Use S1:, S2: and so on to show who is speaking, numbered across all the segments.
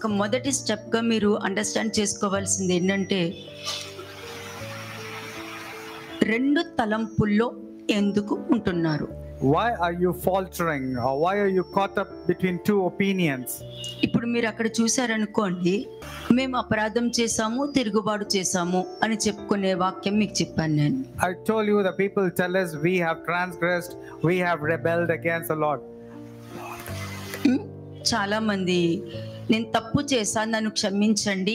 S1: ఒక మొదటి స్టెప్గా మీరు అండర్స్టాండ్ చేసుకోవాల్సింది ఏంటంటే, రెండు తలంపుల్లో ఎందుకు ఉంటున్నారు?
S2: Why are you faltering, or why are you caught up between two opinions?
S1: ఇప్పుడు మీరు అక్కడ చూసారనుకోండి, మేము అపరాధం చేశాము, తిరుగుబాటు చేశాము అని చెప్పుకునే వాక్యం మీకు చెప్పాను నేను.
S2: I told you the people tell us we have transgressed, we have rebelled against the Lord.
S1: చాలా మంది నేను తప్పు చేశాను, నన్ను క్షమించండి,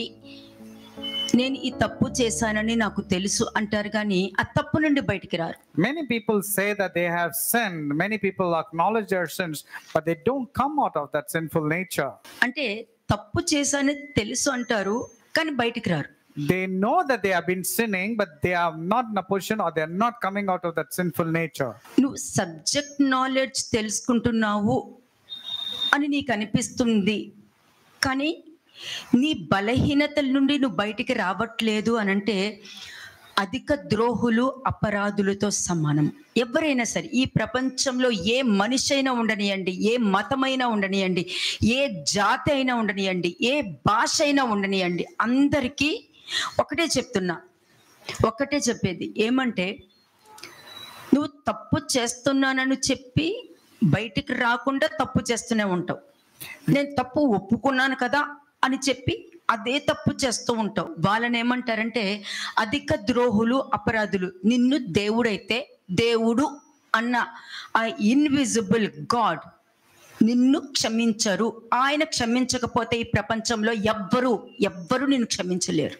S1: నేను ఈ తప్పు చేశానని నాకు తెలుసు అంటారు, కానీ ఆ తప్పు నుండి బయటికి రారు.
S2: Many people say that they have sinned. Many people acknowledge their sins, but they don't come out of that sinful nature.
S1: అంటే తప్పు చేశానని తెలుసు అంటారు, కానీ బయటికి రారు.
S2: They know that they have been sinning, but they are not in a position, or they are not coming out of that sinful nature.
S1: నువ్వు subject knowledge తెలుసుకుంటున్నావు అని నీకు అనిపిస్తుంది, కానీ నీ బలహీనతల నుండి నువ్వు బయటికి రావట్లేదు అని అంటే అధిక ద్రోహులు అపరాధులతో సమానం. ఎవరైనా సరే ఈ ప్రపంచంలో ఏ మనిషి అయినా ఉండనియండి, ఏ మతమైనా ఉండనియండి, ఏ జాతి అయినా ఉండనియండి, ఏ భాష అయినా ఉండనియండి, అందరికీ ఒకటే చెప్తున్నా, ఒకటే చెప్పేది ఏమంటే, నువ్వు తప్పు చేస్తున్నానని చెప్పి బయటికి రాకుండా తప్పు చేస్తూనే ఉంటావు. నేను తప్పు ఒప్పుకున్నాను కదా అని చెప్పి అదే తప్పు చేస్తూ ఉంటావు. వాళ్ళని ఏమంటారంటే అధిక ద్రోహులు, అపరాధులు. నిన్ను దేవుడైతే, దేవుడు అన్న ఆ ఇన్విజిబుల్ గాడ్ నిన్ను క్షమించరు. ఆయన క్షమించకపోతే ఈ ప్రపంచంలో ఎవ్వరు నిన్ను క్షమించలేరు.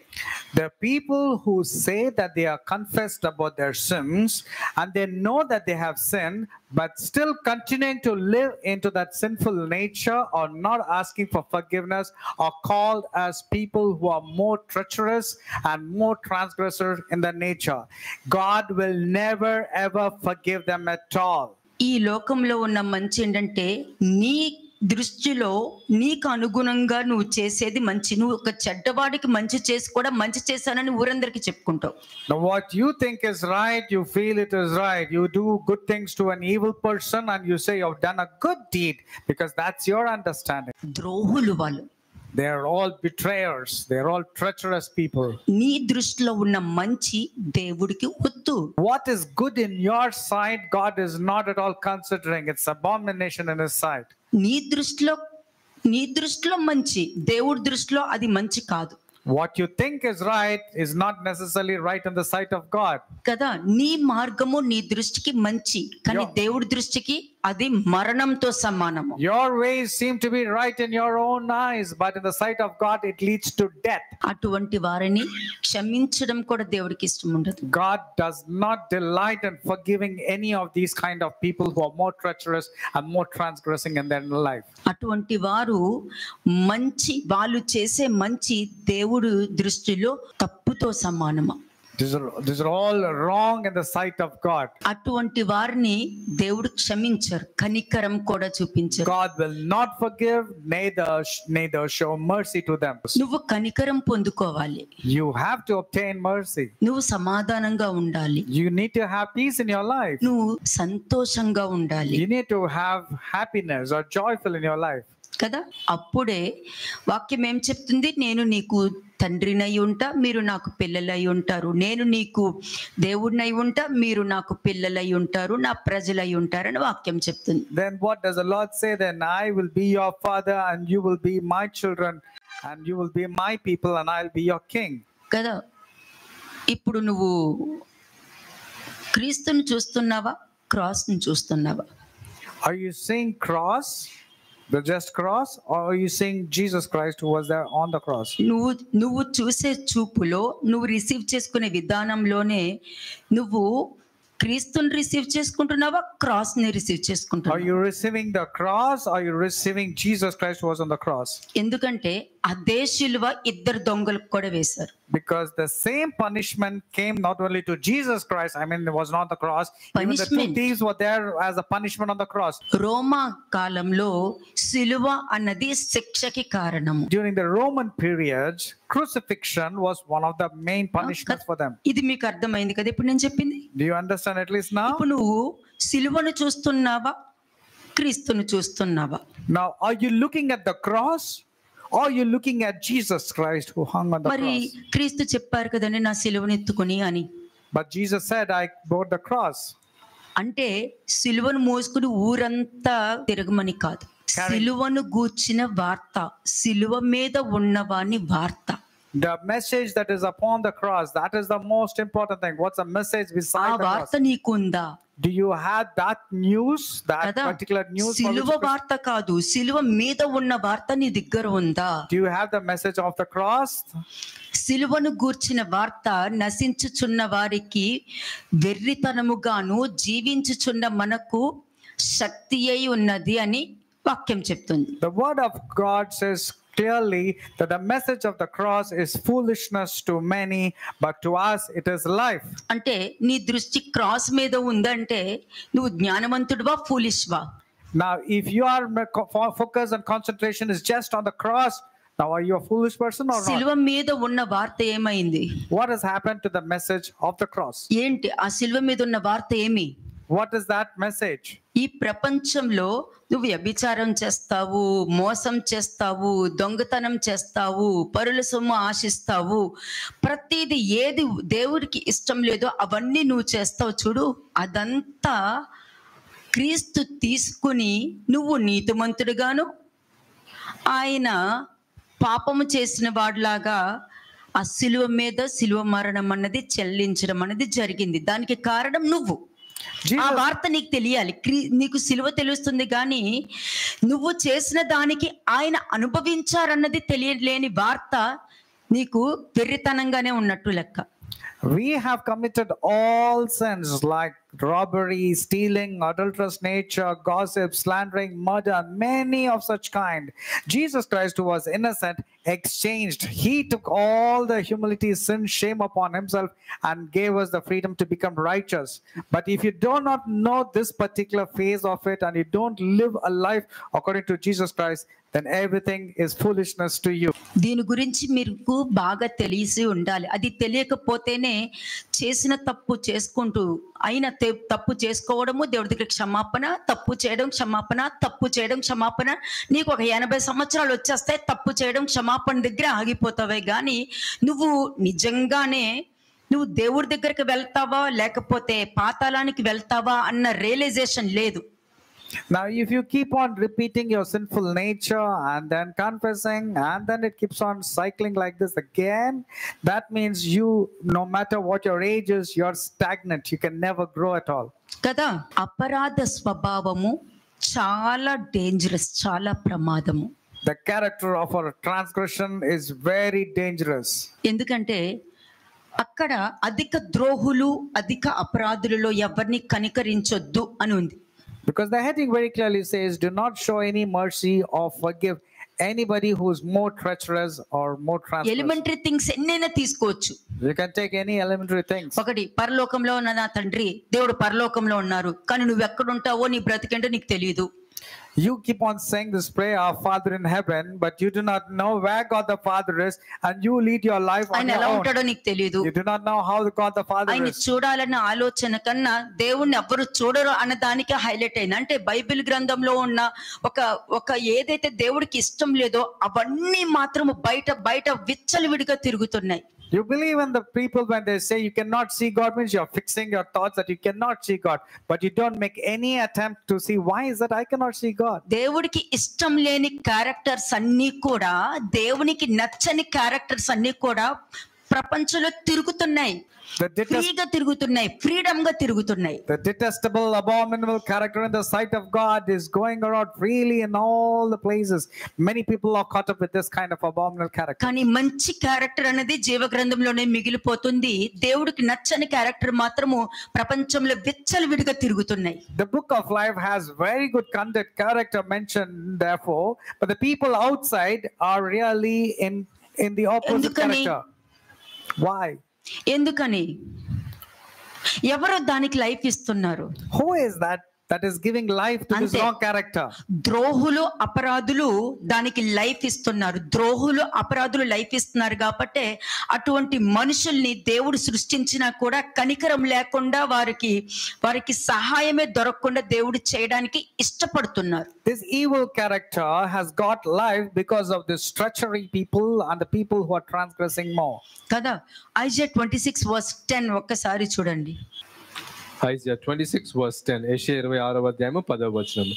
S2: The people who say that they are confessed about their sins and they know that they have sinned, but still continuing to live into that sinful nature, or not asking for forgiveness, are called as people who are more treacherous and more transgressors in their nature. God will never ever forgive them at all.
S1: ఈ లోకంలో ఉన్న మంచి ఏంటంటే, నీ దృష్టిలో నీకు అనుగుణంగా నువ్వు చేసేది మంచి. నువ్వు ఒక చెడ్డవాడికి మంచి చేసి కూడా మంచి చేశానని ఊరందరికీ చెప్పుకుంటావు.
S2: Now what you think is right, you feel it is right. You do good things to an evil person and you say you've done a good deed because that's your understanding.
S1: ద్రోహులు వాళ్ళు.
S2: They are all betrayers. They are all treacherous people.
S1: నీ దృష్టిలో ఉన్న మంచి దేవుడికి వద్దు.
S2: What is good in your sight, God is not at all considering. It's abomination in His sight.
S1: నీ దృష్టిలో మంచి, దేవుడి దృష్టిలో అది మంచి కాదు.
S2: What you think is right is not necessarily right in the sight of God.
S1: కదా, నీ మార్గము నీ దృష్టికి మంచి, కానీ దేవుడి దృష్టికి అది మరణంతో సమానము.
S2: Your ways seem to be right in your own eyes, but in the sight of God it leads to death.
S1: అటువంటి వారిని క్షమించడం కూడా దేవుడికి ఇష్టం ఉండదు.
S2: God does not delight in forgiving any of these kind of people who are more treacherous and more transgressing in their life.
S1: అటువంటి వారు మంచి, వాళ్ళు చేసే మంచి దేవుడు దృష్టిలో తప్పుతో సమానము.
S2: These are all wrong in the sight of God.
S1: అటువంటి వారిని దేవుడు క్షమించరు, కనికరం కూడా చూపించరు.
S2: God will not forgive, neither show mercy to them.
S1: నువ్వు కనికరం పొందుకోవాలి.
S2: You have to obtain mercy.
S1: నువ్వు సమాధానంగా ఉండాలి.
S2: You need to have peace in your life.
S1: నువ్వు సంతోషంగా ఉండాలి.
S2: You need to have happiness or joyful in your life.
S1: కదా, అప్పుడే వాక్యం ఏం చెప్తుంది? నేను నీకు తండ్రినై ఉంటా, మీరు నాకు పిల్లలై ఉంటారు. నేను నీకు దేవుడినై ఉంటా, మీరు నాకు పిల్లలై ఉంటారు, నా ప్రజలై ఉంటారని వాక్యం చెప్తుంది.
S2: Then what does the Lord say? Then I will be your father and you will be my children and you will be my people and I'll be your king.
S1: కదా, ఇప్పుడు నువ్వు క్రీస్తుని చూస్తున్నావా, క్రాస్ని చూస్తున్నావా?
S2: Are you seeing cross, the just cross, or are you seeing Jesus Christ who was there on the cross?
S1: నువ్వు చూసే చూపులో, నువ్వు రిసీవ్ చేసుకునే విధానంలోనే నువ్వు క్రీస్తుని రిసీవ్ చేసుకుంటున్నావా, క్రాస్ ని receive చేసుకుంటున్నావా?
S2: Are you receiving the cross or are you receiving Jesus Christ who was on the cross?
S1: ఎందుకంటే అదే శిలువ ఇద్దరు దొంగలకు కూడా వేశారు.
S2: Because the same punishment came not only to Jesus Christ, I mean it was not the cross, even the two thieves were there as a punishment on the cross.
S1: రోమా కాలంలో శిలువ అన్నది శిక్షకి కారణము.
S2: During the Roman period, crucifixion was one of the main punishments for them.
S1: ఇది మీకు అర్థమైంది కదా ఇప్పుడు నేను చెప్పింది?
S2: Do you understand at least now?
S1: ఇప్పుడు నువ్వు శిలువను చూస్తున్నావా, క్రీస్తును చూస్తున్నావా?
S2: Now are you looking at the cross or you're looking at Jesus Christ who hung on the
S1: మరి
S2: cross.
S1: క్రీస్తు చెప్పారు కదండి, నా సిలువను ఎత్తుకుని అని.
S2: But Jesus said, I bore the cross.
S1: అంటే సిలువను మోసుకుని ఊరంతా తిరగమని కాదు, సిలువను గూర్చిన వార్త, సిలువ మీద ఉన్నవాని వార్త.
S2: The message that is upon the cross, that is the most important thing. What's the message
S1: ఆ
S2: beside the
S1: వార్త
S2: cross?
S1: నీకుందా
S2: Do you have that news, that
S1: కదా?
S2: particular news? For
S1: సిలువ
S2: which-
S1: వార్త కాదు, సిలువ మీద ఉన్న వార్త నీ దగ్గర ఉందా?
S2: Do you have the message of the cross?
S1: సిలువను గూర్చిన వార్త నశించుచున్న వారికి వెర్రితనముగాను, జీవించుచున్న మనకు శక్తి అయి ఉన్నది అని వాక్యం చెప్తుంది.
S2: The word of God says clearly that the message of the cross is foolishness to many, but to us it is life.
S1: అంటే నీ దృష్టి క్రాస్ మీద ఉందంటే నువ్వు జ్ఞానవంతుడివా, ఫూలిష్వా?
S2: Now, if your focus and concentration is just on the cross, now are you a foolish person or
S1: సిలువ
S2: not?
S1: మీద ఉన్న వార్త ఏమైంది?
S2: What has happened to the message of the cross?
S1: ఏంటి ఆ సిలువ మీద ఉన్న వార్త ఏమి?
S2: What is that message?
S1: ఈ ప్రపంచంలో నువ్వు వ్యభిచారం చేస్తావు, మోసం చేస్తావు, దొంగతనం చేస్తావు, పరుల సొమ్ము ఆశిస్తావు, ప్రతిదీ ఏది దేవుడికి ఇష్టం లేదో అవన్నీ నువ్వు చేస్తావు చూడు. అదంతా క్రీస్తు తీసుకుని నువ్వు నీతిమంతుడిగాను, ఆయన పాపము చేసిన వాడిలాగా ఆ సిలువ మీద సిలువ మరణం అన్నది చెల్లించడం అన్నది జరిగింది. దానికి కారణం నువ్వు. ఆ
S2: Jesus,
S1: వార్త నీకు తెలియాలి. నీకు సిలువ తెలుస్తుంది కానీ నువ్వు చేసిన దానికి ఆయన అనుభవించారన్నది తెలియలేని వార్త నీకు వెర్రితనంగానే ఉన్నట్టు లెక్క.
S2: we have committed all sins like robbery, stealing, adulterous nature, gossip, slandering, murder, many of such kind. Jesus Christ, who was innocent, exchanged. He took all the humility, sin, shame upon himself and gave us the freedom to become righteous. But if you do not know this particular phase of it and you don't live a life according to Jesus Christ, then everything is foolishness to you.
S1: దీని గురించి మీకు బాగా తెలిసి ఉండాలి. అది తెలియకపోతేనే చేసిన తప్పు చేసుకుంటూ అయిన తప్పు చేసుకోవడము, దేవుడి దగ్గర క్షమాపణ, తప్పు చేయడం క్షమాపణ, తప్పు చేయడం క్షమాపణ. నీకు ఒక 80 సంవత్సరాలు వచ్చేస్తాయి, తప్పు చేయడం క్షమాపణ దగ్గర ఆగిపోతావే కానీ నువ్వు నిజంగానే నువ్వు దేవుడి దగ్గరికి వెళ్తావా లేకపోతే పాతాళానికి వెళ్తావా అన్న రియలైజేషన్ లేదు.
S2: Now, if you keep on repeating your sinful nature and then confessing, and then it keeps on cycling like this again, that means you, no matter what your age is, you're stagnant. You can never grow at all.
S1: కదా, అపరాధ స్వభావము చాలా dangerous, చాలా ప్రమాదము.
S2: The character of our transgression is very dangerous.
S1: ఎందుకంటే అక్కడ అధిక ద్రోహులు, అధిక అపరాధులలో ఎవరిని కనికరించొద్దు అని ఉంది.
S2: Because the heading very clearly says, do not show any mercy or forgive anybody who's more treacherous or more transgressive.
S1: Elementary things ఎన్నైనా తీసుకోవచ్చు.
S2: You can take any elementary things.
S1: ఒకటి, పరలోకంలో ఉన్న నా తండ్రి, దేవుడు పరలోకంలో ఉన్నారు కానీ నువ్వు ఎక్కడ ఉంటావో నీ బ్రతికేంటో నీకు తెలియదు.
S2: You keep on saying this prayer, our Father in heaven, but you do not know where God the Father is, and you lead your life on
S1: ఆయన
S2: your
S1: ఎలా
S2: own.
S1: ఉంటాడో నీకు తెలియదు.
S2: You do not know how God the Father
S1: ఆయన
S2: is.
S1: చూడాలన్న ఆలోచన కన్నా దేవుణ్ణి ఎవ్వరు చూడరు అన్న దానికి హైలైట్ అయింది. అంటే బైబిల్ గ్రంథంలో ఉన్న ఒక ఏదైతే దేవుడికి ఇష్టం లేదో అవన్నీ మాత్రం బయట విచ్చలవిడిగా తిరుగుతున్నాయి.
S2: You believe in the people when they say you cannot see God, means you're fixing your thoughts that you cannot see God, but you don't make any attempt to see why is that I cannot see God.
S1: దేవుడికి ఇష్టం లేని characters అన్ని కూడా, దేవునికి నచ్చని characters అన్ని కూడా ప్రపంచంలో తిరుగుతున్నాయి, ఫ్రీగా తిరుగుతున్నాయి, ఫ్రీడమ్ గా తిరుగుతున్నాయి.
S2: The detestable, abominable character in the sight of God is going around freely in all the places. Many people are caught up with this kind of abominable character.
S1: కానీ మంచి క్యారెక్టర్ అనేది జీవ గ్రంథంలోనే మిగిలిపోతుంది. దేవుడికి నచ్చని క్యారెక్టర్ మాత్రము ప్రపంచంలో విచ్చలవిడిగా తిరుగుతున్నాయి.
S2: The book of life has very good conduct character mentioned therefore, but the people outside are really in the opposite character. Why?
S1: ఎందుకని? ఎవరు దానికి లైఫ్ ఇస్తున్నారు?
S2: Who is that that is giving life to this
S1: Ante.
S2: wrong character.
S1: ద్రోహులు అపరాధులు దానికి life ఇస్తున్నారు. ద్రోహులు అపరాధులు life ఇస్తున్నారు కాబట్టి అటువంటి మనుషుల్ని దేవుడు సృష్టించినా కూడా కనికరం లేకుండా వారికి సహాయమే దొరకకుండా దేవుడు చేయడానికి ఇష్టపడుతున్నారు.
S2: This evil character has got life because of this treachery people and the people who are transgressing more.
S1: కదా. ఐజయా 26:10 ఒక్కసారి చూడండి.
S3: ఐజయా 26:10, యెషయా 26:10.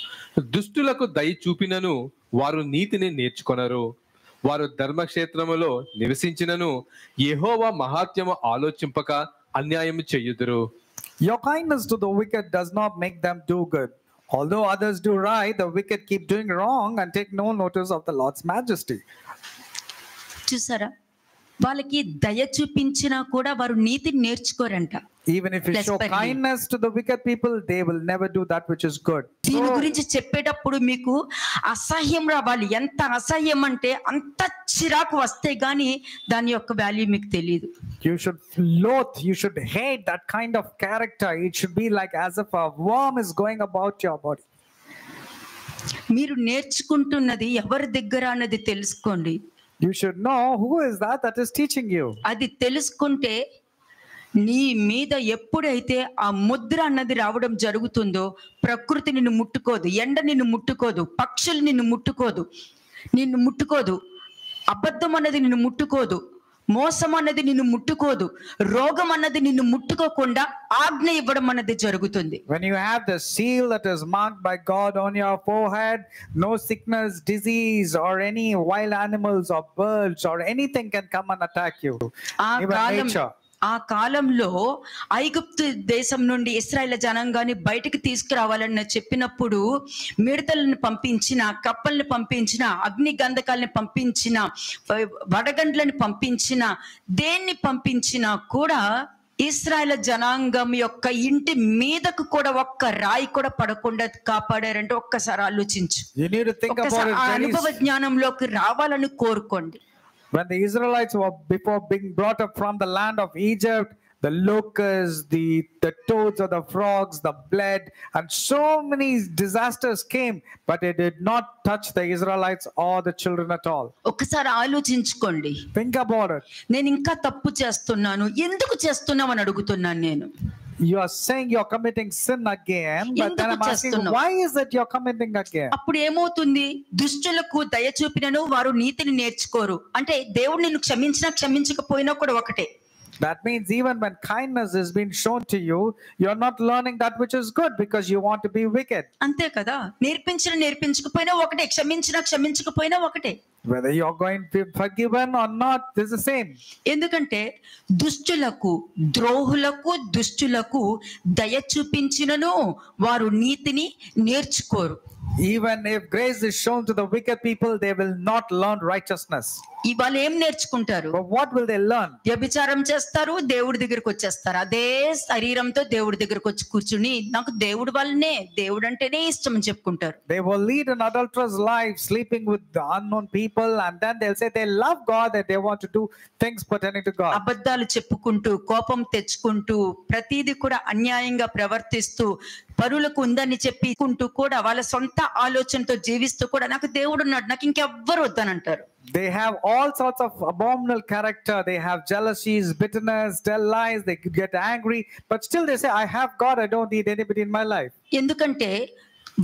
S3: దుష్టులకు దయ చూపినను వారు నీతిని నేర్చుకొనరు, వారు ధర్మక్షేత్రములో నివసించినను యెహోవా మహాత్మ్యము ఆలోచింపక అన్యాయము చెయ్యుదురు.
S2: Your kindness to the wicked does not make them do good. Although others do right, the wicked keep doing wrong and take no notice of the Lord's majesty.
S1: చూసారా, వాళ్ళకి దయ చూపించినా కూడా వారు నీతిని నేర్చుకోరంట.
S2: Even if you show kindness to the wicked people, they will never do that which is good.
S1: దీని గురించి చెప్పేటప్పుడు మీకు అసహ్యం రావాలి. ఎంత అసహ్యం అంటే అంత చిరాకు వస్తే గానీ దాని యొక్క వాల్యూ మీకు తెలియదు.
S2: You should loathe, you should hate that kind of character. It should be like as if a worm is going about your body.
S1: మీరు నేర్చుకుంటున్నది ఎవరి దగ్గర అన్నది తెలుసుకోండి.
S2: You should know who is that is teaching you.
S1: అది తెలుసుకుంటే నీ మీద ఎప్పుడైతే ఆ ముద్ర అన్నది రావడం జరుగుతుందో ప్రకృతి నిన్ను ముట్టుకోదు, ఎండ నిన్ను ముట్టుకోదు, పక్షులు నిన్ను ముట్టుకోదు, అబద్ధం అన్నది నిన్ను ముట్టుకోదు, మోసం అన్నది నిన్ను ముట్టుకోదు, రోగం అన్నది నిన్ను ముట్టుకోకుండా ఆజ్ఞ ఇవ్వడం అన్నది జరుగుతుంది.
S2: When you have the seal that is marked by God on your forehead, no sickness, disease or any wild animals or birds or anything can come and attack you. Even nature.
S1: ఆ కాలంలో ఐగుప్తు దేశం నుండి ఇశ్రాయేలు జనాంగాన్ని బయటికి తీసుకురావాలని చెప్పినప్పుడు మిడతలను పంపించిన, కప్పల్ని పంపించిన, అగ్ని గంధకాలని పంపించిన, వడగండ్లను పంపించిన, దేన్ని పంపించినా కూడా ఇశ్రాయేలు జనాంగం యొక్క ఇంటి మీదకు కూడా ఒక్క రాయి కూడా పడకుండా కాపాడారంటే ఒక్కసారి ఆలోచించు. అనుభవ జ్ఞానంలోకి రావాలని కోరుకోండి.
S2: When the Israelites were before being brought up from the land of Egypt, the locusts, the toads or the frogs, the blood, and so many disasters came, but it did not touch the Israelites or the children at all.
S1: ఒక్కసారి ఆలోచించుకోండి.
S2: Think about it.
S1: నేను ఇంకా తప్పు చేస్తున్నాను, ఎందుకు చేస్తున్నామని అడుగుతున్నాను నేను.
S2: You are saying you're committing sin again, but then I'm asking, why is it you're committing again?
S1: అప్పుడు ఏమవుతుంది? దుష్టులకు దయ చూపినను వారు నీతిని నేర్చుకోరు అంటే దేవుడు నిన్ను క్షమించినా క్షమించకపోయినా కూడా ఒకటే.
S2: That means even when kindness is being shown to you, you're not learning that which is good because you want to be wicked.
S1: అంతే కదా. నేర్పించకపోయినా ఒకటే, క్షమించకపోయినా ఒకటే.
S2: Whether you're going to be forgiven or not, this is the same.
S1: ఎందుకంటే దుష్టులకు దయ చూపించినను వారు నీతిని నేర్చుకోరు.
S2: Even if grace is shown to the wicked people, they will not learn righteousness.
S1: వాళ్ళు ఏం నేర్చుకుంటారు?
S2: But what will they learn?
S1: వ్యభిచారం చేస్తారు, దేవుడి దగ్గరికి వచ్చేస్తారు. అదే శరీరంతో దేవుడి దగ్గరికి వచ్చి కూర్చుని నాకు దేవుడి వల్లనే, దేవుడు అంటేనే ఇష్టం అని చెప్పుకుంటారు.
S2: They will lead an adulterous life, sleeping with the unknown people, and then they'll say they love God and they want to do things pertaining to God.
S1: అబద్ధాలు చెప్పుకుంటూ, కోపం తెచ్చుకుంటూ, ప్రతిదీ కూడా అన్యాయంగా ప్రవర్తిస్తూ, పరులకు ఉందని చెప్పుకుంటూ కూడా వాళ్ళ సొంత ఆలోచనతో జీవిస్తూ కూడా నాకు దేవుడు ఉన్నాడు, నాకు ఇంకెవ్వరు వద్దని అంటారు.
S2: They have all sorts of abominable character. They have jealousies, bitterness, tell lies, they get angry, but still they say, I have God, I don't need anybody in my life.
S1: ఎందుకంటే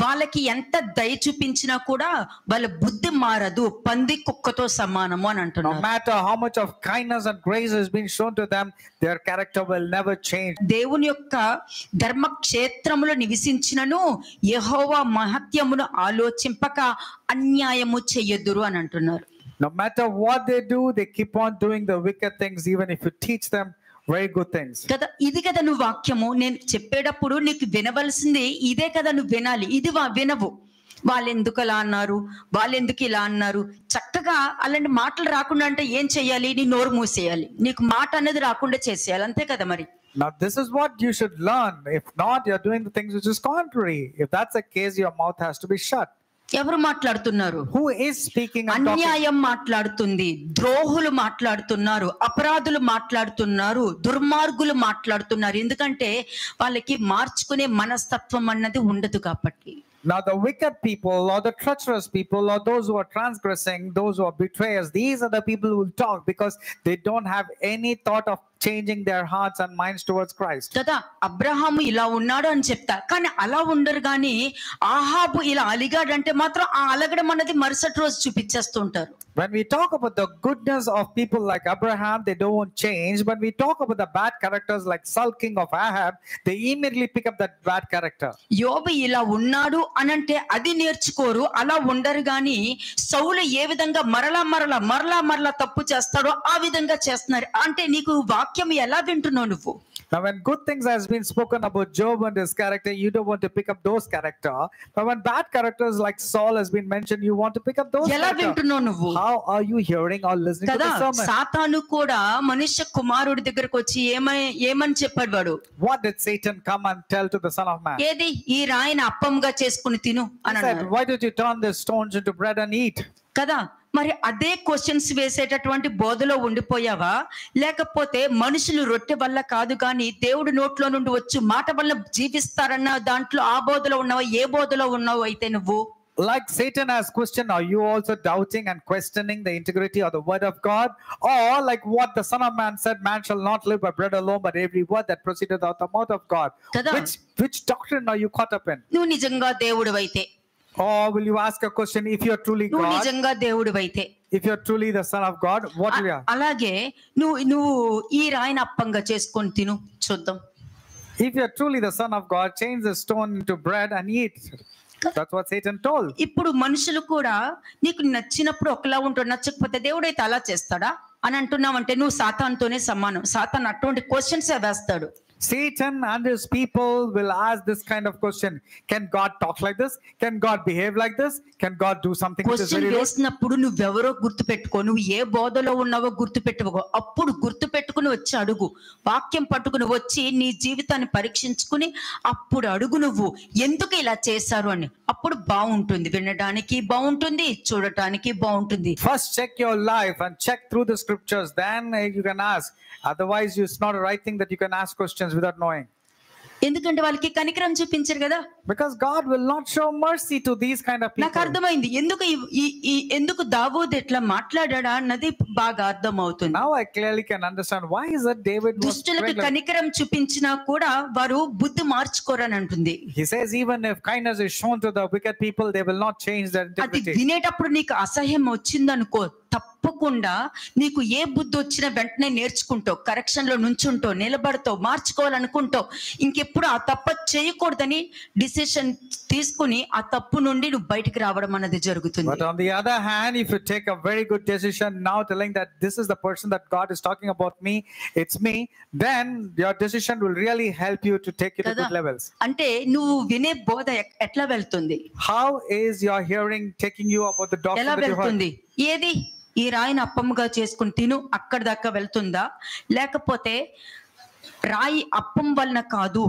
S1: వాళ్ళకి ఎంత దయ చూపించినా కూడా వాళ్ళ బుద్ధి మారదు, పంది కుక్కతో సమానము అని అంటున్నారు.
S2: No matter how much of kindness and grace has been shown to them, their character will never change.
S1: దేవుని యొక్క ధర్మక్షేత్రములో నివసించినను యెహోవా మహత్యమును ఆలోచింపక అన్యాయము చెయ్యదురు అని అంటున్నారు.
S2: No matter what they do, they keep on doing the wicked things, even if you teach them very good things.
S1: కదా, ఇది కదా నువ్వు వాక్యము నేను చెప్పేటప్పుడు నీకు వినవలసింది ఇదే కదా, నువ్వు వినాలి. ఇది వినవు. వాళ్ళెందుకు అలా అన్నారు, వాళ్ళెందుకు ఇలా అన్నారు, చక్కగా అలాంటి మాటలు రాకుండా అంటే ఏం చెయ్యాలి? నీ నోరు మూసేయాలి, నీకు మాట అనేది రాకుండా చేసేయాలి, అంతే కదా మరి.
S2: Now this is what you should learn. If not, you're doing the things which is contrary. If that's the case, your mouth has to be shut.
S1: ఎవరు మాట్లాడుతున్నారు?
S2: Who is speaking and talking?
S1: అన్యాయం మాట్లాడుతుంది, ద్రోహులు మాట్లాడుతున్నారు, అపరాధులు మాట్లాడుతున్నారు, దుర్మార్గులు మాట్లాడుతున్నారు. ఎందుకంటే వాళ్ళకి మార్చుకునే మనస్తత్వం అన్నది ఉండదు కాబట్టి.
S2: Now the wicked people or the treacherous people or those who are transgressing, those who are betrayers, these are the people who will talk because they don't have any thought of changing their hearts and minds towards Christ.
S1: కదా, అబ్రహాము ఇలా ఉన్నాడు అని చెప్తా, కానీ అలా ఉండరు. కానీ ఆహాబు ఇలా అలిగాడంటే మాత్రం ఆ అలగడం అన్నది మరుసటి రోజు చూపించేస్తూ ఉంటారు.
S2: When we talk about the goodness of people like Abraham, they don't change. When we talk about the bad characters like Saul, king of Ahab, they immediately pick up that bad character.
S1: యోబు ఇలా ఉన్నాడు అనంటే అది నేర్చుకోరు, అలా ఉండరు. కానీ సౌలు ఏ విధంగా మరలా తప్పు చేస్తాడో ఆ విధంగా చేస్తున్నారు. అంటే నీకు వాక్యం ఎలా వింటున్నావు నువ్వు?
S2: Now when good things has been spoken about Job and his character, you don't want to pick up those character. But when bad characters like Saul has been mentioned, you want to pick up those
S1: ఎలా
S2: character.
S1: వింటున్నావు నువ్వు?
S2: How are you hearing or listening to
S1: కదా,
S2: the sermon?
S1: సాతాను కూడా మనుష్య కుమారుడి దగ్గరకు వచ్చి ఏమని చెప్పాడు వాడు?
S2: What did Satan come and tell to the Son of Man?
S1: ఏది ఈ రాయిని అప్పంగా చేసుకుని తిను
S2: He
S1: అని
S2: said,
S1: అన్నాడు.
S2: why did you turn the stones into bread and eat?
S1: కదా, మరి అదే క్వశ్చన్స్ వేసేటటువంటి బోధలో ఉండిపోయావా? లేకపోతే మనుషులు రొట్టె వల్ల కాదు కానీ దేవుడి నోట్లో నుండి వచ్చి మాట వల్ల జీవిస్తారన్న దాంట్లో ఆ బోధలో ఉన్నావా? ఏ బోధలో ఉన్నావు అయితే నువ్వు?
S2: Like Satan has questioned, are you also doubting and questioning the integrity of the word of God? Or like what the Son of Man said, man shall not live by bread alone, but every word that proceedeth out of the mouth of God.
S1: Kada.
S2: Which doctrine are you caught up in?
S1: నువ్వు నిజంగా దేవుడు అయితే,
S2: Or will you ask a question, if you're truly
S1: నువ్వు
S2: God,
S1: నిజంగా దేవుడు అయితే,
S2: if you're truly the Son of God, what will you ask?
S1: అలాగే నువ్వు ఈ రాయిని అప్పంగా చేసుకొని తిను చూద్దాం.
S2: If you're truly the Son of God, change the stone into bread and eat. That's what Satan told.
S1: ఇప్పుడు మనుషులు కూడా నీకు నచ్చినప్పుడు ఒకలా ఉంటాడు, నచ్చకపోతే దేవుడు అయితే అలా చేస్తాడా అని అంటున్నావంటే నువ్వు సాతానుతోనే సమానం. సాతాను అటువంటి క్వశ్చన్స్ వేస్తాడు.
S2: Satan and his people will ask this kind of question. Can God talk like this? Can God behave like this? Can God do something which is
S1: question
S2: very rude?
S1: వేసినప్పుడు నువ్వెవరో గుర్తు పెట్టుకో, నువ్వు ఏ బోధలో ఉన్నావో గుర్తు పెట్టుకో. అప్పుడు గుర్తు పెట్టుకుని వచ్చి అడుగు. వాక్యం పట్టుకుని వచ్చి నీ జీవితాన్ని పరీక్షించుకుని అప్పుడు అడుగు నువ్వు ఎందుకు ఇలా చేశారు అని. అప్పుడు బాగుంటుంది, వినడానికి బాగుంటుంది, చూడటానికి బాగుంటుంది.
S2: First check your life and check through the scriptures, then you can ask. Otherwise it's not a right thing that you can ask questions without knowing.
S1: ఎందుకంటే వాళ్ళకి కనికరం చూపించరు కదా.
S2: Because God will not show mercy to these kind of
S1: నాకు
S2: people.
S1: అర్థమైంది ఎందుకు దావీదు ఎట్లా మాట్లాడా అన్నది బాగా అర్థం అవుతుంది.
S2: Now I clearly can understand why is that David was
S1: దుష్టులకు
S2: praying like-
S1: కనికరం చూపించినా కూడా వారు బుద్ధి మార్చుకోరని అంటుంది.
S2: He says even if kindness is shown to the wicked people, they will not change their
S1: అది
S2: integrity.
S1: వినేటప్పుడు నీకు అసహ్యం వచ్చిందనుకో, తప్పకుండా నీకు ఏ బుద్ధి వచ్చినా వెంటనే నేర్చుకుంటావు, కరెక్షన్ లో నుంచుంటావు, నిలబడతావు, మార్చుకోవాలనుకుంటావు. ఇంకెప్పుడు ఆ తప్పు చేయకూడదని డిసిషన్ తీసుకుని ఆ తప్పు నుండి నువ్వు బయటికి రావడం అన్నది జరుగుతుంది.
S2: But on the other hand, if you take a very good decision now telling that this is the person that God is talking about me, it's me, then your decision will really help you to take it to
S1: కదా,
S2: good levels.
S1: అంటే నువ్వు వినే బోధ ఎట్లా వెళ్తుంది?
S2: How is your hearing taking you about the doctrine
S1: ఎలా
S2: that you heard?
S1: వెళ్తుంది? ఏది ఈ రాయిని అప్పముగా చేసుకుని తిను అక్కడి దాకా వెళ్తుందా? లేకపోతే రాయి అప్పం వలన కాదు,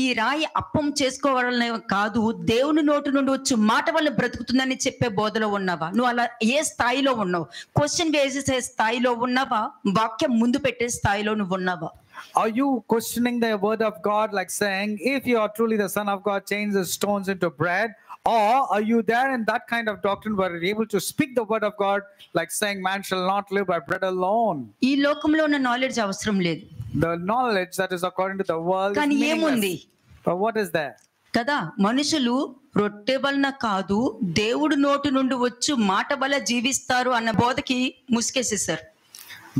S1: ఈ రాయి అప్పం చేసుకోవాలనే కాదు, దేవుని నోటి నుండి వచ్చి మాట వల్ల బ్రతుకుతుందని చెప్పే బోధలో ఉన్నావా? నువ్వు అలా ఏ స్థాయిలో ఉన్నావు? క్వశ్చన్ వేసే స్థాయిలో ఉన్నావా? వాక్యం ముందు పెట్టే స్థాయిలో నువ్వు ఉన్నావా?
S2: Are you questioning the word of God, like saying, if you are truly the Son of God, change the stones into bread? Or are you there in that kind of doctrine where you're able to speak the word of God, like saying, man shall not live by bread alone?
S1: ఈ లోకంలో ఉన్న knowledge అవసరం లేదు
S2: The knowledge that is according to the world is
S1: కానీ ఏముంది
S2: meaningless. But what is there?
S1: కదా, మనుషులు రొట్టె వలన కాదు దేవుడు నోటి నుండి వచ్చు మాట వల్ల జీవిస్తారు అన్న బోధకి ముసుకేసేసారు.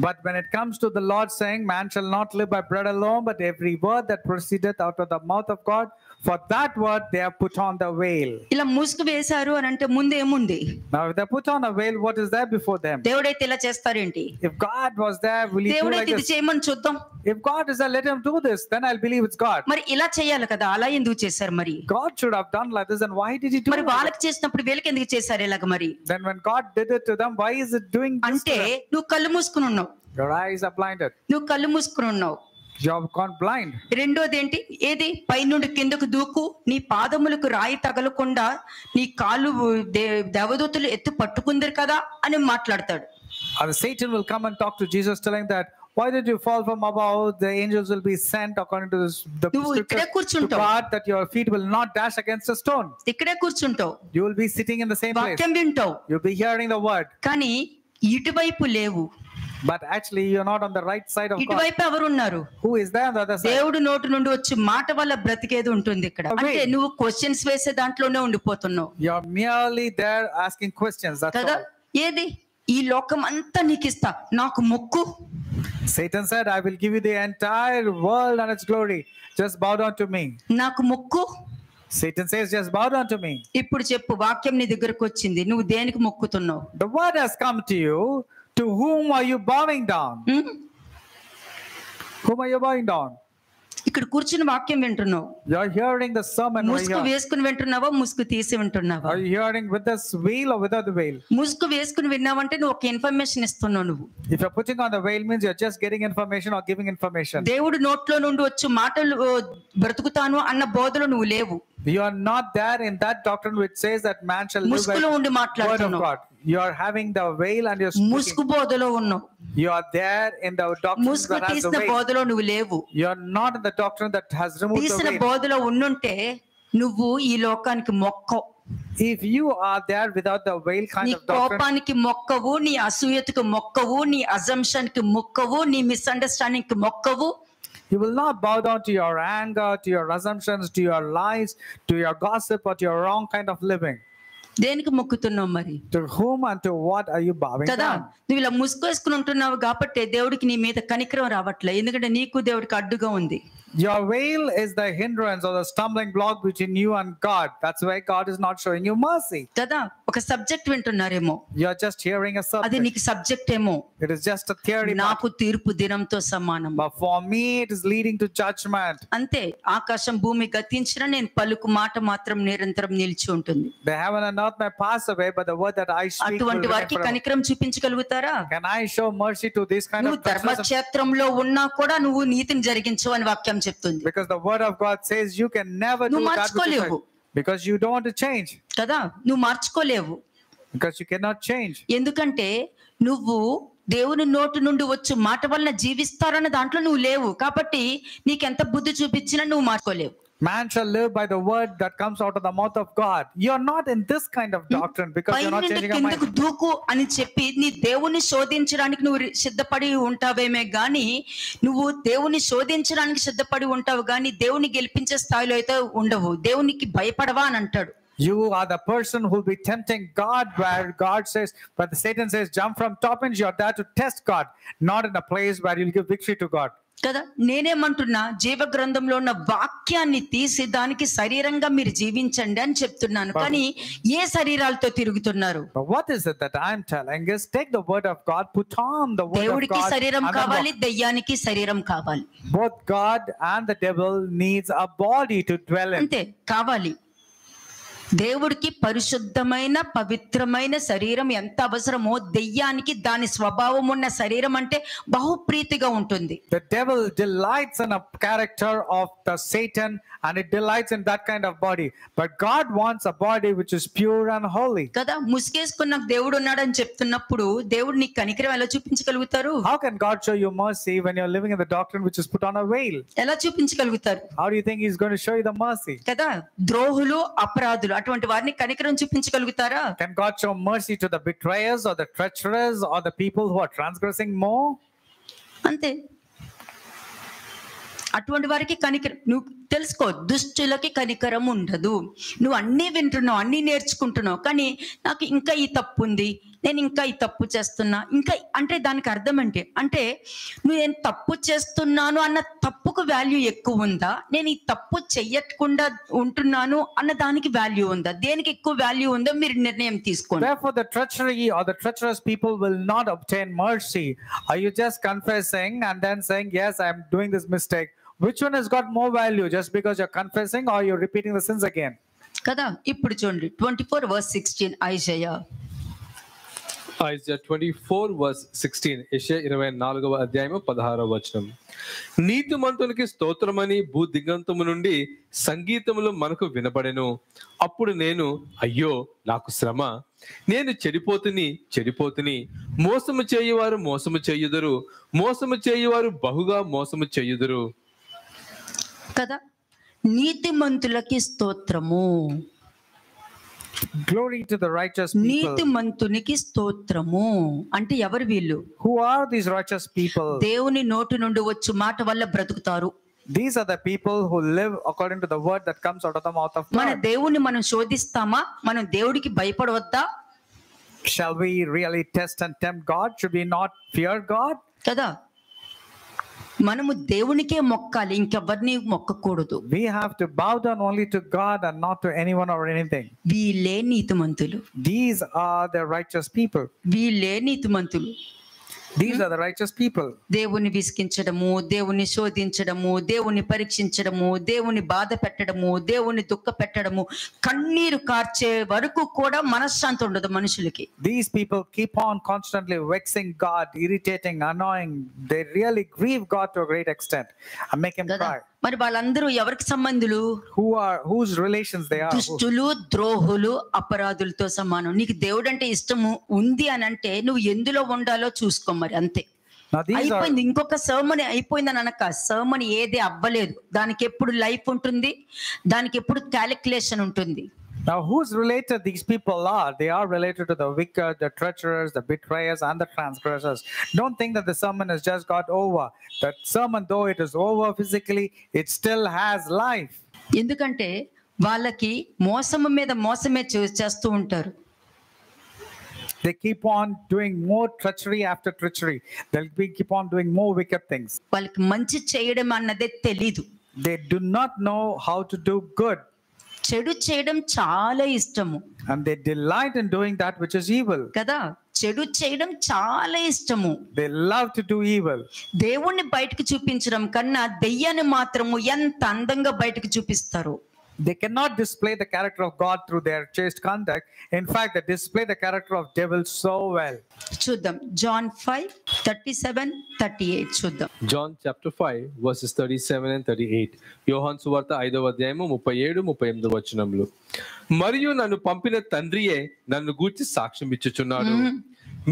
S2: But when it comes to the Lord saying, man shall not live by bread alone, but every word that proceedeth out of the mouth of God, for that word they have put on the veil.
S1: ఇలా ముసుగు వేశారు అని అంటే ముందు ఏముంది?
S2: Now if they put on a veil, what is there before them?
S1: దేవుడైతే ఇలా చేస్తారేంటి?
S2: If God was there, will he do like
S1: దేవుడైతే ఇది
S2: this?
S1: చేయమని చూద్దాం.
S2: If God is there, let him do this, then I'll believe it's God.
S1: మరి ఇలా చేయాలి కదా, అలా ఎందుకు చేశారు మరి?
S2: God should have done like this, and why did he do
S1: మరి
S2: it?
S1: వాళ్ళకి చేసినప్పుడు వీళ్ళకి ఎందుకు చేశారు ఇలాగ మరి?
S2: Then when God did it to them, why is it doing this to
S1: అంటే
S2: them?
S1: నువ్వు కళ్ళు మూసుకుని ఉన్నావు,
S2: Your eyes are blinded.
S1: నువ్వు కళ్ళు మూసుకుని ఉన్నావు.
S2: You have gone blind.
S1: రెండోది ఏంటి? ఏది? పైనుండి కిందకు దూకు, నీ పాదములకు రాయి తగలకుండా నీ కాలు దేవదూతలు ఎత్తు పట్టుకుందరు కదా అని మాట్లాడతాడు.
S2: And Satan will come and talk to Jesus, telling that, why did you fall from above? The angels will be sent according to the
S1: నువ్వు ఇక్కడే
S2: scripture to
S1: కూర్చుంటావు,
S2: God, that your feet will not dash against a stone.
S1: ఇక్కడే కూర్చుంటావు,
S2: You will be sitting in the same place.
S1: వాక్యం వింటావు,
S2: You'll be hearing the word.
S1: కానీ ఇటువైపు లేవు.
S2: But actually, you're not on the right side of God.
S1: ఇటువైపు ఎవరున్నారు?
S2: Who is there on the other side?
S1: దేవుడు నోటి నుండి వచ్చి మాట వల్ల బ్రతికేది ఉంటుంది ఇక్కడ. అంటే నువ్వు క్వశ్చన్స్ వేసే దాంట్లోనే ఉండిపోతున్నావు
S2: You're merely there asking questions. That's
S1: కదా.
S2: all.
S1: ఏది? ఈ లోకం అంతా నీకు ఇస్తా, నాకు మొక్కు.
S2: Satan said, I will give you the entire world and its glory. Just bow down to me.
S1: నాకు మొక్కు.
S2: Satan says, just bow down to me.
S1: ఇప్పుడు చెప్పు, వాక్యం నీ దగ్గరకు వచ్చింది, నువ్వు దేనికి మొక్కుతున్నావు?
S2: The word has come to you. To whom are you bowing down? Whom are you bowing down?
S1: ఇక్కడ కూర్చుని వాక్యం వింటున్నావు.
S2: You're hearing the sermon right
S1: ముసుగు
S2: here.
S1: వేసుకుని వింటున్నావా, ముసుగు తీసి వింటున్నావా?
S2: Are you hearing with this veil or without the veil?
S1: ముసుగు వేసుకుని విన్నావంటే నువ్వు ఒక ఇన్ఫర్మేషన్ ఇస్తున్నావు. నువ్వు
S2: If you're putting on the veil, means you're just getting information or giving information.
S1: దేవుడు నోట్లో నుండి వచ్చి మాటలు బ్రతుకుతాను అన్న బోధలో నువ్వు లేవు.
S2: You are not there in that doctrine which says that man shall live by
S1: ముసుగులో ఉండి
S2: the word of
S1: మాట్లాడుతున్నావు.
S2: God. You are having the veil and you're speaking.
S1: ముసుగు బోధలో ఉన్నావు.
S2: You are there in the doctrine
S1: ముసుగు
S2: that has the
S1: తీసిన
S2: veil.
S1: బోధలో నువ్వు లేవు.
S2: You are not in the doctrine that has removed the
S1: తీసిన
S2: veil.
S1: బోధలో ఉండుంటే నువ్వు ఈ లోకానికి మొక్కవు.
S2: If you are there without the veil kind
S1: నీ
S2: of doctrine,
S1: కోపానికి మొక్కవు, నీ అసూయతకు మొక్కవు, నీ అజంప్షన్ కి మొక్కవు, నీ మిస్అండర్స్టాండింగ్ కి మొక్కవు.
S2: you will not bow down to your anger, to your assumptions, to your lies, to your gossip, or to your wrong kind of living.
S1: దేనికి మొక్కుతున్నావు మరి?
S2: To whom and to what are you bowing
S1: కదా.
S2: down?
S1: నువ్వు ఇలా ముసుగేసుకుని ఉంటున్నావు కాబట్టి దేవుడికి నీ మీద కనికరం రావట్లే, ఎందుకంటే నీకు దేవుడికి అడ్డుగా ఉంది.
S2: Your veil is the hindrance or the stumbling block between you and God. That's why God is not showing you mercy.
S1: కదా. ఒక సబ్జెక్ట్ వింటున్నారేమో,
S2: You're just hearing a
S1: అది
S2: subject.
S1: నీకు సబ్జెక్ట్ ఏమో.
S2: It is just a theory.
S1: నాకు తీర్పు దినంతో సమానం.
S2: But for me, it is leading to judgment.
S1: అంతే. ఆకాశం భూమి గతించిన నేను పలుకు మాట మాత్రం నిరంతరం నిలిచి ఉంటుంది.
S2: The heaven and earth may pass away, but the word that I speak will
S1: అటువంటి
S2: remain
S1: వారికి
S2: forever.
S1: కనికరం చూపించగలుగుతారా?
S2: Can I show mercy to this kind
S1: నువ్వు
S2: of person?
S1: ధర్మక్షేత్రంలో ఉన్నా కూడా నువ్వు నీతిని జరిగించు అని వాక్యం చెప్తుంది.
S2: Because the word of God says you can never do
S1: నువ్వు
S2: that which is
S1: మార్చుకోలేవు.
S2: right. Because you don't want to change.
S1: కదా. నువ్వు మార్చుకోలేవు.
S2: Because you cannot change.
S1: ఎందుకంటే నువ్వు దేవుని నోటి నుండి వచ్చి మాట వలన జీవిస్తారన్న దాంట్లో నువ్వు లేవు కాబట్టి నీకెంత బుద్ధి చూపించినా నువ్వు మార్చుకోలేవు.
S2: Man shall live by the word that comes out of the mouth of God. You're not in this kind of doctrine because you're not
S1: పైనుండి
S2: changing your
S1: కిందకు
S2: mind.
S1: దూకు అని చెప్పి నీ దేవుని శోధించడానికి నువ్వు సిద్ధపడి ఉంటావేమే గాని, నువ్వు దేవుని శోధించడానికి సిద్ధపడి ఉంటావు గాని దేవుని గెలిపించే స్థాయిలో అయితే ఉండవు. దేవునికి భయపడవా అని అంటాడు.
S2: You are the person who will be tempting God, where God says, but Satan says, jump from top and you're there to test God, not in a place where you'll give victory to God.
S1: కదా. నేనేమంటున్నా, జీవ గ్రంథంలో ఉన్న వాక్యాన్ని తీసి దానికి శరీరంగా మీరు జీవించండి అని చెప్తున్నాను. కానీ ఏ శరీరాలతో తిరుగుతున్నారు?
S2: But what is it that I'm telling is, take the word of God, put on the word of
S1: దేవుడికి
S2: God.
S1: శరీరం
S2: and then
S1: కావాలి,
S2: walk.
S1: దెయ్యానికి శరీరం కావాలి.
S2: Both God and the devil needs a body to dwell in.
S1: అంతే కావాలి. దేవుడికి పరిశుద్ధమైన పవిత్రమైన శరీరం ఎంత అవసరమో దెయ్యానికి దాని స్వభావం ఉన్న శరీరం అంటే బహుప్రీతిగా ఉంటుంది.
S2: The devil delights in a character of the Satan and it delights in that kind of body. But God wants a body which is pure and holy.
S1: కదా. ముసుగేసుకున్న దేవుడు ఉన్నాడని చెప్తున్నప్పుడు దేవుడు నీకు కనికరం ఎలా చూపించగలుగుతారు?
S2: How can God show you mercy when you're living in the doctrine which is put on a veil?
S1: ఎలా చూపించగలుగుతారు?
S2: How do you think he's going to show you the mercy?
S1: కదా. ద్రోహులు, అపరాధులు అటువంటి వారిని కనికరం చూపించగలుగుతారా?
S2: Can God show mercy to the betrayers or the treacherous or the people who are transgressing more?
S1: అంతే. అటువంటి వారికి కనికరం. నువ్వు తెలుసుకో, దుష్టులకి కనికరం ఉండదు. నువ్వు అన్నీ వింటున్నావు, అన్నీ నేర్చుకుంటున్నావు, కానీ నాకు ఇంకా ఈ తప్పు ఉంది, నేను ఇంకా ఈ తప్పు చేస్తున్నా, ఇంకా అంటే దానికి అర్థం అంటే నువ్వు నేను తప్పు చేస్తున్నాను అన్న తప్పుకు వాల్యూ ఎక్కువ ఉందా, నేను ఈ తప్పు చెయ్యకుండా ఉంటున్నాను అన్న దానికి వాల్యూ ఉందా? దేనికి ఎక్కువ వాల్యూ ఉందో మీరు నిర్ణయం తీసుకోండి.
S2: Therefore, the treachery or the treacherous people will not obtain mercy. Are you just confessing and then saying, yes, I'm doing this mistake? Which one has got more value, just because you're confessing or you're repeating the sins again?
S1: కదా. ఇప్పుడు చూడండి 24:16 Isaiah.
S3: Isaiah 24 verse 16. యెషయా 24వ అధ్యాయము 16వ వచనం. నీతిమంతునికి స్తోత్రమని భూ దిగంతము నుండి సంగీతములు మనకు వినబడెను. అప్పుడు నేను అయ్యో నాకు శ్రమ, నేను చెడిపోతుని, మోసము చేయువారు మోసము చేయుదురు, మోసము చేయువారు బహుగా మోసము చేయుదురు.
S1: కదా, నీతిమంతులకి స్తోత్రము.
S2: Glory to the righteous people.
S1: నీతిమంతునికి స్తోత్రము అంటే ఎవరు వీళ్ళు?
S2: Who are these righteous people?
S1: దేవుని నోటి నుండి వచ్చు మాట వల్ల బ్రతుకుతారు.
S2: These are the people who live according to the word that comes out of the mouth of
S1: మన
S2: God.
S1: దేవుణ్ణి మనం శోధిస్తామా? మనం దేవుడికి భయపడవద్దా?
S2: Shall we really test and tempt God? Should we not fear God?
S1: కదా, మనము దేవునికే మొక్కాలి, ఇంకెవరిని మొక్కకూడదు.
S2: We have to bow down only to God and not to anyone or anything.
S1: వీళ్ళే నీతిమంతులు.
S2: These are the righteous people.
S1: వీళ్ళే నీతిమంతులు.
S2: These are the righteous people.
S1: దేవుని విసికించడము, దేవుని శోధించడము, దేవుని పరీక్షించడము, దేవుని బాధ పెట్టడము, దేవుని దుఃఖ పెట్టడము, కన్నీరు కార్చే వరకు కూడా మనశ్శాంతి ఉండదు మనుషులకి.
S2: These people keep on constantly vexing God, irritating, annoying. They really grieve God to a great extent and make him
S1: కదా,
S2: cry.
S1: మరి వాళ్ళందరూ ఎవరికి సంబంధులు?
S2: Whose relations they are?
S1: దుష్టులు, ద్రోహులు, అపరాధులతో సమానం. నీకు దేవుడు అంటే ఇష్టము ఉంది అని అంటే నువ్వు ఎందులో ఉండాలో చూసుకో, మరి అంతే.
S2: Now these are
S1: అయిపోయింది. ఇంకొక సర్మని అయిపోయిందని అనక, సర్మని ఏది అవ్వలేదు. దానికి ఎప్పుడు లైఫ్ ఉంటుంది, దానికి ఎప్పుడు క్యాలిక్యులేషన్ ఉంటుంది.
S2: Now who's related these people are? They are related to the wicked, the treacherous, the betrayers and the transgressors. Don't think that the sermon has just got over. That sermon, though it is over physically, it still has life.
S1: ఎందుకంటే వాళ్ళకి మోసము మీద మోసమే చేస్తూ ఉంటారు.
S2: They keep on doing more treachery after treachery. Keep on doing more wicked things.
S1: వాళ్ళకి మంచి చేయడం అన్నదే తెలీదు.
S2: They do not know how to do good.
S1: చెడు చేయడం చాలా ఇష్టము.
S2: And they delight in doing that which is evil.
S1: కదా, చెడు చేయడం చాలా ఇష్టము.
S2: They love to do evil.
S1: దేవుణ్ణి బయటకు చూపించడం కన్నా దెయ్యాన్ని మాత్రము ఎంత అందంగా బయటకు చూపిస్తారు.
S2: They cannot display the character of God through their chaste conduct. In fact, they display the character of devil so well.
S1: చూద్దాం, జాన్ 5:37-38 చూద్దాం.
S3: John chapter 5 verses 37 and 38. యోహాను సువార్త 5వ అధ్యాయము 37-38 వచనములు. మరియు నన్ను పంపిన తండ్రియే నన్ను గూర్చి సాక్ష్యం ఇచ్చుచున్నాడు.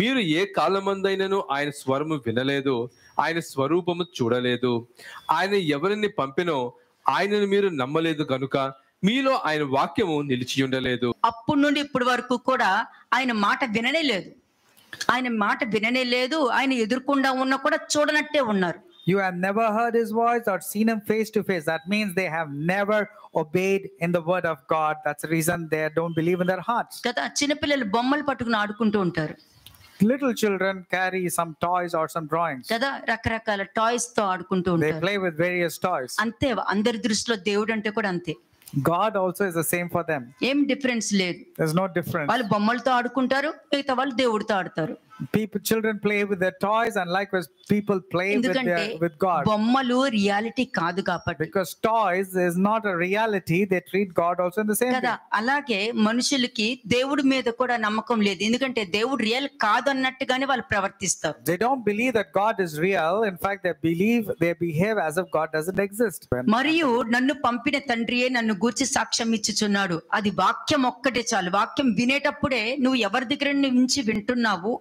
S3: మీరు ఏ కాలమందైనను ఆయన స్వరము వినలేదు, ఆయన స్వరూపము చూడలేదు. ఆయన ఎవరిని పంపినో ఆయనను మీరు నమ్మలేదు కనుక మీలో ఆయన వాక్యము నిలిచి ఉండలేదు.
S1: అప్పటి నుండి ఇప్పటి వరకు కూడా ఆయన మాట విననే లేదు. ఆయన ఎదుర్కొండా ఉన్నా కూడా చూడనట్టే ఉన్నారు.
S2: You have never heard his voice or seen him face to face. That means they have never obeyed in the word of God. That's the reason they don't believe in their hearts.
S1: కదా, చిన్నపిల్లలు బొమ్మలు పట్టుకుని ఆడుకుంటూ ఉంటారు.
S2: Little children carry some toys or some drawings.
S1: కదా, రకరకాల toys తో ఆడుకుంటూ
S2: They
S1: ఉంటారు.
S2: play with various toys.
S1: అంతే, అందరి దృష్టిలో దేవుడు అంటే కూడా అంతే.
S2: God also is the same for them.
S1: ఏం డిఫరెన్స్ లేదు.
S2: There's no difference.
S1: వాళ్ళు బొమ్మలతో ఆడుకుంటారు, మిగతా వాళ్ళు దేవుడితో ఆడతారు.
S2: Children play with their toys, and likewise people play
S1: ఎందుకంటే
S2: with God.
S1: బొమ్మలు రియాలిటీ కాదు కాబట్టి.
S2: Because toys is not a reality, they treat God also in the same
S1: కదా,
S2: way.
S1: అలాగే మనుషులకి దేవుడి మీద కూడా నమ్మకం లేదు. ఎందుకంటే దేవుడు రియల్ కాదు అన్నట్టుగానే వాళ్ళు ప్రవర్తిస్తారు.
S2: They don't believe that God is real. In fact, they behave as if God doesn't exist.
S1: మరియు నన్ను పంపిన తండ్రియే నన్ను గూర్చి సాక్ష్యం ఇచ్చుచున్నాడు. అది వాక్యం ఒక్కటే చాలు. వాక్యం వినేటప్పుడే నువ్వు ఎవరి దగ్గర నుంచి వింటున్నావు,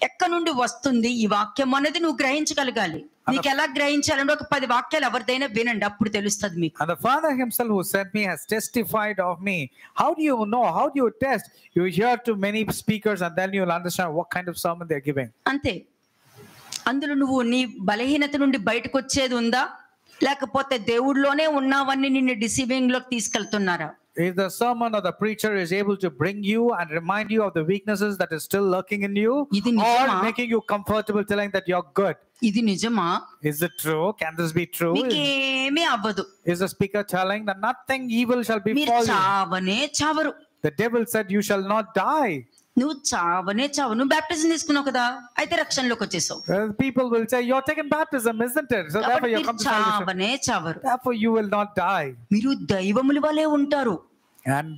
S1: ఎక్కడి నుండి వస్తుంది ఈ వాక్యం అనేది నువ్వు గ్రహించగలగాలి. నీకు ఎలా గ్రహించాలంటే ఒక 10 వాక్యాలు ఎవరిదైనా వినండి, అప్పుడు తెలుస్తుంది మీకు.
S2: And the Father himself who sent me has testified of me. How do you know? How do you test? You hear to many speakers and then you'll understand what kind of sermon they're giving.
S1: అంతే. అందులో నువ్వు నీ బలహీనత నుండి బయటకు వచ్చేది ఉందా, లేకపోతే దేవుడిలోనే ఉన్నావని నిన్ను డిసీవింగ్ లోకి తీసుకెళ్తున్నారా?
S2: If the sermon or the preacher is able to bring you and remind you of the weaknesses that is still lurking in you, or making you comfortable telling that you're good.
S1: ఇది నిజమా?
S2: Is it true? Can this be true?
S1: మీకేమీ అవ్వదు.
S2: Is the speaker telling that nothing evil shall befall you?
S1: మీరు చావనే చావరు.
S2: The devil said you shall not die.
S1: నువ్వు చావనే చావు. నువ్వు baptism తీసుకున్నావు కదా, అయితే రక్షణలోకి వచ్చేసావు.
S2: People will say you're taking baptism, isn't it? So therefore you come to salvation.
S1: చావనే చావరు.
S2: Therefore you will not die.
S1: మీరు దైవముల వలె ఉంటారు.
S2: And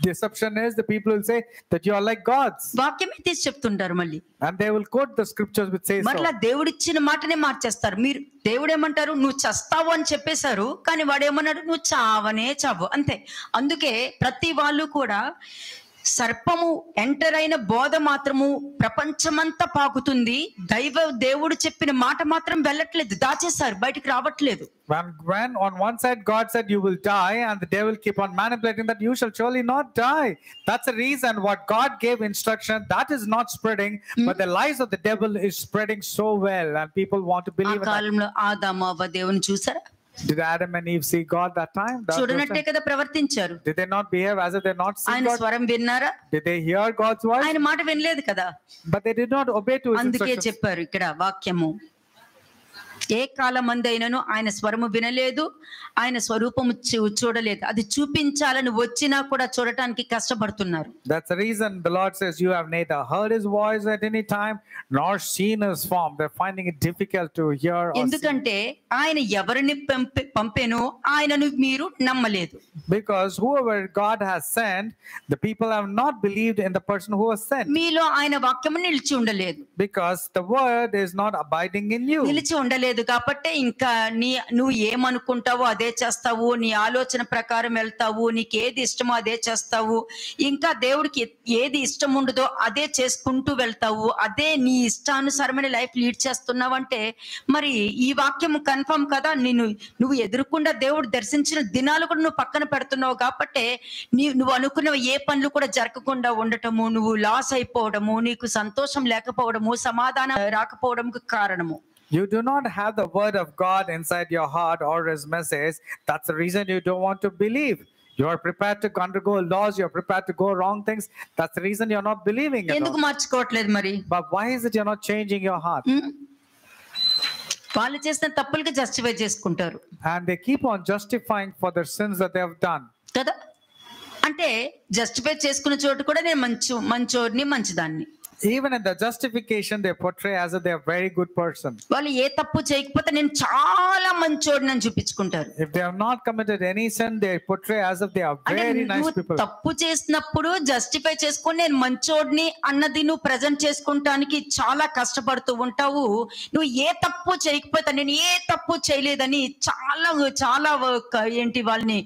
S2: Deception is the people will say that you are like gods,
S1: వాక్యమే తీసి చెప్తుంటారు మళ్ళీ.
S2: and they will quote the scriptures which say so.
S1: మరలా దేవుడిచ్చిన మాటనే మార్చేస్తారు. మీరు దేవుడేమంటారు, నువ్వు చస్తావు అని చెప్పేశారు, కానీ వాడేమన్నాడు, నువ్వు చావనే చావు, అంతే. అందుకే ప్రతి వాళ్ళు కూడా సర్పము ఎంటర్ అయిన బోధ మాత్రము ప్రపంచమంతా పాకుతుంది, దేవుడు చెప్పిన మాట మాత్రం వెళ్ళట్లేదు, దాచేశారు, బయటికి రావట్లేదు.
S2: When on one side God said you will die, and the devil keep on manipulating that you shall surely not die. That's the reason what God gave instruction, that is not spreading, but the lies of the devil is spreading so well, and people want to
S1: ఆ
S2: believe in that.
S1: కాలంలో ఆదాము అవ్వ దేవుని చూసారా?
S2: Did Adam and Eve see God that time?
S1: చూడనట్టే కదా ప్రవర్తించారు.
S2: Did they not behave as if they not see
S1: ఆయన
S2: God?
S1: స్వరం విన్నారా?
S2: Did they hear God's voice?
S1: ఆయన మాట వినలేదు కదా.
S2: But they did not obey to his
S1: అందుకే
S2: instructions.
S1: చెప్పారు ఇక్కడ వాక్యము, ఏ కాలమందైనను ఆయన స్వరము వినలేదు, ఆయన స్వరూపము చూడలేదు. అది చూపించాలని వచ్చినా కూడా చూడటానికి కష్టపడుతున్నారు.
S2: That's the reason the Lord says you have neither heard his voice at any time nor seen his form. They're finding it difficult to hear or see.
S1: ఎందుకంటే ఆయన ఎవరిని పంపేనో ఆయనను మీరు నమ్మలేదు.
S2: Because whoever God has sent, the people have not believed in the person who was sent.
S1: మీలో ఆయన వాక్యము నిలిచి ఉండలేదు.
S2: Because the word is not abiding in you.
S1: నిలిచి ఉండలేదు కాబట్టి ఇంకా నువ్వు ఏమనుకుంటావో అదే చేస్తావు, నీ ఆలోచన ప్రకారం వెళ్తావు, నీకు ఏది ఇష్టమో అదే చేస్తావు, ఇంకా దేవుడికి ఏది ఇష్టం ఉండదో అదే చేసుకుంటూ వెళ్తావు, అదే నీ ఇష్టానుసారమైన లైఫ్ లీడ్ చేస్తున్నావు. అంటే మరి ఈ వాక్యం కన్ఫర్మ్ కదా, నువ్వు ఎదురుకుండా దేవుడు దర్శించిన దినాలు కూడా నువ్వు పక్కన పెడుతున్నావు. కాబట్టి నువ్వు అనుకున్న ఏ పనులు కూడా జరగకుండా ఉండటము, నువ్వు లాస్ అయిపోవడము, నీకు సంతోషం లేకపోవడము, సమాధానం రాకపోవడంకు కారణము.
S2: You do not have the word of God inside your heart or his message. That's the reason you don't want to believe. You are prepared to undergo laws. You are prepared to go wrong things. That's the reason you're not believing it.
S1: ఎందుకు మార్చుకోవట్లేదు మరి?
S2: But why is it you're not changing your heart?
S1: వాళ్ళు చేసిన తప్పులకి justify చేసుకుంటారు.
S2: And they keep on justifying for their sins that they have done.
S1: కదా, అంటే justify చేసుకున్న చోటు కూడా నేను మంచోడిని, మంచిదాన్ని.
S2: Even in the justification, they portray as if they are a very good person.
S1: వాళ్ళు ఏ తప్పు చేయకపోతే నేను చాలా మంచోడిని అని చూపించుకుంటారు.
S2: If they have not committed any sin, they portray as if they are very nice people.
S1: తప్పు చేసినప్పుడు జస్టిఫై చేసుకొని నేను మంచోడిని అన్నది నువ్వు ప్రజెంట్ చేసుకుంటానికి చాలా కష్టపడుతూ ఉంటావు. నువ్వు ఏ తప్పు చేయకపోతే నేను ఏ తప్పు చేయలేదని చాలా చాలా ఏంటి వాళ్ళని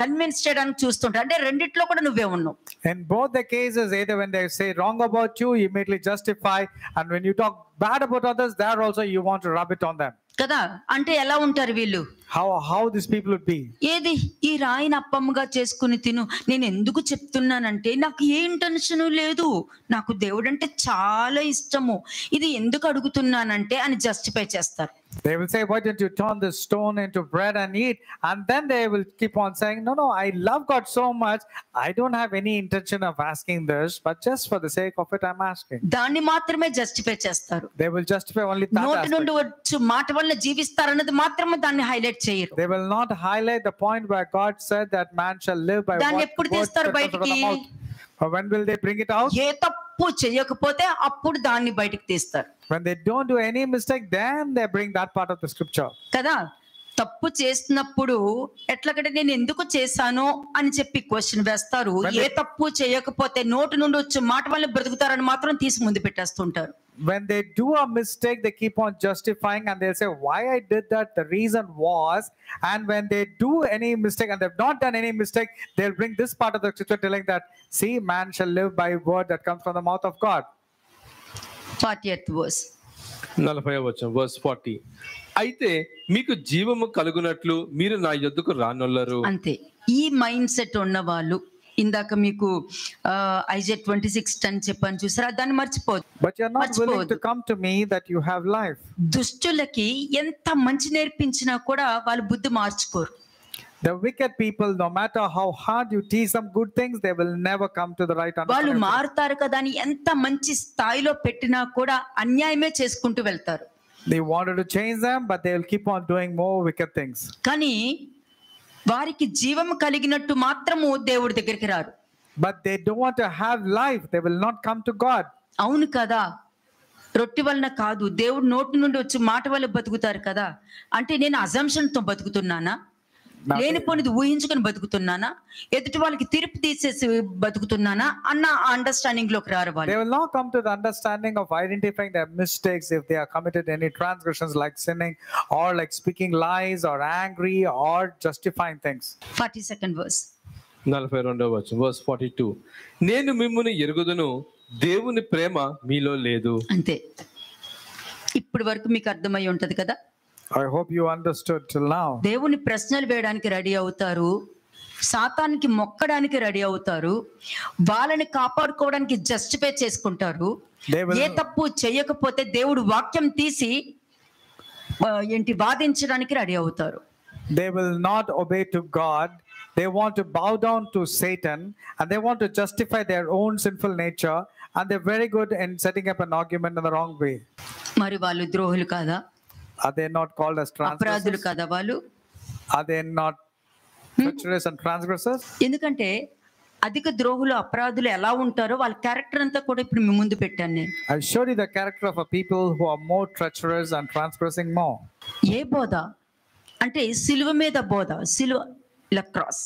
S1: కన్విన్స్ చేయడానికి చూస్తుంటా. అంటే రెండిట్లో కూడా నువ్వే ఉన్నావు.
S2: In both the cases, either when they say wrong about you, you immediately justify, and when you talk bad about others, there also you want to rub it on them.
S1: కదా, అంటే ఎలా ఉంటారు వీళ్ళు?
S2: How these people would be?
S1: ఏది ఈ రాయిని అప్పమ్మగా చేసుకుని తిను, నేను ఎందుకు చెప్తున్నానంటే నాకు ఏ ఇంటెన్షన్ లేదు, నాకు దేవుడు అంటే చాలా ఇష్టము, ఇది ఎందుకు అడుగుతున్నానంటే అని జస్టిఫై చేస్తారు.
S2: They will say, why don't you turn this stone into bread and eat? And then they will keep on saying, no, I love God so much, I don't have any intention of asking this, but just for the sake of it, I'm asking.
S1: దాన్ని మాత్రమే justify చేస్తారు.
S2: They will justify only that
S1: నోటి నుండి
S2: aspect.
S1: వచ్చు మాట వల్ల జీవిస్తారన్నది మాత్రమే దాన్ని హైలైట్ చేయరు.
S2: They will not highlight the point where God said that man shall live by
S1: దాన్ని
S2: what
S1: ఎప్పుడు
S2: word
S1: తీస్తారు
S2: that comes out of the
S1: బయటికి?
S2: mouth. Or when will they bring it out?
S1: ఏ తప్పు చేయకపోతే అప్పుడు దాన్ని బయటికి తీస్తారు.
S2: When they don't do any mistake, then they bring that part of the scripture.
S1: కదా, తప్పు చేసినప్పుడు ఎట్లాగంటే నేను ఎందుకు చేశాను అని చెప్పి క్వశ్చన్ వేస్తారు. ఏ తప్పు చేయకపోతే నోటి నుండి వచ్చే మాట వల్ల బ్రతుకుతారని మాత్రం తీసి ముందు పెట్టేస్తుంటారు.
S2: When they do a mistake, they keep on justifying, and they'll say, why I did that, the reason was. And when they do any mistake and they've not done any mistake, they'll bring this part of the scripture telling that, see, man shall live by word that comes from the mouth of God.
S1: 40th verse.
S3: 40వ వచనం, verse 40. అయితే మీకు జీవము కలుగునట్లు మీరు నా యొద్దకు రానొల్లరు.
S1: అంతే, ఈ మైండ్ సెట్ ఉన్న వాళ్ళు, ఇందాక మీకు ఐజాయా 26:10 చెప్పాను చూసారా, దాన్ని మర్చిపోదు.
S2: But you're not willing to come to me that you have life.
S1: దుష్టులకి ఎంత మంచి నేర్పించినా కూడా వాళ్ళు బుద్ధి మార్చుకోరు.
S2: The wicked people, no matter how hard you teach them good things, they will never come to the right
S1: వాళ్ళు
S2: understanding.
S1: మారుతారు కదా అని ఎంత మంచి స్థాయిలో పెట్టినా కూడా అన్యాయమే చేసుకుంటూ వెళ్తారు.
S2: They wanted to change them, but they will keep on doing more wicked things.
S1: కానీ వారికి జీవం కలిగినట్టు మాత్రము దేవుడి దగ్గరికి రారు.
S2: But they don't want to have life. They will not come to God.
S1: అవును కదా, రొట్టె వలన కాదు, దేవుడు నోటి నుండి వచ్చి మాట వల్ల బతుకుతారు కదా. అంటే నేను అజంప్షన్ తో బతుకుతున్నానా? లేనిపోనిది ఊహించుకొని బతుకుతున్నానా, ఎదుటి వాళ్ళకి తీర్పు తీసేసి బతుకుతున్నానా అన్న అండర్స్టాండింగ్ లోకి రారు వాళ్ళు.
S2: They will not come to the understanding of identifying their mistakes if they are committed any transgressions like sinning or like speaking lies or angry or justifying things.
S1: 42nd verse.
S3: 42వ వచనం verse 42. నేను మిమ్మును ఎరుగుదును, దేవుని ప్రేమ మీలో లేదు.
S1: అంతే. ఇప్పటి వరకు మీకు అర్థమై ఉంటది కదా.
S2: I hope you understood till now.
S1: దేవుని ప్రశ్నలు వేయడానికి రెడీ అవుతారు, సాతానికి మొక్కడానికి రెడీ అవుతారు, వాళ్ళని కాపాడుకోవడానికి జస్టిఫై చేసుకుంటారు. ఏ తప్పు చేయకపోతే దేవుడు వాక్యం తీసి వాదించడానికి రెడీ అవుతారు.
S2: They will not obey to God. They want to bow down to Satan and they want to justify their own sinful nature, and they're very good in setting up an argument in the wrong way.
S1: మరి వాళ్ళు ద్రోహులు కాదా?
S2: Are they not called as
S1: అపరాధులు
S2: transgressors?
S1: కాదా వాళ్ళు?
S2: Are they not treacherous and transgressors?
S1: ఎందుకంటే అధిక ద్రోహులు అపరాధులు ఎలా ఉంటారో వాళ్ళ క్యారెక్టర్ అంతా కూడా ఇప్పుడు మీ ముందు పెట్టాను నేను.
S2: I showed you the character of a people who are more treacherous and transgressing more.
S1: ఏ బోధ అంటే సిలువ మీద బోధ, సిలువ ఇలా cross.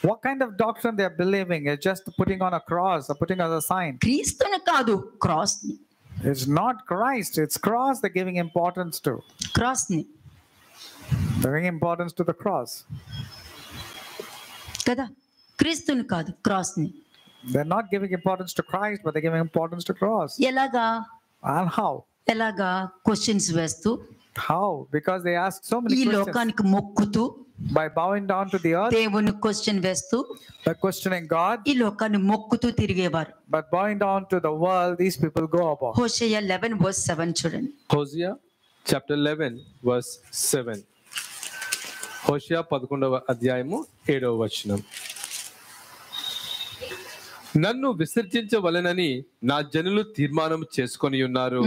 S2: What kind of doctrine they are believing? It's just putting on a cross or putting as a sign.
S1: క్రీస్తుని కాదు, cross ని.
S2: It's not Christ, it's cross they're giving importance to.
S1: Cross ని
S2: They're giving importance to the cross.
S1: కదా, క్రీస్తుని కాదు, cross ని.
S2: They're not giving importance to Christ, but they're giving importance to cross.
S1: ఎలాగా?
S2: And how?
S1: ఎలాగా? Questions వేస్తూ,
S2: How? Because they ask so many
S1: ఈ
S2: questions.
S1: లోకానికి మొక్కుతూ,
S2: By bowing down to the earth,
S1: దేవుని క్వశ్చన్ వేస్తూ,
S2: by questioning God,
S1: ఈ లోకాన్ని మొక్కుతూ తిరిగేవారు.
S2: but bowing down to the world, these people go about.
S1: హోషేయ 11:7 చూడండి.
S3: Hosea chapter 11 verse 7. హోషియా 11వ అధ్యాయము 7వ వచనం. నన్ను విసర్జించవలెనని నా జనులు తీర్మానం చేసుకొని ఉన్నారు.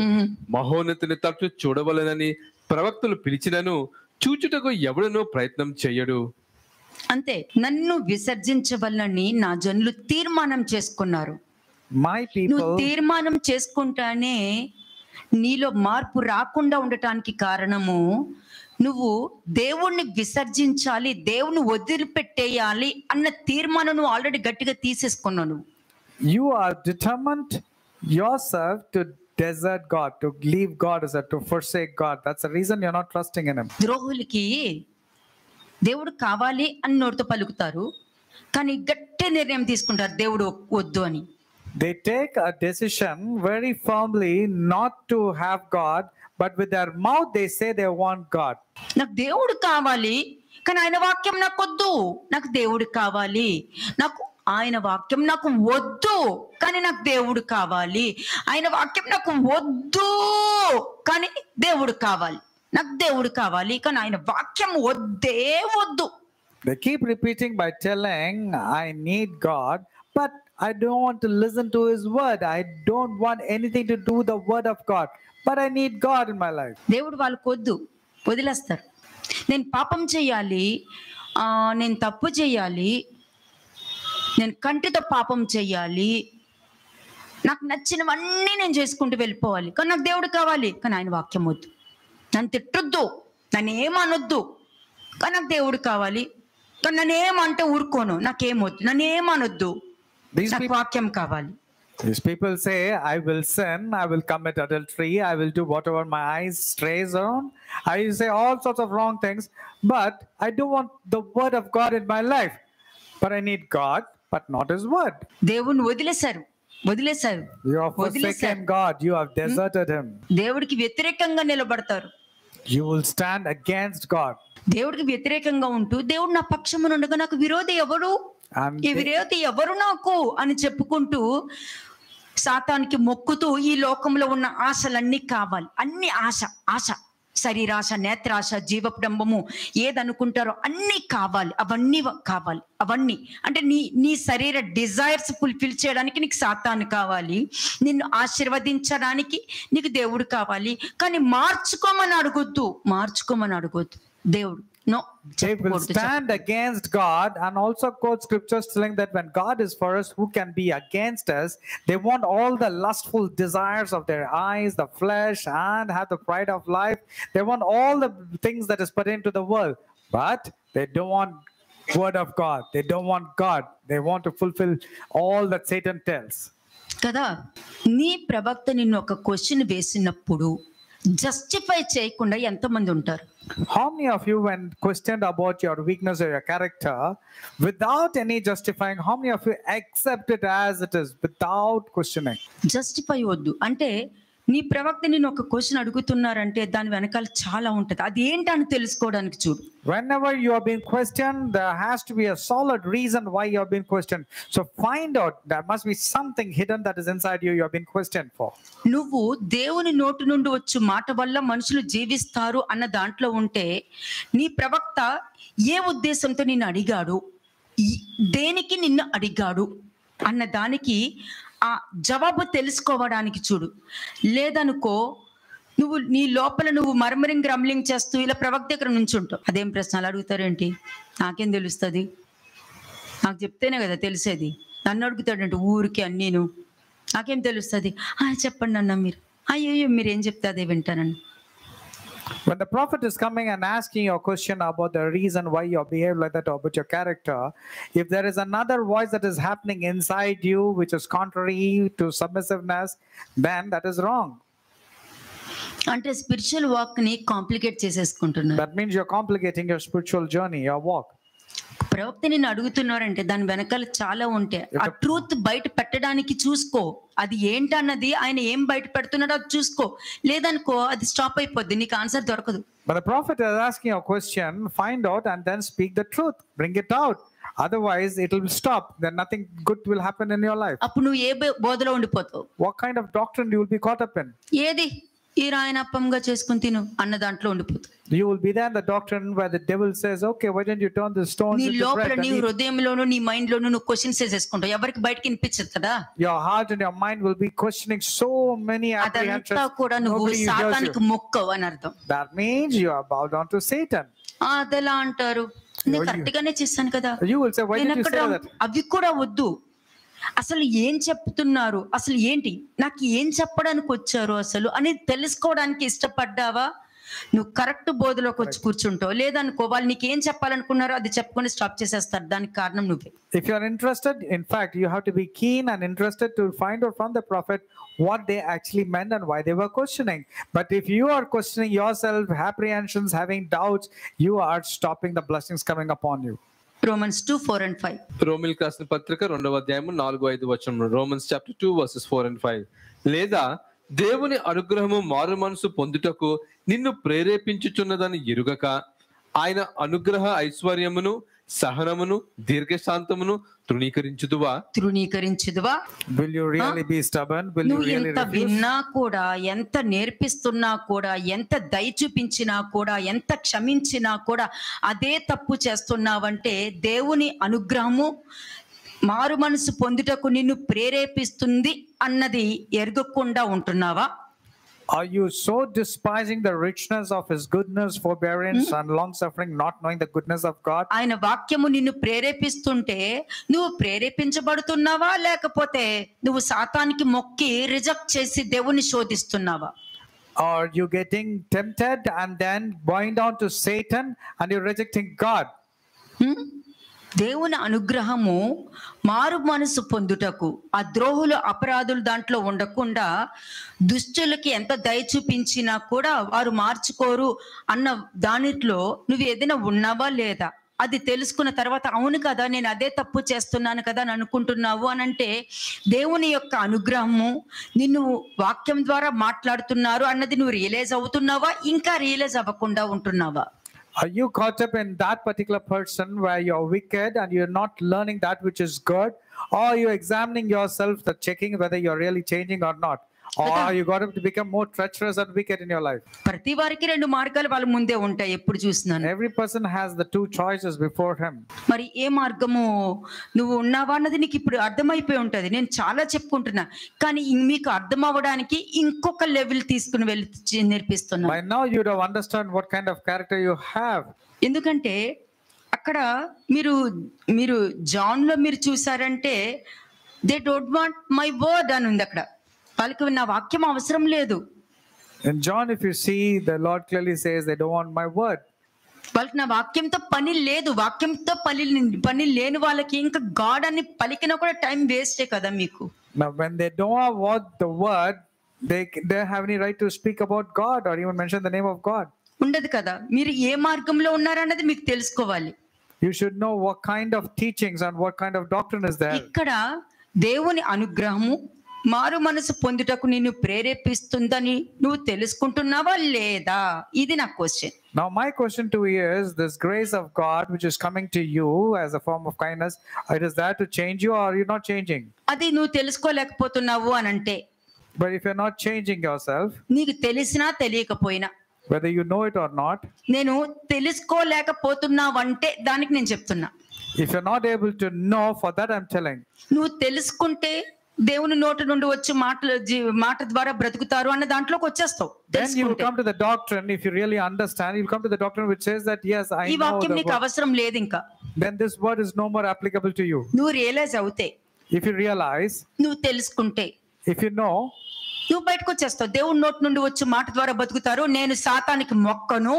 S3: మహోన్నతుని తట్టు చూడవలెనని ప్రవక్తలు పిలిచినను చూచుటకు ఎవడనూ ప్రయత్నం చెయ్యడు.
S1: అంతే, నన్ను విసర్జించవలనని నా జనులు తీర్మానం చేసుకున్నారు.
S2: My
S1: నువ్వు
S2: people,
S1: తీర్మానం చేసుకుంటానే నీలో మార్పు రాకుండా ఉండటానికి కారణము నువ్వు దేవుణ్ణి విసర్జించాలి, దేవుని వదిలిపెట్టేయాలి అన్న తీర్మానం నువ్వు ఆల్రెడీ గట్టిగా తీసేసుకున్నావు. నువ్వు
S2: you are determined yourself to desert God, to leave God, as to forsake God. That's the reason you're not trusting in Him.
S1: ద్రోహులకి దేవుడు కావాలి అని నోటితో పలుకుతారు, కానీ గట్టి నిర్ణయం తీసుకుంటారు దేవుడు వద్దు అని.
S2: They take a decision very firmly not to have God, but with their mouth they say they want God.
S1: నాకు దేవుడు కావాలి కానీ ఆయన వాక్యం నాకు వద్దు. నాకు దేవుడు కావాలి, నాకు ఆయన వాక్యం నాకు వద్దు కానీ నాకు దేవుడు కావాలి. ఆయన వాక్యం నాకు వద్దు కానీ దేవుడు కావాలి. నాకు దేవుడు కావాలి కానీ ఆయన వాక్యం వద్దే వద్దు.
S2: They keep repeating by telling, I need God, but I don't want to listen to His word. I don't want anything to do with the word of God, but I need God in my life.
S1: దేవుడు వాళ్ళకు వద్దు, వదిలేస్తారు. నేను పాపం చేయాలి, నేను తప్పు చేయాలి, నేను కంటితో పాపం చేయాలి, నాకు నచ్చినవన్నీ నేను చేసుకుంటూ వెళ్ళిపోవాలి, కానీ నాకు దేవుడు కావాలి కానీ ఆయన వాక్యం వద్దు. నన్ను తిట్టొద్దు, నన్ను ఏమనొద్దు కానీ నాకు దేవుడు కావాలి, కానీ నన్ను ఏమంటే ఊరుకోను, నాకేమొద్దు, నన్ను ఏమనొద్దు, నాకు వాక్యం కావాలి.
S2: These people say, I will sin, I will commit adultery, I will do whatever my eyes strays on. I will say all sorts of wrong things, but I do want the word of God in my life. But I need God, but not His word.
S1: దేవుని వదిలేశారు.
S2: You have forsaken God, you have deserted Him.
S1: దేవుడికి వ్యతిరేకంగా నిలబడతారు.
S2: You will stand against God.
S1: దేవుడికి వ్యతిరేకంగా ఉంటూ దేవుడు నా పక్షమున ఉండగా నాకు విరోధి ఎవరు, ఈ విరోధి ఎవరు నాకు అని చెప్పుకుంటూ సాతానికి మొక్కుతూ ఈ లోకంలో ఉన్న ఆశలన్నీ కావాలి, అన్ని ఆశ, శరీరాశ, నేత్రాశ, జీవడంబము, ఏదనుకుంటారో అన్నీ కావాలి, అవన్నీ అంటే నీ శరీర డిజైర్స్ ఫుల్ఫిల్ చేయడానికి నీకు సాతాను కావాలి, నిన్ను ఆశీర్వదించడానికి నీకు దేవుడు కావాలి, కానీ మార్చుకోమని అడగొద్దు. దేవుడు no.
S2: They will stand against God and also quote scriptures telling that when God is for us, who can be against us? They want all the lustful desires of their eyes, the flesh, and have the pride of life. They want all the things that is put into the world. but they don't want word of God. They don't want God. They want to fulfill all that Satan tells.
S1: కదా, నీ ప్రవక్త నిన్ను ఒక question వేసినప్పుడు justify చేయకుండా ఎంతమంది ఉంటారు?
S2: How many of you, when questioned about your weakness or your character, without any justifying, how many of you accept it as it is without questioning?
S1: Justify వద్దు అంటే, నీ ప్రవక్త నిన్ను ఒక క్వశ్చన్ అడుగుతున్నారంటే దాని వెనకాల చాలా ఉంటుంది. అది ఏంటని తెలుసుకోవడానికి చూడు.
S2: Whenever you are being questioned, there has to be a solid reason why you are being questioned. So find out, there must be something hidden that is inside you are being questioned for.
S1: నువ్వు దేవుని నోటి నుండి వచ్చు మాట వల్ల మనుషులు జీవిస్తారు అన్న దాంట్లో ఉంటే, నీ ప్రవక్త ఏ ఉద్దేశంతో నిన్ను అడిగాడు, దేనికి నిన్ను అడిగాడు అన్న దానికి ఆ జవాబు తెలుసుకోవడానికి చూడు. లేదనుకో, నువ్వు నీ లోపల నువ్వు మర్మరింగ్ రమ్లింగ్ చేస్తూ ఇలా ప్రవక్త దగ్గర నుంచి ఉంటావు. అదేం ప్రశ్నలు అడుగుతారేంటి, నాకేం తెలుస్తుంది, నాకు చెప్తేనే కదా తెలిసేది, నన్ను అడుగుతాడంటే ఊరికి అన్నీను, నాకేం తెలుస్తుంది, చెప్పండి అన్న మీరు, అయ్యో మీరేం చెప్తే అదే వింటానండి.
S2: When the prophet is coming and asking you a question about the reason why you behave like that or about your character, if there is another voice that is happening inside you which is contrary to submissiveness, then that is wrong.
S1: అంటే spiritual walk ని complicate చేసేసుకుంటున్నారు.
S2: That means you're complicating your spiritual journey, your walk.
S1: ప్రవక్త నిన్ను అడుగుతున్నారంటే దాని వెనకాల చాలా ఉంటాయి. ఆ truth బయట పెట్టడానికి చూసుకో, అది ఏంటన్నది ఆయన ఏం బయట పెడుతున్నాడో అది చూసుకో. లేదనుకో అది స్టాప్ అయిపోద్ది, నీకు ఆన్సర్ దొరకదు.
S2: But the prophet is asking a question, find out and then speak the truth, bring it out. Otherwise it will stop, then nothing good will happen in your life.
S1: అప్పుడు నువ్వు ఏ బోధలో ఉండిపోతావు?
S2: What kind of doctrine you will be caught up in?
S1: ఏది ఈ రాయన అప్పంగా చేసుకుని తిను అన్న దాంట్లో ఉండిపోతావు.
S2: You will be there in the doctrine where the devil says, okay, why don't you turn the stones
S1: నీ
S2: into
S1: లోపల
S2: bread?
S1: నీ హృదయంలోను నీ మైండ్ లోను నువ్వు క్వశ్చన్స్ వేసేసుకుంటావు, ఎవరికి బయటకి వినిపించదు కదా.
S2: Your heart and your mind will be questioning so many apprehensions.
S1: అదంతా కూడా నువ్వు
S2: Nobody hears
S1: సాతానికి
S2: you.
S1: మొక్కవు అని అర్థం.
S2: That means you are bowed down to Satan.
S1: అదెలా అంటారు, నేను కరెక్ట్ గానే చేశాను కదా.
S2: You will say, why did you say that?
S1: అవి కూడా వద్దు, అసలు ఏం చెప్తున్నారు, అసలు ఏంటి, నాకు ఏం చెప్పడానికి వచ్చారు అసలు అని తెలుసుకోవడానికి ఇష్టపడ్డావా? నువ్వు కరెక్ట్ బోధలోకి వచ్చి కూర్చుంటావు. లేదనుకో, వాళ్ళు నీకు ఏం చెప్పాలనుకున్నారో అది చెప్పుకొని స్టాప్ చేసేస్తారు. దానికి కారణం నువ్వే.
S2: If you are interested, in fact, you have to be keen and interested to find out from the prophet what they actually meant and why they were questioning. But if you are questioning yourself, apprehensions, having doubts, you are stopping the blessings coming upon you.
S1: Romans 2:4-5.
S3: రోమిల్కి రాసిన పత్రిక 2వ అధ్యాయము 4-5 వచనం. Romans chapter 2 verses 4 and 5. లేదా దేవుని అనుగ్రహము మారు మనసు పొందుటకు నిన్ను ప్రేరేపించుచున్నదని ఎరుగక, ఆయన అనుగ్రహ ఐశ్వర్యమును సహనమును దీర్ఘశాంతమును తృణీకరించుదువా?
S2: Will you really be stubborn? Will you really
S1: ఎంత విన్నా కూడా, ఎంత నేర్పిస్తున్నా కూడా, ఎంత దయ చూపించినా కూడా, ఎంత క్షమించినా కూడా అదే తప్పు చేస్తున్నావంటే దేవుని అనుగ్రహము మారు మనసు పొందుటకు నిన్ను ప్రేరేపిస్తుంది అన్నది ఎరగకుండా ఉంటున్నావా?
S2: Are you so despising the richness of his goodness, forbearance and long suffering, not knowing the goodness of God?
S1: ఆయన వాక్యము నిన్ను ప్రేరేపిస్తుంటే నువ్వు ప్రేరేపించబడుతున్నావా, లేకపోతే నువ్వు సాతానికి మొక్కి రిజెక్ట్ చేసి దేవుని శోధిస్తున్నావా?
S2: Are you getting tempted and then bowing down to Satan and you're rejecting God?
S1: దేవుని అనుగ్రహము మారు మనసు పొందుటకు, ఆ ద్రోహులు అపరాధులు దాంట్లో ఉండకుండా, దుష్టులకి ఎంత దయ చూపించినా కూడా వారు మార్చుకోరు అన్న దానిలో నువ్వు ఏదైనా ఉన్నావా లేదా? అది తెలుసుకున్న తర్వాత అవును కదా, నేను అదే తప్పు చేస్తున్నాను కదా అని అనుకుంటున్నావు అని అంటే, దేవుని యొక్క అనుగ్రహము నిన్ను వాక్యం ద్వారా మాట్లాడుతున్నారు అన్నది నువ్వు రియలైజ్ అవుతున్నావా, ఇంకా రియలైజ్ అవ్వకుండా ఉంటున్నావా?
S2: Are you caught up in that particular person where you're wicked and you're not learning that which is good? Or are you examining yourself, checking whether you're really changing or not? Or you got to become more treacherous and wicked in your life?
S1: ప్రతి వారికి రెండు మార్గాలు వాళ్ళ ముందే ఉంటాయి, ఎప్పుడు చూస్తున్నాను.
S2: Every person has the two choices before him.
S1: మరి ఏ మార్గము నువ్వు ఉన్నావా అన్నది నీకు ఇప్పుడు అర్థమైపోయి ఉంటది. నేను చాలా చెప్పుకుంటున్నా, కానీ మీకు అర్థం అవ్వడానికి ఇంకొక లెవెల్ తీసుకుని వెళ్ళి నేర్పిస్తున్నా.
S2: By now you'd have understood what kind of character you have.
S1: ఎందుకంటే అక్కడ మీరు జాన్ లో మీరు చూసారంటే, they don't want my word అని ఉంది అక్కడ. వాళ్ళకి నా వాక్యం అవసరం లేదు.
S2: In John, if you see, the Lord clearly says they don't want my word.
S1: వాళ్ళకి నా వాక్యంతో పని లేదు. వాక్యంతో పని లేని వాళ్ళకి ఇంకా గాడ్ అని పలికినా కూడా టైం వేస్టే కదా మీకు.
S2: Now, when they don't have what the word, they don't have any right to speak about God or even mention the name of God.
S1: ఉండదు కదా. మీరు ఏ మార్గంలో ఉన్నారన్నది మీకు తెలుసుకోవాలి.
S2: You should know what kind of teachings and what kind of doctrine is there.
S1: ఇక్కడ దేవుని అనుగ్రహము మారు మనసు పొందుటకు నిన్ను ప్రేరేపిస్తుందని నువ్వు తెలుసుకుంటున్నావా లేదా? ఇది నా question.
S2: Now my question to you is, this grace of God which is coming to you as a form of kindness, it is there to change you or are you not changing?
S1: అది నువ్వు తెలుసుకోలేకపోతున్నావు అని అంటే,
S2: But if you're not changing yourself,
S1: నీకు తెలిసినా తెలియకపోయినా,
S2: whether you know it or not,
S1: నేను తెలుసుకోలేకపోతున్నావంటే దానికి నేను చెప్తున్నా.
S2: if you're not able to know, for that I'm telling.
S1: నువ్వు తెలుసుకుంటే దేవుని నోటి నుండి వచ్చే మాట ద్వారా బ్రతుకుతారు అన్న దాంట్లోకి వచ్చేస్తావు.
S2: Then you will come to the doctrine. If you really understand, you'll come to the doctrine which says that yes, I
S1: ఈ
S2: know
S1: వాక్యం
S2: the
S1: నీకు
S2: word.
S1: అవసరం లేదు ఇంకా.
S2: Then this word is no more applicable to you.
S1: నువ్వు realise అవుతే,
S2: If you realize,
S1: నువ్వు తెలుసుకుంటే,
S2: if you know,
S1: నువ్వు బయటకు వచ్చేస్తావు. దేవుని నోటి నుండి వచ్చే మాట ద్వారా బతుకుతారు. నేను సాతానికి మొక్కను,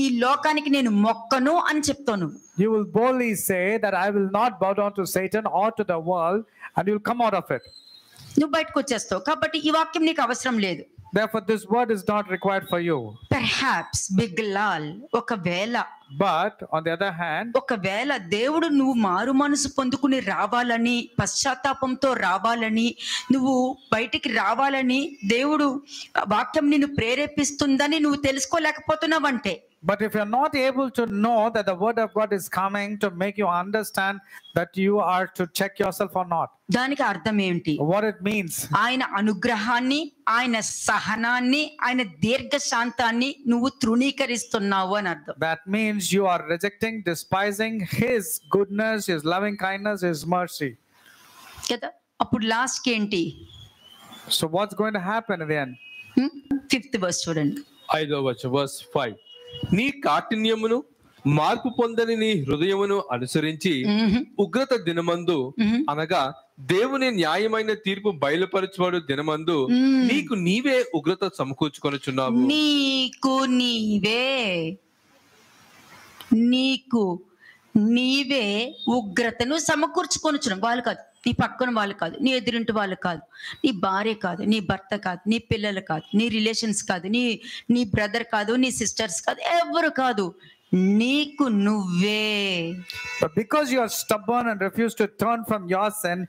S1: ఈ లోకానికి నేను మొక్కను అని చెప్తాను.
S2: you will boldly say that I will not bow down to Satan or to the world, and you'll come out of it.
S1: నువ్వు బయటకు వచ్చేస్తావు. కాబట్టి ఈ వాక్యం నీకు అవసరం లేదు.
S2: Therefore, this word is not required for you.
S1: Perhaps బిగ్లాల్, ఒకవేళ
S2: On the other hand,
S1: ఒకవేళ దేవుడు నువ్వు మారు మనసు పొందుకుని రావాలని, పశ్చాత్తాపంతో రావాలని, నువ్వు బయటికి రావాలని దేవుడు వాక్యం నిన్ను ప్రేరేపిస్తుందని నువ్వు తెలుసుకోలేకపోతున్నావంటే,
S2: but if you're not able to know that the word of God is coming to make you understand that you are to check yourself or not,
S1: దానికి అర్థం ఏంటి?
S2: what it means,
S1: ఆయన అనుగ్రహాన్ని, ఆయన సహనాన్ని, ఆయన దీర్ఘశాంతాన్ని నువ్వు తృణీకరిస్తున్నావు అని అర్థం.
S2: that means you are rejecting, despising His goodness, His loving kindness, His mercy.
S1: కదా. అప్పుడు లాస్ట్ ఏంటి?
S2: So what's going to happen in the end?
S1: 5th verse చూడండి.
S3: 5వ వచనం, verse 5. నీ కాఠిన్యమును మార్పు పొందని నీ హృదయమును అనుసరించి ఉగ్రత దినమందు, అనగా దేవుని న్యాయమైన తీర్పు బయలుపరచువాడు దినమందు నీకు నీవే ఉగ్రత సమకూర్చుకొనుచున్నావు.
S1: నీకు నీవే ఉగ్రతను సమకూర్చుకొనుచున్నావు. వాళ్ళు కాదు, నీ పక్కన వాళ్ళు కాదు, నీ ఎదురింటి వాళ్ళు కాదు, నీ భార్య కాదు, నీ భర్త కాదు, నీ పిల్లలు కాదు, నీ రిలేషన్స్ కాదు, నీ బ్రదర్ కాదు, నీ సిస్టర్స్ కాదు, ఎవరు కాదు, నీకు నువ్వే.
S2: But because you are stubborn and refuse to turn from your sin,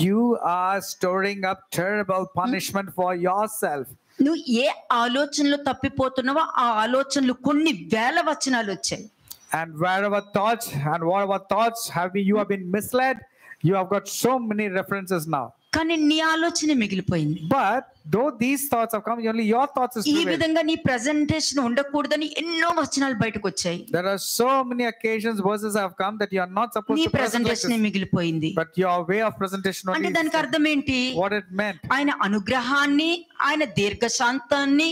S2: you are storing up terrible punishment for yourself.
S1: నువ్వు ఏ ఆలోచనలో తప్పిపోతున్నావో ఆ ఆలోచనలు కొన్ని వేల వచనాలు వచ్చాయి.
S2: And wherever thoughts and whatever thoughts you have been misled, you have got so many references now.
S1: కానీ నీ ఆలోచన మిగిలిపోయింది.
S2: But though these thoughts have come, only your thoughts is
S1: ఈ
S2: prevailed.
S1: విధంగా నీ ప్రెజెంటేషన్ ఉండకూడదని ఎన్నో వచనాలు బయటకు వచ్చాయి.
S2: There are so many occasions, verses have come that you are not supposed
S1: నీ
S2: to present like
S1: presentation
S2: this.
S1: మిగిలిపోయింది.
S2: But your way of presentation
S1: అంటే
S2: only
S1: దానికి అర్థం ఏంటి?
S2: what it meant.
S1: ఆయన అనుగ్రహాన్ని, ఆయన దీర్ఘశాంతాన్ని,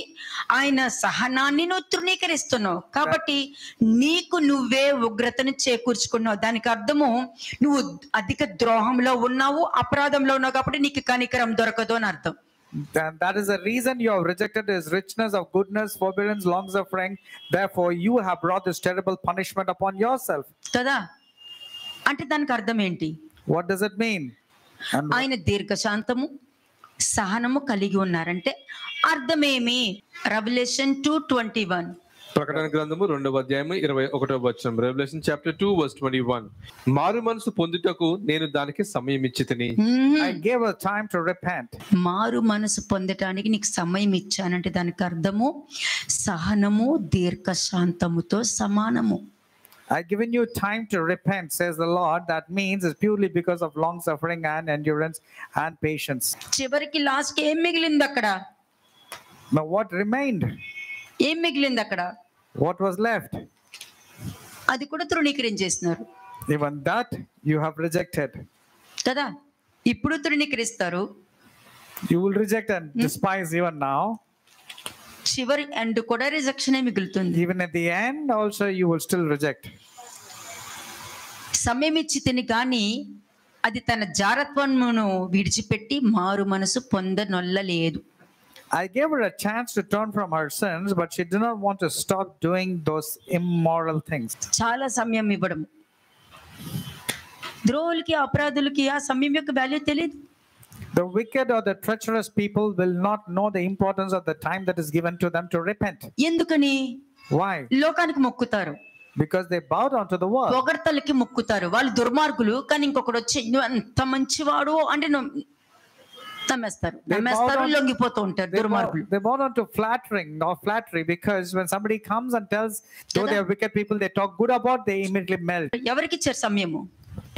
S1: ఆయన సహనాన్ని నువ్వు తృణీకరిస్తున్నావు. కాబట్టి నీకు నువ్వే ఉగ్రతను చేకూర్చుకున్నావు. దానికి అర్థము నువ్వు అధిక ద్రోహంలో ఉన్నావు, అపరాధంలో ఉన్నావు, కాబట్టి నీకు కనికరం దొరకదు అని అర్థం.
S2: And that is the reason you have rejected His richness of goodness, forbearance, long suffering. Therefore, you have brought this terrible punishment upon yourself.
S1: కదా. అంటే దానికి అర్థం ఏంటి?
S2: What does it mean? And
S1: ఆయన దీర్ఘశాంతము, సహనము కలిగి ఉన్నారంటే అర్థమేమి? రెవల్యూషన్ 2:21.
S3: ప్రకటన గ్రంథము 2వ అధ్యాయము 21వ వచనం. Revelation chapter 2 verse 21. మారు మనసు పొందుటకు నేను దానికి సమయం ఇచ్చితిని.
S2: I gave a time to repent.
S1: మారు మనసు పొందటానికి నీకు సమయం ఇచ్చానంటే దానికి అర్థము సహనము, దీర్ఘశాంతముతో సమానము.
S2: I've given you time to repent, says the Lord. That means it's purely because of long suffering and endurance and patience.
S1: చివరికి లాస్ట్ ఏం మిగిలింది అక్కడ?
S2: Now what remained?
S1: ఏం మిగిలింది అక్కడ?
S2: What was left?
S1: అది కూడా తృణీకరించేస్తున్నారు.
S2: Even that you have rejected.
S1: కదా. ఇప్పుడు తృణీకరిస్తారు,
S2: You will reject and despise even now.
S1: చివరి ఎండ్ కూడా రిజెక్షనే మిగులుతుంది.
S2: Even at the end also you will still reject.
S1: సమయం ఇచ్చి తిని కానీ అది తన జారత్వమును విడిచిపెట్టి మారు మనసు పొందనొల్లలేదు.
S2: I gave her a chance to turn from her sins, but she did not want to stop doing those immoral things.
S1: చాలా సమయం ఇవ్వడం. ద్రోహులకి అపరాధులకి ఆ సమయం యొక్క వాల్యూ తెలియదు.
S2: The wicked or the treacherous people will not know the importance of the time that is given to them to repent.
S1: ఎందుకని?
S2: Why?
S1: లోకానికి మొక్కుతారు,
S2: Because they bow down to the world.
S1: పొగడ్తలకి మొక్కుతారు. వాళ్ళు దుర్మార్గులు, కానీ ఇంకొకడు వచ్చి నువ్వు అంత మంచివాడు అంటే నమ్మేస్తారు, లొంగిపోతూ ఉంటారు దుర్మార్గులు.
S2: They bow down to flattery, because when somebody comes and tells, though they are wicked people, they talk good about, they immediately melt.
S1: ఎవరికి ఇచ్చారు సమయము?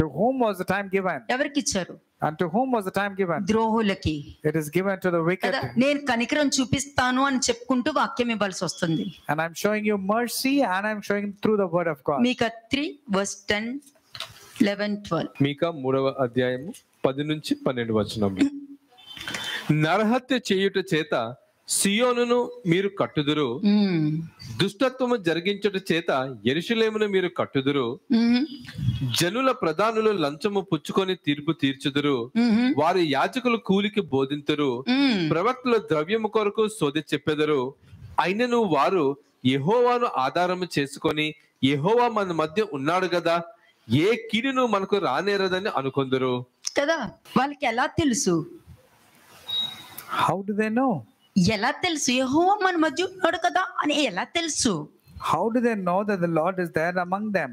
S2: To whom was the time given?
S1: ఎవరికి ఇచ్చారు?
S2: And to whom was the time given?
S1: ద్రోహులకి.
S2: It is given to the wicked.
S1: నేను కనికరం చూపిస్తాను అని చెప్పుకుంటూ వాక్యం ఇవ్వాల్సి వస్తుంది.
S2: And I'm showing you mercy, and I'm showing through the word of God.
S1: మీకా 3:10, 11, 12.
S3: మీకా 3వ అధ్యాయము 10 నుంచి 12 వచనములు. నరహత్య చేయుట చేత సియోనును మీరు కట్టుదురు, దుష్టత్వము జరిగించుట చేత యెరూషలేమును మీరు కట్టుదురు, జనుల ప్రధానులు లంచము పుచ్చుకొని తీర్పు తీర్చుదురు, వారి యాజకులు కూలికి బోధింతురు, ప్రవక్తలు ద్రవ్యము కొరకు సోదె చెప్పెదరు, అయినను వారు యెహోవాను ఆధారము చేసుకొని యెహోవా మన మధ్య ఉన్నాడు కదా, ఏ కీడును మనకు రానేరదని అనుకొందురు.
S1: కదా, వాళ్ళకి ఎలా తెలుసు?
S2: How do they know?
S1: ఎలా తెలుసు యెహోవా మన మధ్య ఉన్నాడు కదా అని ఎలా తెలుసు?
S2: How do they know that the Lord is there among them?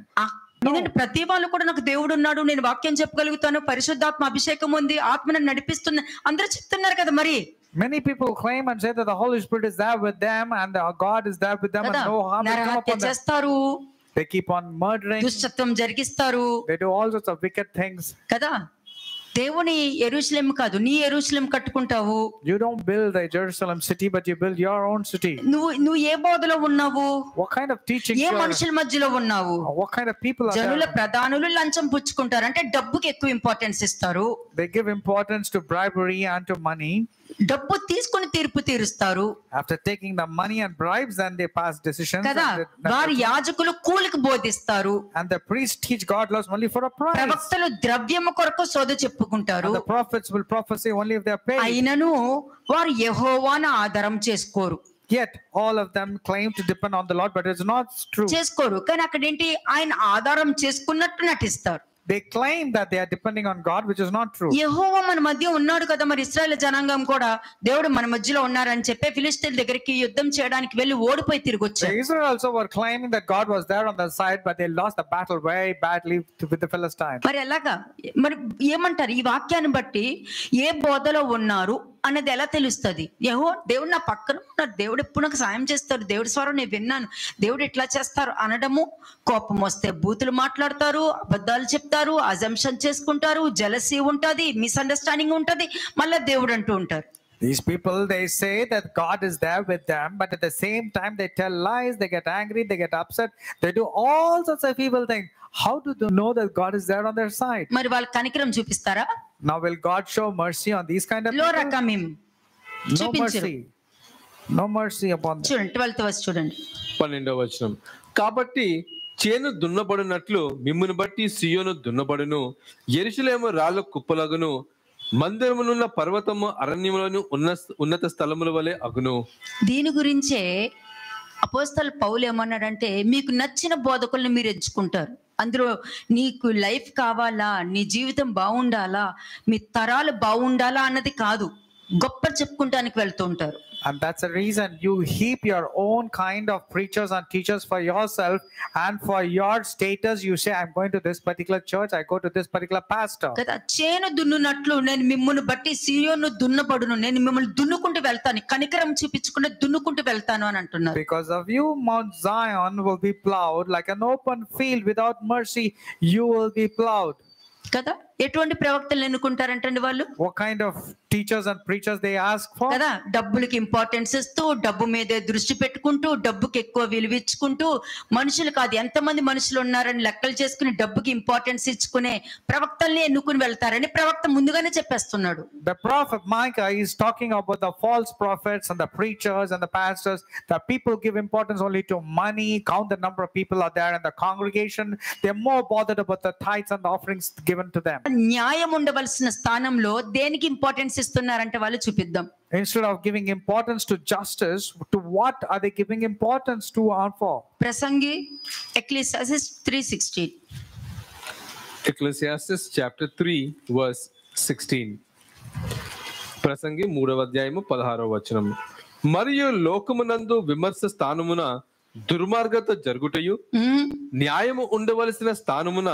S1: ఎందుకంటే ప్రతి వాళ్ళు కూడా నాకు దేవుడు ఉన్నాడు, నేను వాక్యం చెప్పగలుగుతాను, పరిశుద్ధాత్మ అభిషేకం ఉంది, ఆత్మను నడిపిస్తుంది అందరూ చెప్తున్నారు కదా. మరి
S2: many people claim and say that the Holy Spirit is there with them and God is there with them and no harm will come upon them.
S1: చేస్తారు,
S2: they keep on murdering,
S1: దుష్టత్వం జరిగిస్తారు,
S2: they do all sorts of wicked things.
S1: కదా, దేవుని యెరూషలేం కాదు, నీ యెరూషలేం కట్టుకుంటావు.
S2: You don't build a Jerusalem city, but you build your own city.
S1: నువ్వు ఏ బోధలో ఉన్నావు?
S2: What kind of teaching?
S1: ఏ మనుషుల మధ్యలో ఉన్నావు?
S2: What kind of people are
S1: జనుల
S2: there?
S1: ప్రధానులు లంచం పుచ్చుకుంటారు, అంటే డబ్బుకి ఎక్కువ ఇంపార్టెన్స్ ఇస్తారు.
S2: They give importance to bribery and to money.
S1: డబ్బు తీసుకొని తీర్పు తీరుస్తారు.
S2: After taking the money and bribes, then they pass decisions.
S1: కదా, వారి యాజకులు కూలికి బోధిస్తారు.
S2: And the priests teach God laws only for a price.
S1: ప్రవక్తలు ద్రవ్యము కొరకు సోద చెప్పుకుంటారు.
S2: And the prophets will prophesy only if they are paid.
S1: అయినను వారు యెహోవాను ఆధారం చేసుకోరు.
S2: Yet all of them claim to depend on the Lord, but it's not true.
S1: చేసుకోరు, కానీ అక్కడ ఏంటి, ఆయన ఆధారం చేసుకున్నట్టు నటిస్తారు.
S2: They claim that they are depending on God, which is not true.
S1: యెహోవా మన మధ్య ఉన్నాడు కదా, మరి ఇశ్రాయేలు జనాంగం కూడా దేవుడు మన మధ్యలో ఉన్నారని చెప్పి ఫిలిష్తీయుల దగ్గరికి యుద్ధం చేయడానికి వెళ్ళి ఓడిపోయి తిరిగి వచ్చారు.
S2: Israel also were claiming that God was there on their side, but they lost the battle very badly with the Philistines.
S1: మరి ఎలాగా, మరి ఏమంటారు? ఈ వాక్యాన్ని బట్టి ఏ బోధలో ఉన్నారు అన్నది ఎలా తెలుస్తుంది? దేవుడు నా పక్కన ఉన్నారు, దేవుడు ఎప్పుడు నాకు సాయం చేస్తారు, దేవుడి స్వరం నేను విన్నాను, దేవుడు ఇట్లా చేస్తారు అనడము. కోపం వస్తే బూతులు మాట్లాడతారు, అబద్ధాలు చెప్తారు, అజంప్షన్ చేసుకుంటారు, జెలసీ ఉంటది, మిస్అండర్స్టాండింగ్ ఉంటది, మళ్ళీ దేవుడు అంటూ ఉంటారు.
S2: These people, they say that God is there with them, but at the same time they tell lies, they get angry, they get upset, they do all sorts of evil things. How do they know that God is there on their side?
S1: మరి వాళ్ళు కనికరం చూపిస్తారా?
S2: Now will God show mercy on these kind of
S1: లో
S2: people?
S1: రకమేం
S2: No
S1: చూపించరు.
S2: mercy. No mercy upon them.
S1: చూడండి 12th verse చూడండి.
S3: 12వ వచనం. కాబట్టి చేను దున్నబడినట్లు మిమ్మును బట్టి సియోను దున్నబడును, యెరూషలేము రాళ్ళ కుప్పలగును, మందిరమునున్న పర్వతము అరణ్యములను ఉన్నత స్థలముల వలె అగును.
S1: దీని గురించే అపోస్తలుడు పౌలు ఏమన్నాడంటే, మీకు నచ్చిన బోధకుల్ని మీరు ఎంచుకుంటారు, అందులో నీకు లైఫ్ కావాలా, నీ జీవితం బాగుండాలా, మీ తరాలు బాగుండాలా అన్నది కాదు, గొప్ప చెప్పుకుంటానికి వెళ్తూ ఉంటారు.
S2: And that's the reason you heap your own kind of preachers and teachers for yourself, and for your status you say, I'm going to this particular church, I go to this particular pastor.
S1: కదా, చేను దున్నునట్లు నేను మిమ్మును బట్టి సియోను దున్నబడును, నేను మిమ్మల్ని దున్నుకుంటూ వెళ్తాను, కనికరం చూపించకుండా దున్నుకుంటూ వెళ్తాను అని అంటున్నారు.
S2: Because of you Mount Zion will be plowed like an open field, without mercy you will be plowed.
S1: కదా, ఎటువంటి ప్రవక్తలు ఎన్నుకుంటారంటండి వాళ్ళు?
S2: What kind of teachers and preachers they ask for?
S1: కదా, డబ్బులకి ఇంపార్టెన్స్ ఇస్తూ, డబ్బు మీదే దృష్టి పెట్టుకుంటూ, డబ్బుకి ఎక్కువ విలువ ఇచ్చుకుంటూ, మనుషులు కాదు ఎంతమంది మనుషులు ఉన్నారని లెక్కలు చేసుకుని డబ్బుకి ఇంపార్టెన్స్ ఇచ్చుకునే ప్రవక్తల్ని ఎన్నుకుని వెళ్తారని ప్రవక్త ముందుగానే చెప్పేస్తున్నాడు.
S2: The prophet Micah is talking about the false prophets and the preachers and the pastors. The people give importance only to money, count the number of people are there in the congregation. They're more bothered about the tithes and the offerings given to them.
S1: న్యాయం ఉండవలసిన స్థానంలో దేనికి importance ఇస్తున్నారంటే వాళ్ళు చూపిద్దాం.
S2: Instead of giving importance to justice, to what are they giving importance to or for?
S1: Prasangi ఎక్లీసియాసిస్ 3:16.
S3: Ecclesiastes chapter 3 verse 16. ప్రసంగి 3వ అధ్యాయము 16వ వచనం. మరియు లోకమునందు విమర్శ స్థానమున దుర్మార్గత జరుగుటయు, న్యాయము ఉండవలసిన స్థానమున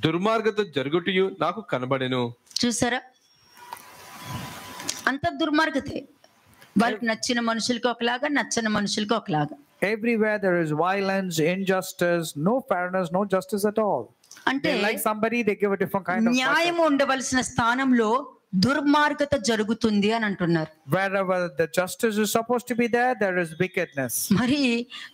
S3: దుర్మార్గత జరుగుటయు నాకు కనబడెను.
S1: చూసారా, అంత దుర్మార్గతే. వాళ్ళకి నచ్చిన మనుషులకి ఒకలాగా, నచ్చని మనుషులకి ఒకలాగా.
S2: Everywhere there is violence, injustice, no fairness, no justice at all.
S1: అంటే
S2: They like somebody, they give a different kind of
S1: న్యాయం ఉండవలసిన స్థానంలో దుర్మార్గత జరుగుతుంది అని అంటున్నారు.
S2: Wherever the justice is supposed to be there, there is wickedness.
S1: మరి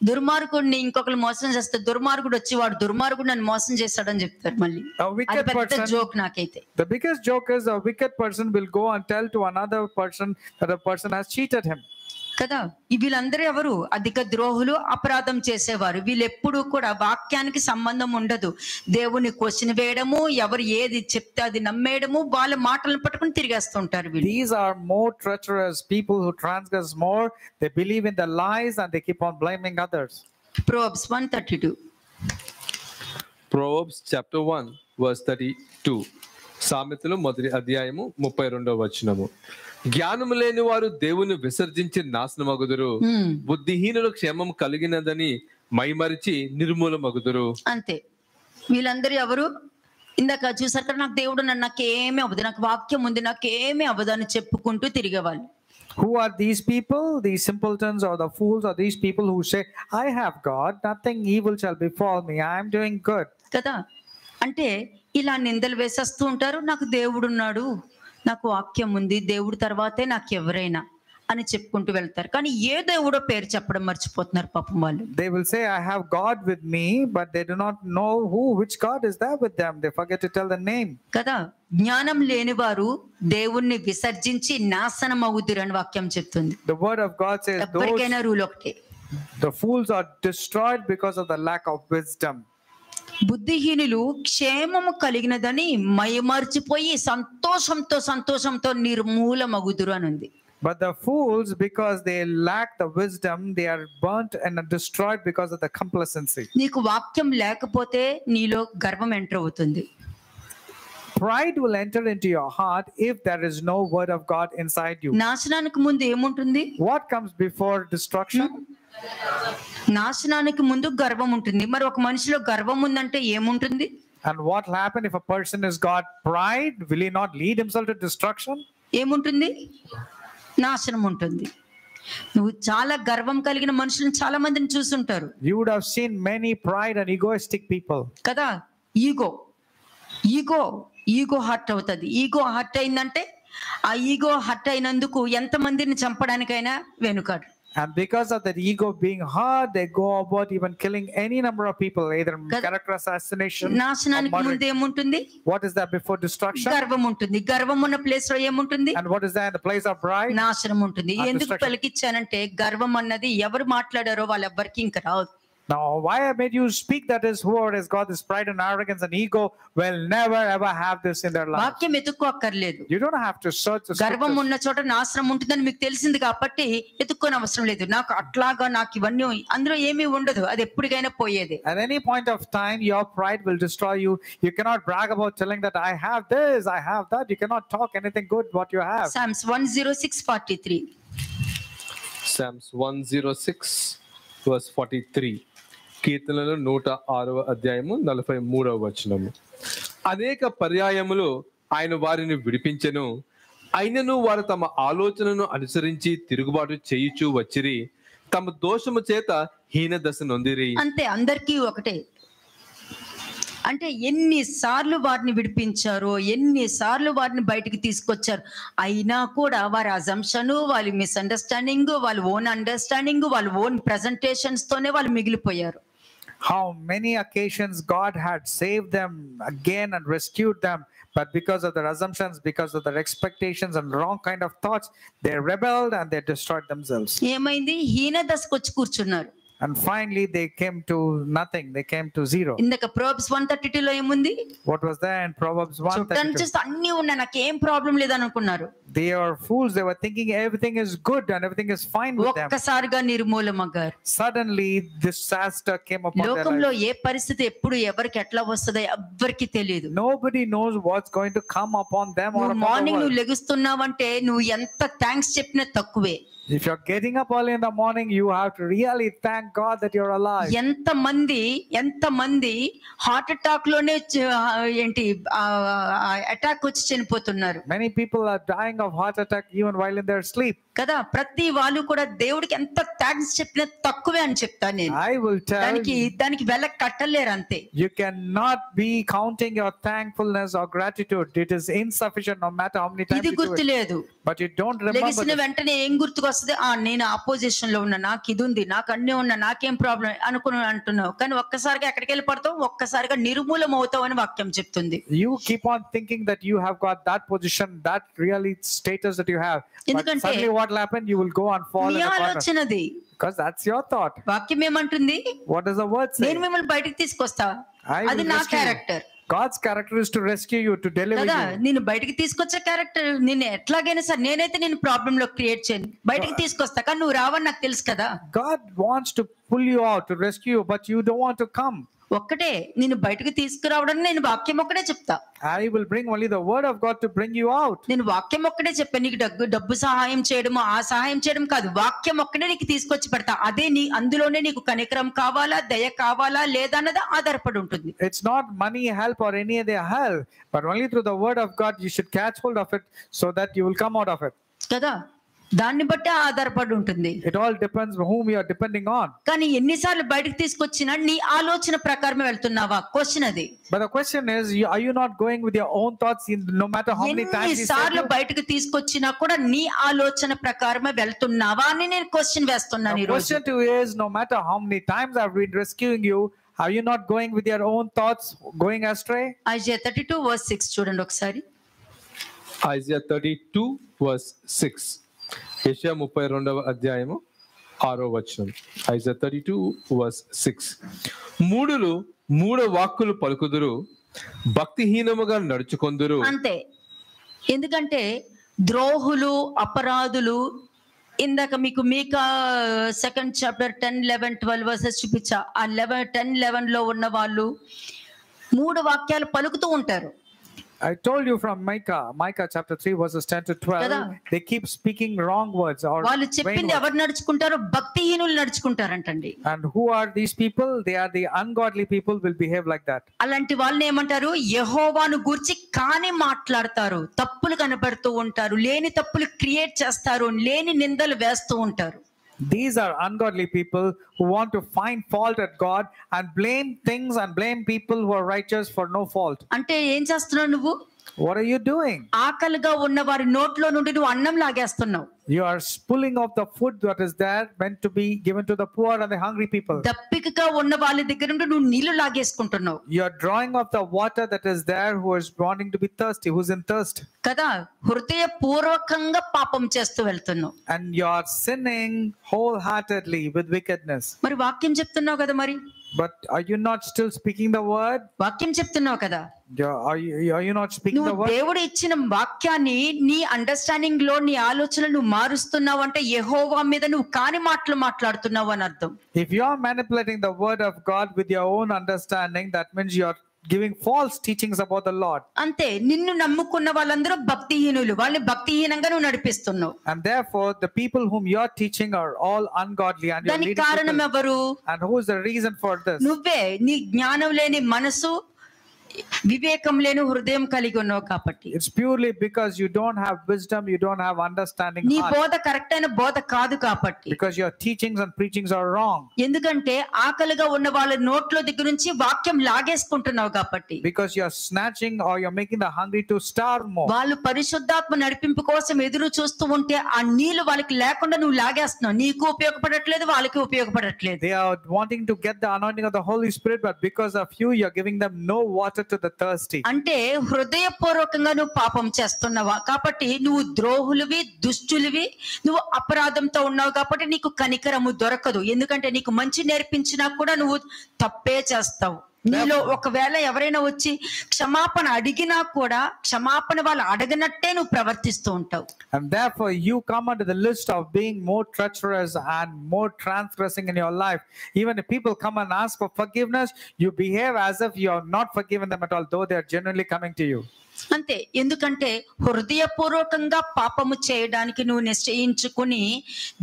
S1: దుర్మార్గుడిని ఇంకొకరు మోసం చేస్తే దుర్మార్గుడు వచ్చి వాడు దుర్మార్గుడు నన్ను మోసం చేస్తాడని చెప్తారు. మళ్ళీ
S2: A wicked
S1: అది పెద్ద
S2: person-
S1: జోక్ నాకైతే.
S2: The biggest joke is a wicked person will go and tell to another person that a person has cheated him.
S1: కదా, వీళ్ళందరూ ఎవరు? అధిక ద్రోహులు, అపరాధం చేసేవారు. వీళ్ళు ఎప్పుడు కూడా వాక్యానికి సంబంధం ఉండదు. దేవుని క్వశ్చన్ వేయడము, ఎవరు ఏది చెప్తే అది నమ్మేయడము, వాళ్ళ మాటలను పట్టుకుని తిరిగేస్తుంటారు వీళ్ళు.
S2: These are more treacherous people who transgress more. They believe in the lies and they keep on blaming others.
S1: Proverbs 1:32.
S3: Proverbs chapter 1 verse 32. సామెతలు 1వ అధ్యాయము 32వ వచనము. జ్ఞానము లేని వారు దేవుని విసర్జించి నాశనమగుదురు, బుద్ధిహీనులు క్షేమం కలిగినదని మైమరిచి నిర్మూలమగుదురు.
S1: అంతే. వీళ్ళందరూ ఎవరు? ఇందాక చూసారు కదా, నాకు దేవుడు నాకేమీ అవ్వదు, నాకు వాక్యం ఉంది, నాకేమీ అవ్వదు అని చెప్పుకుంటూ తిరిగేవాళ్ళు.
S2: Who are these people? These simpletons or the fools are these people who say, I have God, nothing evil shall befall me, I am doing good.
S1: కదా, అంటే ఇలా నిందలు వేసేస్తూ ఉంటారు. నాకు దేవుడు ఉన్నాడు, నాకు వాక్యం ఉంది, దేవుడు తర్వాతే నాకు ఎవరైనా అని చెప్పుకుంటూ వెళ్తారు. కానీ ఏ దేవుడో పేరు చెప్పడం మర్చిపోతున్నారు పాపం వాళ్ళు.
S2: They will say, I have God with me, but they do not know which God is there with them. They forget to tell the name.
S1: కదా, జ్ఞానం లేని వారు దేవుణ్ణి విసర్జించి నాశనం అవుదురు అని వాక్యం చెప్తుంది.
S2: The word of God says,
S1: ఎప్పటికైనా రూల్ ఒకటే,
S2: the fools are destroyed because of the lack of wisdom.
S1: బుద్ధిహీనులు క్షేమము కలిగినదని మైమర్చిపోయి సంతోషంతో నిర్మూలమగుదురు అని ఉంది.
S2: But the fools, because they lack the wisdom, they are burnt and destroyed because of the complacency.
S1: నీకు వాక్యం లేకపోతే నీలో గర్వం ఎంటర్ అవుతుంది.
S2: Pride will enter into your heart if there is no word of God inside you.
S1: నాశనానికి ముందు ఏముంటుంది?
S2: What comes before destruction?
S1: నాశనానికి ముందు గర్వం ఉంటుంది. మరి ఒక మనిషిలో గర్వం ఉందంటే ఏముంటుంది?
S2: And what will happen if a person has got pride? Will he not lead himself to destruction?
S1: ఏముంటుంది? నాశనం ఉంటుంది. నువ్వు చాలా గర్వం కలిగిన మనుషులను చాలా మందిని చూసుంటారు.
S2: You would have seen many pride and egoistic people.
S1: కదా, ఈగో హర్ట్ అవుతుంది. ఈగో హర్ట్ అయిందంటే ఆ ఈగో హర్ట్ అయినందుకు ఎంత మందిని చంపడానికైనా వెనుకాడు.
S2: And because of that ego being hurt, they go about even killing any number of people, either character assassination or
S1: నాశనానికి ముందు
S2: murder.
S1: ఏముంటుంది?
S2: What is that before destruction?
S1: గర్వం ఉంటుంది. గర్వం ఉన్న ప్లేస్ లో ఏముంటుంది?
S2: And what is that in the place of pride?
S1: నాశనం ఉంటుంది.
S2: And
S1: ఎందుకు
S2: destruction.
S1: పలికిచ్చానంటే గర్వం అన్నది ఎవరు మాట్లాడారో వాళ్ళెవ్వరికి ఇంకా రాదు.
S2: Now, why I made you speak that is whoever has got this pride and arrogance and ego will never ever have this in their life.
S1: వాక్యం ఎత్తుక్కోక్కర్లేదు.
S2: You don't have to search the
S1: గర్వం
S2: scriptures.
S1: ఉన్న చోట నాశనం ఉంటుందని మీకు తెలిసింది కాబట్టి ఎత్తుక్కోని అవసరం లేదు. నాకు అట్లాగా నాకు ఇవన్నీ అందులో ఏమీ ఉండదు, అది ఎప్పటికైనా పోయేది.
S2: At any point of time, your pride will destroy you. You cannot brag about telling that I have this, I have that. You cannot talk anything good what you have.
S1: Psalms 106:43.
S3: Psalms 106 verse 43. కీర్తనలు 106వ అధ్యాయము 43వ వచనము. అనేక పర్యాయములు ఆయన వారిని విడిపించెను, అయినను వారు తమ ఆలోచనను అనుసరించి తిరుగుబాటు చేయుచూ వచ్చిరి, తమ దోషము చేత హీన దశ నొందిరి.
S1: అంతే, అందరికీ ఒకటే. అంటే ఎన్నిసార్లు వారిని విడిపించారో, ఎన్నిసార్లు వారిని బయటికి తీసుకొచ్చారు, అయినా కూడా వారి అజంప్షన్, వాళ్ళ మిస్అండర్స్టాండింగ్, వాళ్ళ ఓన్ అండర్స్టాండింగ్, వాళ్ళ ఓన్ ప్రెజెంటేషన్స్ తోనే వాళ్ళు మిగిలిపోయారు.
S2: How many occasions God had saved them again and rescued them, but because of their assumptions, because of their expectations and wrong kind of thoughts, they rebelled and they destroyed themselves.
S1: ఏమైంది? హీన దశకు వచ్చి కూర్చున్నారు.
S2: And finally, they came to nothing. They came to zero.
S1: ఇందాక probes 132 లో ఏముంది?
S2: What was there in Proverbs
S1: చూడటానికి
S2: 1:32?
S1: చూస్తే అన్ని ఉన్నాయి, నాకేం problem లేదనుకున్నారు.
S2: They are fools. They were thinking everything is good and everything is fine with them.
S1: ఒక్కసారిగా నిర్మూలమయ్యారు.
S2: Suddenly, disaster came upon their
S1: లోకంలో
S2: life.
S1: ఏ పరిస్థితి ఎప్పుడు ఎవరికి ఎట్లా వస్తుందో ఎవ్వరికి తెలియదు.
S2: Nobody knows what's going to come upon them or upon the
S1: morning
S2: world.
S1: నువ్వు లెగుస్తున్నావంటే నువ్వు ఎంత థ్యాంక్స్ చెప్పినా తక్కువే.
S2: If you're getting up early in the morning, you have to really thank God that you're alive.
S1: ఎంతమంది heart attack లోనే ఏంటి attack వచ్చి చనిపోతున్నారు.
S2: Many people are dying of heart attack even while in their sleep.
S1: కదా, ప్రతి వాళ్ళు కూడా దేవుడికి ఎంత థ్యాంక్స్ చెప్పినా తక్కువే అని చెప్తాను నేను.
S2: I will tell
S1: దానికి వెల కట్టలేరు అంతే.
S2: you cannot be counting your thankfulness or gratitude. It is insufficient no matter how many times
S1: ఇది
S2: you do
S1: గుర్తు
S2: it.
S1: లేదు.
S2: But you don't remember
S1: లెగిసిన
S2: this.
S1: వెంటనే ఏం గుర్తుకొస్తుంది? నేను అపోజిషన్ లో ఉన్నా, నాకు ఇది ఉంది, నాకు అన్నీ ఉన్నా, నాకేం ప్రాబ్లం అనుకుని అంటున్నావు. కానీ ఒక్కసారిగా ఎక్కడికి వెళ్ళి పడతావు, ఒక్కసారిగా నిర్మూలం అవుతావు అని వాక్యం చెప్తుంది.
S2: You keep on thinking that you have got that position, that really status that you have. But
S1: ఎందుకంటే
S2: suddenly what will happen? You will go and fall
S1: me
S2: in the corner.
S1: ఆలోచనది.
S2: Because that's your thought.
S1: వాక్యం ఏమంటుంది?
S2: What does the word say?
S1: నేను మిమ్మల్ని బయటికి తీసుకొస్తా,
S2: I will
S1: అది నా
S2: rescue you.
S1: Character
S2: God's character is to rescue you, to deliver
S1: కదా.
S2: you.
S1: నేను బయటికి తీసుకొచ్చే క్యారెక్టర్ నేను ఎట్లాగైనా సరే, నేనైతే నేను ప్రాబ్లం లో క్రియేట్ చేయను, బయటికి తీసుకొస్తా. కానీ నువ్వు రావని నాకు తెలుసు కదా.
S2: God wants to pull you out, to rescue you, but you don't want to come.
S1: ఒక్కటే నేను బయటకు తీసుకురావడానికి నేను వాక్యం ఒక్కడే చెప్తా.
S2: I will bring only the word of God to bring you out.
S1: నేను వాక్యం ఒక్కడే చెప్పాను. నీకు డబ్బు సహాయం చేయడము, ఆ సహాయం చేయడం కాదు, వాక్యం ఒక్కడే నీకు తీసుకొచ్చి పెడతా. అదే అందులోనే నీకు కనికరం కావాలా, దయ కావాలా లేదా అన్నది ఆధారపడి ఉంటుంది.
S2: It's not money help or any other help, but only through the word of God you should catch hold of it so that you will come out of it.
S1: కదా, దాన్ని బట్టి ఆధారపడి ఉంటుంది.
S2: It all depends on whom you are depending on.
S1: కానీ ఎన్నిసార్లు బయటకు తీసుకొచ్చినా నీ ఆలోచన ప్రకారమే వెళ్తున్నావా? క్వశ్చన్ అది.
S2: But the question is, are you not going with your own thoughts no matter how many times he said
S1: ఎన్నిసార్లు
S2: you?
S1: బయటకు తీసుకొచ్చినా కూడా నీ ఆలోచన ప్రకారమే వెళ్తున్నావా అని నేను క్వశ్చన్ వేస్తున్నాను ఈ
S2: The
S1: రోజు.
S2: question to you is, no matter how many times I've been rescuing you, are you not going with your own thoughts, going astray?
S1: Isaiah 32:6 చూడండి ఒకసారి.
S3: Isaiah 32:6. యెషయా 32:6. Isaiah 32:6. మూడు వాక్కులు పలుకుదురు, భక్తిహీనముగా నడుచుకొందురు.
S1: అంతే. ఎందుకంటే ద్రోహులు, అపరాధులు, ఇందాక మీకు మీకా 2nd chapter 10, 11, 12 verses చూపించా. ఆ 10, 11 లో ఉన్న వాళ్ళు 3 వాక్యాలు పలుకుతూ ఉంటారు.
S2: I told you from Micah chapter 3 verses 10 to 12.
S1: కదా.
S2: They keep speaking wrong words or
S1: వాళ్ళు
S2: vain
S1: చెప్పింది
S2: words.
S1: ఎవరు నడుచుకుంటారో? భక్తిహీనులు నడుచుకుంటారంటండి.
S2: And who are these people? They are the ungodly people will behave like that.
S1: అలాంటి వాళ్ళని ఏమంటారు? యెహోవాను గూర్చి కాని మాట్లాడతారు, తప్పులు కనబడుతూ ఉంటారు, లేని తప్పులు క్రియేట్ చేస్తారు, లేని నిందలు వేస్తూ ఉంటారు.
S2: These are ungodly people who want to find fault at God and blame things and blame people who are righteous for no fault.
S1: అంటే ఏం చేస్తున్నావు నువ్వు?
S2: What are you doing?
S1: ఆకలిగా ఉన్న వారి నోట్లో నుండి నువ్వు అన్నం లాగేస్తున్నావు.
S2: You are pulling off the food that is there meant to be given to the poor and the hungry people.
S1: దప్పికగా ఉన్న వాళ్ళ దగ్గర నుండి నువ్వు నీళ్లు లాగేసుకుంటున్నావు.
S2: You are drawing off the water that is there who is wanting to be thirsty, who's in thirst.
S1: కదా, హృదయపూర్వకంగా పాపం చేస్తూ వెళ్తున్నావు.
S2: And you are sinning wholeheartedly with wickedness.
S1: మరి వాక్యం చెప్తున్నావు కదా. మరి
S2: But are you not still speaking the word?
S1: వాక్యం చెప్తున్నావు కదా.
S2: Are you not speaking the
S1: నువ్వు
S2: word?
S1: దేవుడు ఇచ్చిన వాక్యాన్ని నీ అండర్స్టాండింగ్ లో నీ ఆలోచనలు నువ్వు మారుస్తున్నావు అంటే యెహోవా మీద నువ్వు కాని మాటలు మాట్లాడుతున్నావు అని అర్థం.
S2: If you are manipulating the word of God with your own understanding, that means you are giving false teachings about the Lord.
S1: అంతే. నిన్ను నమ్ముకున్న వాళ్ళందరూ భక్తిహీనులు, వాళ్ళని భక్తిహీనంగా నువ్వు నడిపిస్తున్నావు.
S2: And therefore the people whom you are teaching are all ungodly and you are
S1: దానికి
S2: leading
S1: కారణం
S2: people.
S1: ఎవరు?
S2: And who is the reason for this?
S1: నువ్వే. నీ జ్ఞానం లేని మనసు, వివేకం లేని హృదయం కలిగి ఉన్నావు కాబట్టి.
S2: It's purely because you don't have wisdom, you don't have understanding
S1: నీ
S2: heart.
S1: బోధ కరెక్ట్ అయిన బోధ కాదు కాబట్టి.
S2: Because your teachings and preachings are wrong.
S1: ఎందుకంటే ఆకలిగా ఉన్న వాళ్ళ నోట్లో దగ్గర నుంచి వాక్యం లాగేసుకుంటున్నావు కాబట్టి.
S2: Because you are snatching or you're making the hungry to starve more.
S1: వాళ్ళు పరిశుద్ధాత్మ నడిపింపు కోసం ఎదురు చూస్తూ ఉంటే ఆ నీళ్లు వాళ్ళకి లేకుండా నువ్వు లాగేస్తున్నావు. నీకు ఉపయోగపడట్లేదు, వాళ్ళకి ఉపయోగపడట్లేదు.
S2: They are wanting to get the anointing of the Holy Spirit, but because of you, you're giving them no water to the thirsty.
S1: అంటే హృదయపూర్వకంగా నువ్వు పాపం చేస్తున్నావా, కాబట్టి నువ్వు ద్రోహులవి, దుష్టులవి, నువ్వు అపరాధంతో ఉన్నావు కాబట్టి నీకు కనికరము దొరకదు. ఎందుకంటే నీకు మంచి నేర్పించినా కూడా నువ్వు తప్పే చేస్తావు. నీలో ఒకవేళ ఎవరైనా వచ్చి క్షమాపణ అడిగినా కూడా క్షమాపణ వాళ్ళు అడగనట్టే నువ్వు ప్రవర్తిస్తూ ఉంటావు.
S2: And therefore you come under the list of being more treacherous and more transgressing in your life. Even if people come and ask for forgiveness, you behave as if you are not forgiven them at all, though they are genuinely coming to you.
S1: అంతే. ఎందుకంటే హృదయపూర్వకంగా పాపము చేయడానికి నువ్వు నిశ్చయించుకుని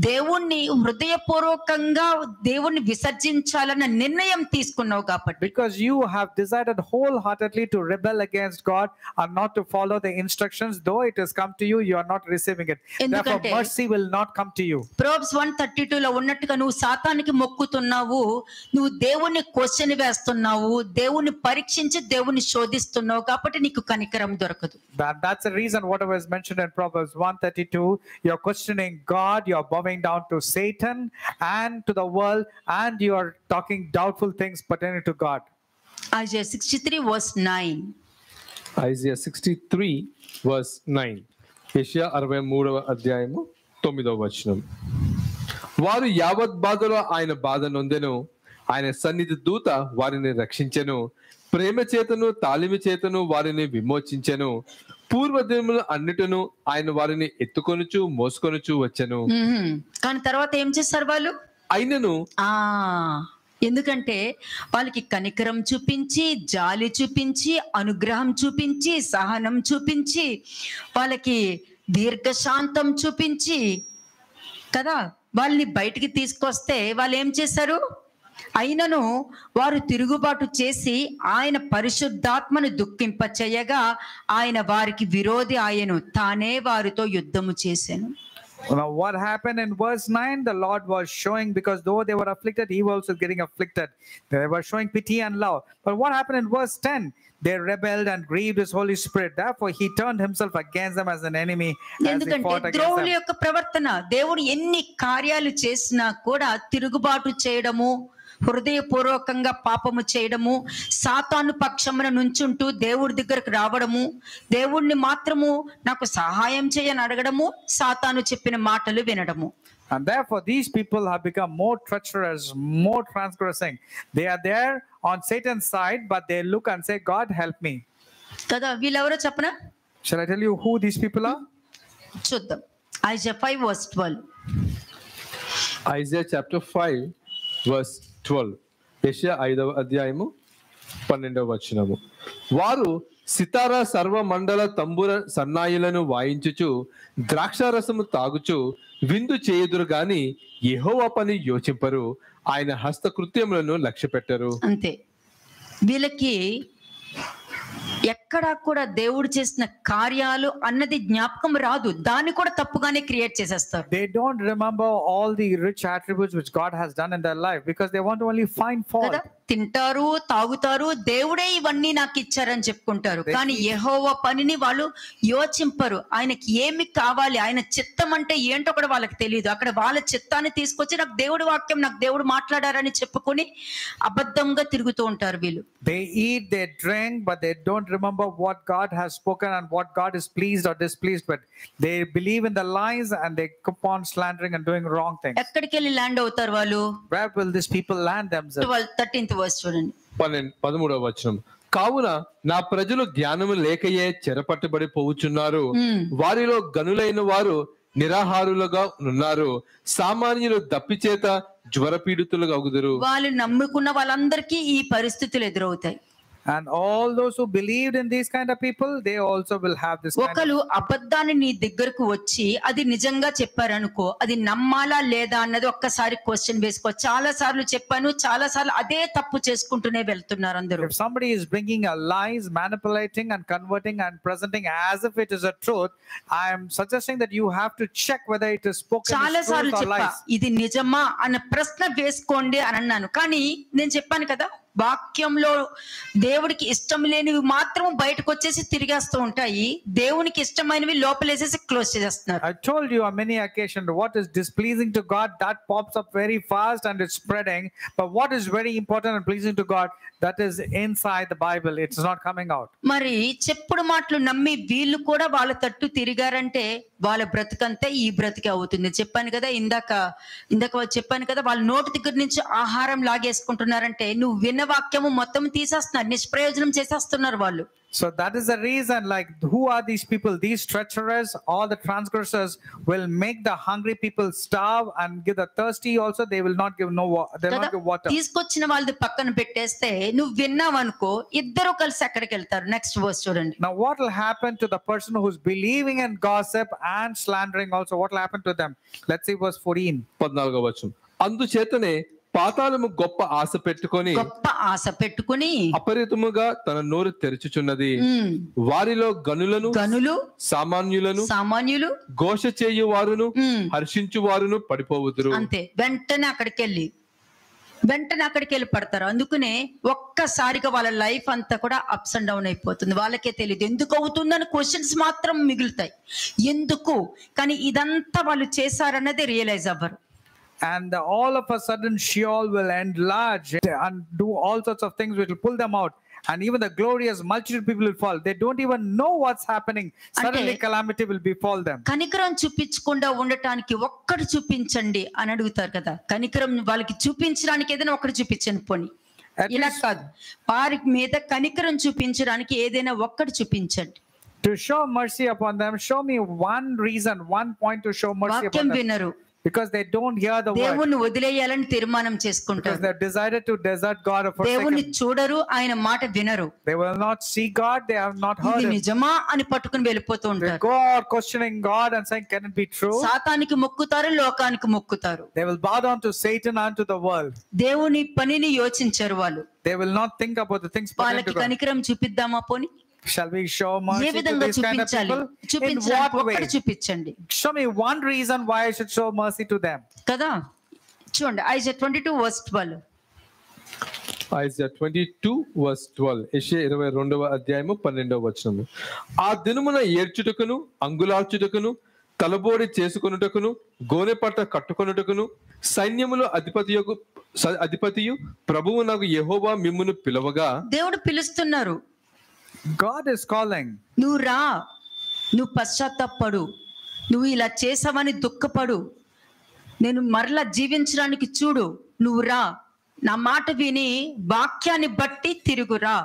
S1: దేవుణ్ణి హృదయపూర్వకంగా దేవుణ్ణి విసర్జించాలన్న నిర్ణయం తీసుకున్నావు కాబట్టి.
S2: Because you have decided wholeheartedly to rebel against God and not to follow the instructions, though it has come to you, you are not receiving it. Therefore mercy will not come to you.
S1: Proverbs 132 లో ఉన్నట్టుగా నువ్వు సాతానికి మొక్కుతున్నావు, నువ్వు దేవుణ్ణి question వేస్తున్నావు, దేవుణ్ణి పరీక్షించి దేవుణ్ణి శోధిస్తున్నావు కాబట్టి నీకు కనికరం దొరకదు.
S2: That's the reason whatever is mentioned in Proverbs 132, you're questioning God, you're bowing down to Satan and to the world, and you are talking doubtful things pertaining to God.
S1: Isaiah 63 verse 9.
S3: Isaiah 63 verse 9. యెషయా 63వ అధ్యాయము 9వ వచనం. వారు యావత్ బాధలో ఆయన బాధ నొందెను, ఆయన సన్నిధి దూత వారిని రక్షించెను, ప్రేమ చేతను తాళిమి చేతను వారిని విమోచించెను, పూర్వదినములు అన్నిటను ఆయన వారిని ఎత్తుకొనుచు మోసుకొనుచు వచ్చెను.
S1: కానీ తర్వాత ఏం చేస్తారు వాళ్ళు?
S3: అయినను
S1: ఎందుకంటే వాళ్ళకి కనికరం చూపించి, జాలి చూపించి, అనుగ్రహం చూపించి, సహనం చూపించి, వాళ్ళకి దీర్ఘశాంతం చూపించి కదా వాళ్ళని బయటికి తీసుకొస్తే వాళ్ళు ఏం చేశారు? అయినను వారు తిరుగుబాటు చేసి ఆయన పరిశుద్ధాత్మను దుఃఖింపచేయగా ఆయన వారికి విరోధి ఆయను, తానే వారితో యుద్ధము చేసెను.
S2: Now what happened in verse 9, the Lord was showing, because though they were afflicted, he was also getting afflicted. They were showing pity and love. But what happened in verse 10? They rebelled and grieved his Holy Spirit. Therefore he turned himself against them as an enemy, as he fought against
S1: ద్రోహుల
S2: them.
S1: యొక్క ప్రవర్తన, దేవుడు ఎన్ని కార్యాలు చేసినా కూడా తిరుగుబాటు చేయడము, హృదయపూర్వకంగా పాపము చేయడము, సాతాను పక్షమున నుంచుంటూ దేవుడి దగ్గరకు రావడము, దేవుణ్ణి మాత్రము నాకు సహాయం చేయని అడగడము, సాతాను చెప్పిన మాటలు వినడము.
S2: And therefore these people have become more treacherous, more transgressing. They are there on Satan's side, but they look and say, God help me.
S1: కదా వీళ్ళెవరో చెప్పనా?
S2: Shall I tell you who these people are?
S1: చూద్దాం. Isaiah 5 verse 12.
S3: Isaiah chapter 5 verse 12. యెషయా 5వ అధ్యాయము 12వ వచనము. వారు సితారా సర్వమండల తంబుర సన్నాయిలను వాయించుచు ద్రాక్షారసము తాగుచు విందు చేయుదురు గాని యెహోవా పని యోచింపరు, ఆయన హస్తకృత్యములను లక్ష్య పెట్టరు.
S1: అంతే. వీళ్ళకి ఎక్కడా కూడా దేవుడు చేసిన కార్యాలు అన్నది జ్ఞాపకం రాదు, దాన్ని కూడా తప్పుగానే క్రియేట్ చేసేస్తారు.
S2: They don't remember all the rich attributes which God has done in their life, because they want to only find fault.
S1: తింటారు, తాగుతారు, దేవుడే ఇవన్నీ నాకు ఇచ్చారని చెప్పుకుంటారు, కానీ యెహోవా పనిని వాళ్ళు యోచింపరు. ఆయనకి ఏమి కావాలి, ఆయన చిత్తం అంటే ఏంటో కూడా వాళ్ళకి తెలియదు. అక్కడ వాళ్ళ చిత్తాన్ని తీసుకొచ్చి నాకు దేవుడి వాక్యం, నాకు దేవుడు మాట్లాడారని చెప్పుకొని అబద్ధంగా తిరుగుతూ ఉంటారు వీళ్ళు.
S2: They eat, they drink, but they don't remember what God has spoken and what God is pleased or displeased with. They believe in the lies and they keep on slandering and doing wrong things.
S1: ఎక్కడికి వెళ్ళి land అవుతారు వాళ్ళు?
S2: Where will these people land themselves?
S1: 13th verse చూడండి.
S3: 13వ వచనం. కావున నా ప్రజలు జ్ఞానము లేకయే చెరపట్టబడి పోవుచున్నారు, వారిలో గనులైన వారు నిరాహారులుగా ఉన్నారు, సామాన్యులు దప్పిచేత జ్వరపీడితులుగా అగుదురు.
S1: వాళ్ళు నమ్ముకున్న వాళ్ళందరికీ ఈ పరిస్థితులు ఎదురవుతాయి.
S2: And all those who believed in these kind of people, they also will have this kind of...
S1: ఒకరు అబద్ధాన్ని నీ దగ్గరకు వచ్చి అది నిజంగా చెప్పారనుకో, అది నమ్మాలా లేదా అన్నది ఒక్కసారి క్వశ్చన్ వేసుకో. చాలా సార్లు చెప్పాను, చాలా సార్లు అదే తప్పు చేసుకుంటూనే వెళ్తున్నారు అందరూ.
S2: If somebody is bringing a lies, manipulating and converting and presenting as if it is a truth, I am suggesting that you have to check whether it is spoken
S1: చాలా
S2: as
S1: సార్లు
S2: truth or
S1: చెప్పా,
S2: lies.
S1: ఇది నిజమా అన్న ప్రశ్న వేసుకోండి అని అన్నాను, కానీ నేను చెప్పాను కదా వాక్యంలో దేవుడికి ఇష్టం లేనివి మాత్రం బయటకు వచ్చేసి తిరిగేస్తూ ఉంటాయి, దేవునికి ఇష్టమైనవి లోపలేసేసి క్లోజ్ చేసేస్తున్నారు.
S2: I told you on many occasions what is displeasing to God, that pops up very fast and it's spreading. But what is very important and pleasing to God, that is inside the Bible. It's not coming out.
S1: మరి చెప్పుడు మాటలు నమ్మి వీళ్ళు కూడా వాళ్ళ తట్టు తిరిగారంటే వాళ్ళ బ్రతుకంతే ఈ బ్రతికే అవుతుంది. చెప్పాను కదా ఇందాక చెప్పాను కదా, వాళ్ళ నోటి దగ్గర నుంచి ఆహారం లాగేసుకుంటున్నారంటే నువ్వు విన్న వాక్యము మొత్తం తీసేస్తున్నారు, నిష్ప్రయోజనం చేసేస్తున్నారు వాళ్ళు.
S2: So that is the reason, like, who are these people? These treacherous, all the transgressors will make the hungry people starve and give the thirsty also. They will not give they will not give water.
S1: తీసుకొచ్చిన వాళ్ళది పక్కన పెట్టేస్తే నువ్వు విన్నావనుకో ఇద్దరు కలిసి ఎక్కడికి వెళ్తారు? Next verse చూడండి.
S2: Now what will happen to the person who's believing in gossip and slandering also? What will happen to them? Let's see verse 14.
S3: 14వ వచనం. అందుచేతనే పాతాళము గొప్ప ఆశ పెట్టుకొని అపరితముగా తన నోరు తెరుచుచున్నది. వారిలో గనులు సామాన్యులు ఘోష చేయు వారును హర్షించు వారును పడిపోవుదురు.
S1: అంతే, వెంటనే అక్కడికి వెళ్ళి పడతారు. అందుకనే ఒక్కసారిగా వాళ్ళ లైఫ్ అంతా కూడా అప్స్ అండ్ డౌన్ అయిపోతుంది. వాళ్ళకే తెలియదు ఎందుకు అవుతుందని క్వశ్చన్స్ మాత్రం మిగులుతాయి, ఎందుకు కానీ ఇదంతా వాళ్ళు చేశారన్నది రియలైజ్ అవ్వరు.
S2: And all of a sudden Sheol will enlarge and do all sorts of things which will pull them out, and even the glorious multitude people will fall. They don't even know what's happening. Suddenly calamity will befall them.
S1: కనికరం చూపించకుండా ఉండటానికి ఒక్కడు చూపించండి అని అడుగుతారు కదా. కనికరం వాళ్ళకి చూపించడానికి ఏదైనా ఒక్కడు చూపించండి పోని, ఇలా కాదు, వారి మీద కనికరం చూపించడానికి ఏదైనా ఒక్కడు చూపించండి.
S2: To show mercy upon them, show me one reason, one point to show mercy upon them.
S1: వినరు,
S2: because they don't hear the word.
S1: దేవుణ్ణి వదిలేయాలని తీర్మానం చేసుకుంటారు.
S2: Because they have decided to desert God or forsake him.
S1: దేవుణ్ణి చూడరు, ఆయన మాట వినరు.
S2: They will not see God, they have not heard him.
S1: ఇది నిజమా అని పట్టుకుని వెళ్ళిపోతూ
S2: They
S1: ఉంటారు.
S2: go out questioning God and saying, can it be true?
S1: సాతానికి మొక్కుతారు, లోకానికి మొక్కుతారు.
S2: They will bow down to Satan and to the world.
S1: దేవుని పనిని యోచించరు వాళ్ళు.
S2: They will not think about the things pertaining to
S1: వాళ్ళకి
S2: God.
S1: కనికరం చూపిద్దామా పోని?
S2: Shall we show mercy to these kind of people? In what way?
S1: చూపించండి.
S2: Show me one reason why I should show mercy to them.
S1: కదా చూడండి, Isaiah 22 verse 12.
S3: Isaiah 22 verse 12. యెషయా 22వ అధ్యాయము 12వ వచనము. ఆ దినమున ఏడ్చుటకును అంగులార్చుటకును తలబోడి చేసుకొనుటకును గోనెపట్ట కట్టుకొనుటకును సైన్యముల అధిపతియు ప్రభువునగు యెహోవా మిమ్మును పిలవగా,
S1: దేవుడు పిలుస్తున్నారు.
S2: God is calling.
S1: నువ్వు రా, నువ్వు పశ్చాత్తాపడు, నువ్వు ఇలా చేసావని దుఃఖపడు, నేను మరలా జీవించడానికి చూడు, నువ్వు రా, నా మాట విని వాక్యాన్ని బట్టి తిరుగురా.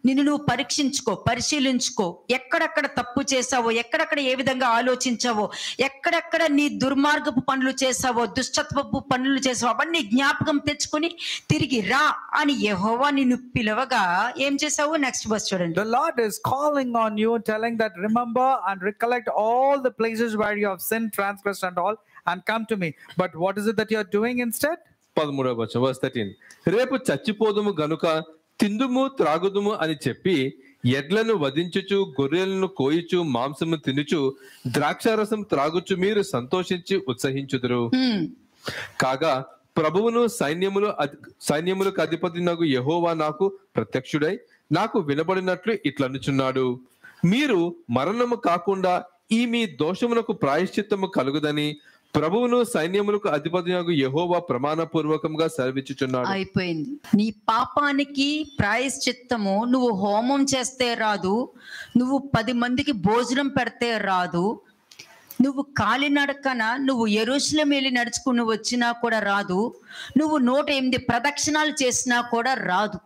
S1: నిన్ను పరీక్షించుకో, పరిశీలించుకో, ఎక్కడెక్కడ తప్పు చేసావో, ఎక్కడెక్కడ ఏ విధంగా ఆలోచించావో, ఎక్కడెక్కడ నీ దుర్మార్గపు పనులు చేసావో, దుష్టత్వపు పనులు చేసావో అవన్నీ జ్ఞాపకం తెచ్చుకొని తిరిగి రా అని యెహోవా నిన్ను పిలవగా ఏం చేసావు? నెక్స్ట్ వర్స్ చూడండి.
S2: The Lord is calling on you, telling that remember and recollect all the places where you have sinned, transgressed and all, and come to me. But what is it that you are doing instead?
S3: 13వ వచనం verse 13. రేపు చచ్చిపోదుము గనుక తిందుము త్రాగుదుము అని చెప్పి ఎడ్లను వధించుచు గొర్రెలను కోయిచు మాంసము తినుచు ద్రాక్షారసం త్రాగుచు మీరు సంతోషించి ఉత్సహించుదురు. కాగా ప్రభువును సైన్యములకు అధిపతినగు యెహోవా నాకు ప్రత్యక్షుడై నాకు వినబడినట్లు ఇట్లనుచున్నాడు, మీరు మరణము కాకుండా ఈ మీ దోషమునకు ప్రాయశ్చిత్తము కలుగుదని ప్రభువును సైన్యములకు అధిపతియగు యెహోవా ప్రమాణపూర్వకంగా సెలవిచ్చుచున్నాడు.
S1: అయిపోయింది. నీ పాపానికి ప్రాయశ్చిత్తము నువ్వు హోమం చేస్తే రాదు, నువ్వు 10 మందికి భోజనం పెడితే రాదు, నువ్వు కాలినడకన నువ్వు యెరూషలేము వెళ్ళి నడుచుకుని వచ్చినా కూడా రాదు, నువ్వు 108 ప్రదక్షిణాలు చేసినా కూడా రాదు.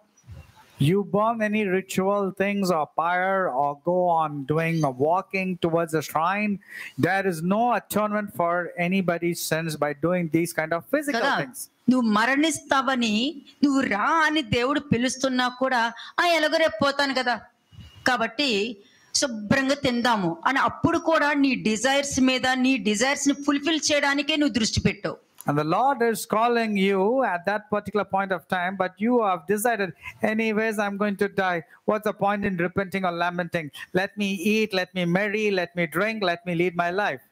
S2: You burn any ritual things or pyre or go on doing or walking towards the shrine. There is no atonement for anybody's sins by doing these kind of physical things.
S1: నువ్వు మరణిస్తావని నువ్వు రా అని దేవుడు పిలుస్తున్నా కూడా ఎలాగో రేపు పోతాను కదా కాబట్టి శుభ్రంగా తిందాము అని అప్పుడు కూడా నీ డిజైర్స్ మీద నీ డిజైర్స్ ని ఫుల్ఫిల్ చేయడానికే నువ్వు దృష్టి పెట్టావు.
S2: And the Lord is calling you at that particular point of time, but you have decided, anyways, I'm going to die. What's the point in repenting or lamenting? Let me eat, let me marry, let me drink, let me lead my life.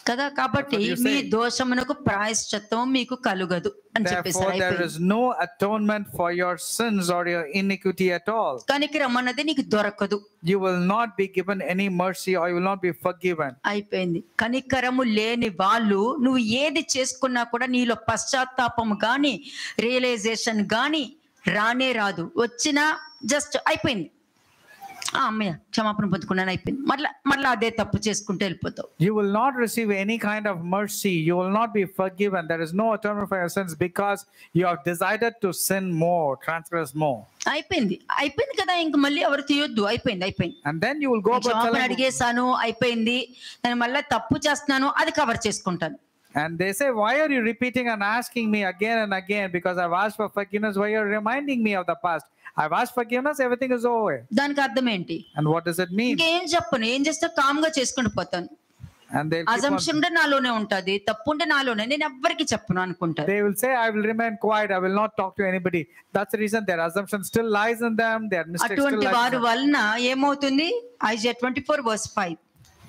S1: కదా, కాబట్టి
S2: That's what you
S1: me
S2: say.
S1: దోషమునకు ప్రాయశ్చిత్తం మీకు కలుగదు అని చెప్పేసి
S2: Therefore, there is no atonement for your sins or your iniquity at all.
S1: కనికరం అన్నది నీకు దొరకదు,
S2: You will not be given any mercy or you will not be forgiven.
S1: అయిపోయింది. కనికరము లేని వాళ్ళు నువ్వు ఏది చేసుకున్నా కూడా నీలో పశ్చాత్తాపం గాని రియలైజేషన్ గాని రానే రాదు. వచ్చినా జస్ట్ అయిపోయింది, అమ్మయ్య క్షమాపణ పొందుకున్నాను, అయిపోయింది, మళ్ళీ అదే తప్పు చేసుకుంటూ వెళ్ళిపోతావు.
S2: You will not receive any kind of mercy. You will not be forgiven. There is no atonement for your sins because you have decided to sin more, transgress more.
S1: అయిపోయింది కదా, ఇంక మళ్ళీ ఎవరు తీయొద్దు, అయిపోయింది.
S2: And then you will go about
S1: క్షమాపణ
S2: telling,
S1: అడిగేశాను, అయిపోయింది, నేను మళ్ళీ తప్పు చేస్తున్నాను, అది కవర్ చేసుకుంటాను.
S2: and they say, why are you repeating and asking me again and again? Because I've asked for forgiveness. Why are you reminding me of the past? I've asked forgiveness, everything is over.
S1: దానికి అర్థం ఏంటి?
S2: And what does it mean?
S1: ఇంకేం చెప్పను, ఏం చేస్తే com గా చేసుకుంటూ పోతాను.
S2: And they'll keep on,
S1: assumption ఉంటే నాలోనే ఉంటది, తప్పు ఉంటే నాలోనే, నేను ఎవ్వరికి చెప్పను అనుకుంటారు.
S2: they will say, I will remain quiet. I will not talk to anybody. That's the reason their assumption still lies in them. Their mistakes still
S1: అటువంటి
S2: lies in
S1: వారి
S2: them.
S1: వలన ఏమవుతుంది? Isaiah 24:5.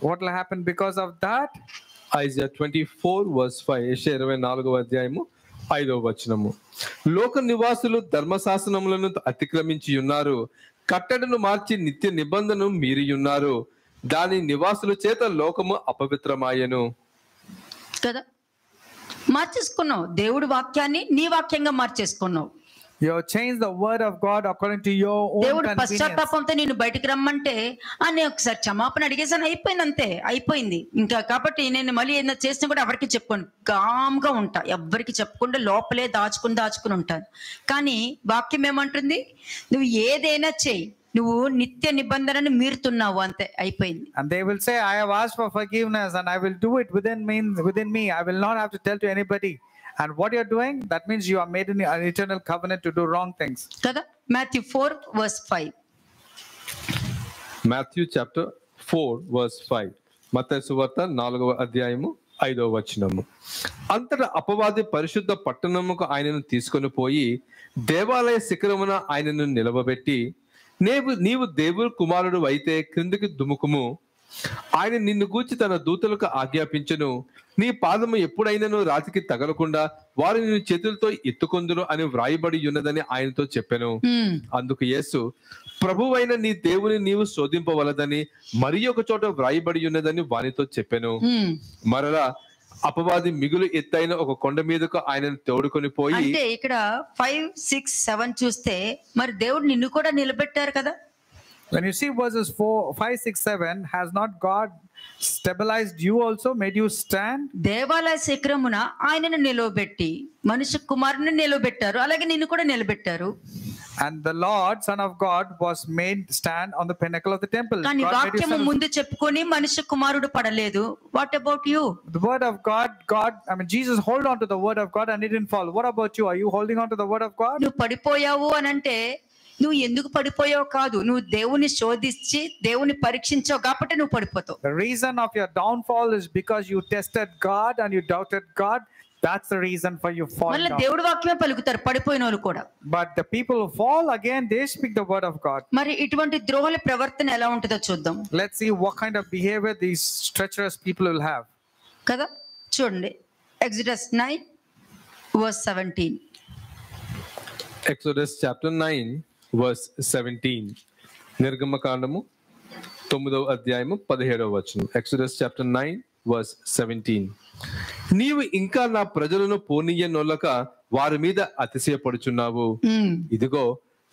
S2: What will happen because of that?
S3: Isaiah 24:5, యెషయా 24:5. లోక నివాసులు ధర్మశాసనములను అతిక్రమించి ఉన్నారు, కట్టడను మార్చి నిత్య నిబంధనను మీరి ఉన్నారు, దాని నివాసుల చేత లోకము అపవిత్రమాయెను.
S1: కదా, మార్చేసుకున్నావు, దేవుడి వాక్యాన్ని నీ వాక్యంగా మార్చేసుకున్నావు.
S2: You have changed the word of God according to your own
S1: దేవుడు
S2: convenience.
S1: పశ్చాత్తాపంతో నేను బయటికి రమ్మంటే అని ఒకసారి క్షమాపణ అడిగేసాను, అయిపోయింది, అంతే అయిపోయింది. ఇంకా కాబట్టి నేను మళ్ళీ ఏదైనా చేసినా కూడా ఎవరికి చెప్పుకోను, కామ్గా ఉంటా, ఎవరికి చెప్పకుండా లోపలే దాచుకుని ఉంటాను. కానీ వాక్యం ఏమంటుంది? నువ్వు ఏదైనా చెయ్యి, నువ్వు నిత్య నిబంధనను మీరుతున్నావు, అంతే, అయిపోయింది.
S2: And they will say, I have asked for forgiveness and I will do it within me. I will not have to tell to anybody. And what you're doing, that means you are made in an eternal covenant to do wrong things.
S1: కదా, Matthew 4:5.
S3: Matthew chapter 4:5. మత్తయి సువార్త 4:5. అంతటా అపవాది పరిశుద్ధ పట్టణముకు ఆయనను తీసుకొని పోయి దేవాలయ శిఖరమున ఆయనను నిలవబెట్టి, నీవు దేవుని కుమారుడు అయితే క్రిందికి దుముకుము, ఆయన నిన్ను గూర్చి తన దూతలకు ఆజ్ఞాపించును, నీ పాదము ఎప్పుడైనను రాతికి తగలకుండా వారు నిన్ను చేతులతో ఎత్తుకొందురు అని వ్రాయబడి ఉన్నదని ఆయనతో చెప్పెను. అందుకు యేసు, ప్రభువైన నీ దేవుని నీవు శోధింపవలదని మరి ఒక చోట వ్రాయబడి ఉన్నదని వారితో చెప్పెను. మరలా అపవాది మిగులు ఎత్తైన ఒక కొండ మీదకు ఆయనను తోడుకొని పోయి,
S1: అంటే ఇక్కడ 5, 6, 7 చూస్తే మరి దేవుడు నిన్ను కూడా నిలబెట్టారు కదా.
S2: When you see verses 4, 5, 6, 7, has not God stabilized you also, made you stand?
S1: దేవాలయ శిఖరమున ఆయనను నిలవబెట్టి మనుష్య కుమారుని నిలబెట్టారు, అలాగే నిన్ను కూడా నిలబెట్టారు.
S2: And the Lord, Son of God, was made stand on the pinnacle of the temple.
S1: కానీ
S2: God made you
S1: వాక్యము
S2: stand.
S1: ముందు చెప్పుకొని మనుష్య కుమారుడు పడలేదు. What about you?
S2: The word of God, Jesus hold on to the word of God and he didn't fall. What about you? Are you holding on to the word of God?
S1: నువ్వు పడిపోయావు అని అంటే నువ్వు ఎందుకు పడిపోయావు కాదు, నువ్వు దేవుని శోధించి దేవుని పరీక్షించావు కాబట్టి నువ్వు పడిపోతావు.
S2: The reason of your downfall is because you tested God and you doubted God. That's the reason for you falling
S1: మళ్ళీ
S2: down.
S1: దేవుడి వాక్యమే పలుకుతారు పడిపోయిన వాళ్ళు కూడా.
S2: But the people who fall again, they speak the word of God.
S1: మరి ఇటువంటి ద్రోహుల ప్రవర్తన ఎలా ఉంటుందో చూద్దాం.
S2: Let's see what kind of behavior these treacherous people will have.
S1: కదా, చూడండి, Exodus 9:17.
S3: Exodus chapter 9:17. నిర్గమకాండము 9:17. Exodus chapter 9:17. నీవు ఇంకా నా ప్రజలను పోనీయనొల్లక వారి మీద అతిశయపడుచున్నావు. ఇదిగో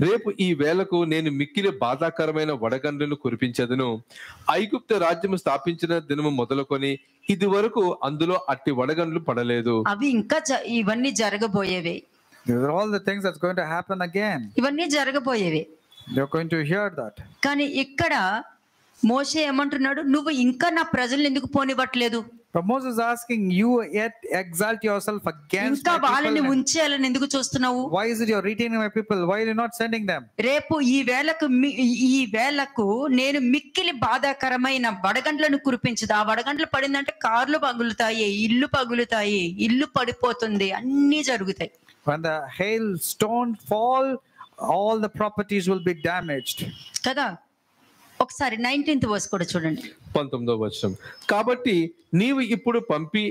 S3: రేపు ఈ వేళకు నేను మిక్కిలి బాధాకరమైన వడగండ్లను కురిపించదును. ఐగుప్తు రాజ్యము స్థాపించిన దినము మొదలుకొని ఇది వరకు అందులో అట్టి వడగండ్లు పడలేదు.
S1: అవి ఇంకా ఇవన్నీ జరగబోయేవే.
S2: These are all the things that's going to happen again.
S1: ఇవన్నీ జరగబోయేవే.
S2: You're going to hear that.
S1: కానీ ఇక్కడ మోషే ఏమంటున్నాడు, నువ్వు ఇంకా నా ప్రజల్ని ఎందుకు పోనివ్వట్లేదు?
S2: But Moses is asking, you yet exalt yourself against
S1: ఇంకా
S2: my
S1: వాళ్ళని
S2: people.
S1: ఉంచేయాలని ఎందుకు చూస్తున్నావు?
S2: Why is it you're retaining my people? Why are you not sending them?
S1: రేపు ఈ వేళకు నేను మిక్కిలి బాధాకరమైన వడగండ్లను కురిపించదు. ఆ వడగండ్లు పడిందంటే కార్లు పగులుతాయి, ఇల్లు పగులుతాయి, ఇల్లు పడిపోతుంది, అన్నీ జరుగుతాయి.
S2: When the hailstone fall, all the properties will be damaged.
S1: కదా, ఒకసారి 19th వర్స్ కూడా చూడండి.
S3: 19వ వచనం. కాబట్టి నీవు ఇప్పుడు పంపి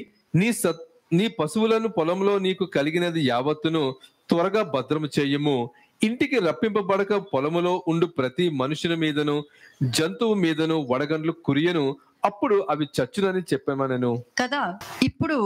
S3: నీ పశువులను పొలంలో నీకు కలిగినది యావత్తును త్వరగా భద్రము చేయము. ఇంటికి రప్పింపబడక పొలములో ఉండు ప్రతి మనుషుని మీదను జంతువు మీదను వడగండ్లు కురియను, అప్పుడు అవి చచ్చునని చెప్పామనెను.
S1: కదా, ఇప్పుడు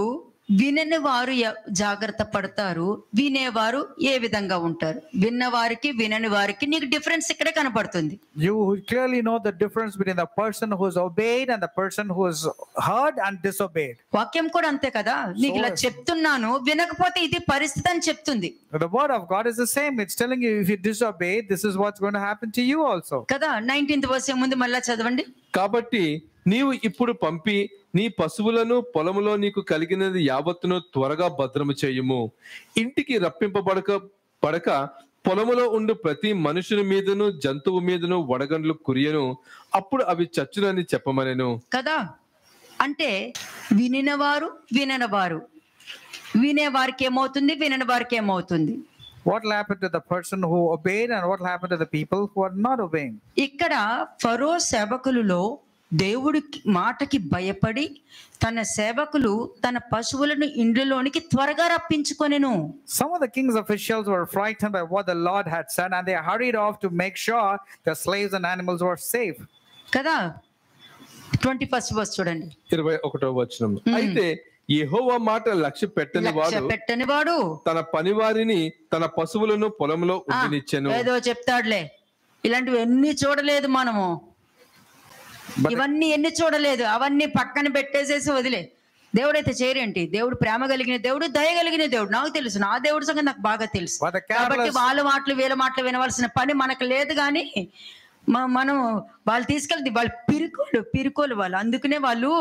S1: వినని వారు జాగ్రత్త పడతారు, వినేవారు ఏ విధంగా ఉంటారు. విన్నవారికి వినని వారికి నీకు డిఫరెన్స్ ఇక్కడే కనపడుతుంది.
S2: You clearly know the difference between the person who is obeyed and the person who is heard and disobeyed.
S1: వాక్యం కూడా అంతే కదా, నీకు ఇలా చెప్తున్నాను వినకపోతే ఇది పరిస్థితి అని చెప్తుంది.
S2: The word of God is the same. It's telling you if you disobey, this is what's going to happen to you also.
S1: కదా, 19th వర్స్ ముందు మళ్ళా చదవండి.
S3: కాబట్టి నీవు ఇప్పుడు పంపి నీ పశువులను పొలములో నీకు కలిగినది యావత్తును త్వరగా భద్రము చేయుము. ఇంటికి పడక పొలములో ఉండు ప్రతి మనుషుని మీదను జంతువు మీదను వడగండ్లు కురియను, అప్పుడు అవి చచ్చునని చెప్పమనెను.
S1: కదా, అంటే వినినవారు విననవారు, వినే వారికి ఏమవుతుంది, వినని వారికి ఏమవుతుంది.
S2: What will happen to the person who obeyed and what will happen to the people who are not obeying?
S1: ఇక్కడ ఫరో సేవకులలో దేవుడి మాటకి భయపడి తన సేవకులు తన పశువులను ఇండ్లలోనికి త్వరగా రప్పించుకొనెను.
S2: Some of the king's officials were frightened by what the Lord had said and they hurried off to make sure the slaves and animals were safe.
S1: కదా, 21st వర్స్ చూడండి.
S3: 21వ వచనం. అయితే యెహోవా మాట లక్ష్య పెట్టని వాడు తన పనివారిని తన పశువులను పొలంలో ఉండనిచ్చెను.
S1: ఏదో చెప్తాడులే, ఇలాంటివి ఎన్ని చూడలేదు మనము, ఇవన్నీ ఎన్ని చూడలేదు, అవన్నీ పక్కన పెట్టేసేసి వదిలే. దేవుడైతే చేయరేంటి? దేవుడు ప్రేమ కలిగిన దేవుడు, దయ కలిగిన దేవుడు. నాకు తెలుసు, నా దేవుడి సంగతి నాకు బాగా తెలుసు. కాబట్టి వాళ్ళ మాటలు వీళ్ళ మాటలు వినవలసిన పని మనకు లేదు. కానీ మనం వాళ్ళు తీసుకెళ్తే వాళ్ళు పిరుకోలు వాళ్ళు, అందుకనే వాళ్ళు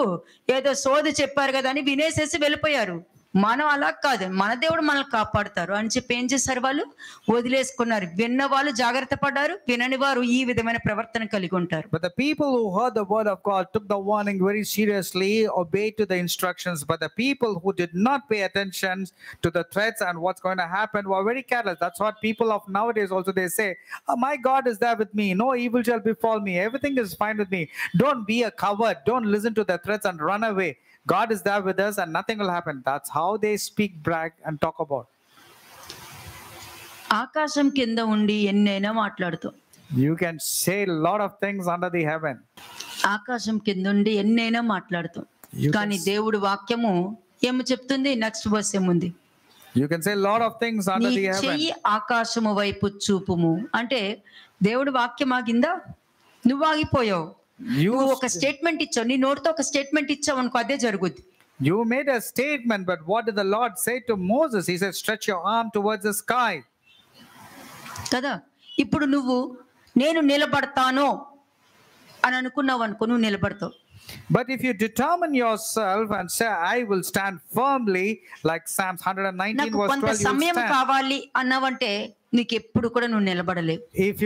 S1: ఏదో సోది చెప్పారు కదా అని వినేసేసి వెళ్ళిపోయారు. మనం అలా కాదు, మన దేవుడు మనల్ని కాపాడుతారు అని చెప్పి ఏం చేశారు, వాళ్ళు వదిలేసుకున్నారు. విన్న వాళ్ళు జాగ్రత్త పడ్డారు, వినని వారు ఈ విధమైన ప్రవర్తన కలిగి ఉంటారు.
S2: But the people who heard the word of God took the warning very seriously, obeyed to the instructions. But the people who did not pay attention to the threats and what's going to happen were very careless. That's what people of nowadays also they say, oh, my God is there with me, no evil shall befall me, everything is fine with me. Don't be a coward, don't listen to the threats and run away. God is there with us and nothing will happen. That's how they speak, brag and talk about.
S1: ఆకాశం కింద ఉండి ఎన్నైనా మాట్లాడుతాం.
S2: You can say a lot of things under the heaven.
S1: ఆకాశం కింద ఉండి ఎన్నైనా మాట్లాడుతాం. కానీ దేవుడి వాక్యము ఏమి చెప్తుంది? నెక్స్ట్ వర్స్ ఏముంది?
S2: You can say a lot of things under the heaven.
S1: చెయ్యి ఆకాశము వైపు చూపుము అంటే దేవుడి వాక్యం ఆగిందా? నువ్వు ఆగిపోయావు. నువ్వు ఒక స్టేట్మెంట్ ఇచ్చావు, నీ నోటితో ఒక స్టేట్మెంట్ ఇచ్చావు అనుకో, అదే జరుగుద్ది.
S2: You made a statement, but what did the Lord say to Moses? He said, stretch your arm towards the sky.
S1: కదా, ఇప్పుడు నువ్వు నేను నిలబడతాను అని అనుకున్నావు అనుకో, నువ్వు నిలబడతావు.
S2: But if you determine yourself and say, I will stand firmly, like Psalms 119
S1: నాకు
S2: verse
S1: కొంత
S2: 12, you
S1: సమయం
S2: stand.
S1: కావాలి అన్నావంటే నీకు ఎప్పుడు కూడా నువ్వు నిలబడలేవు.
S2: If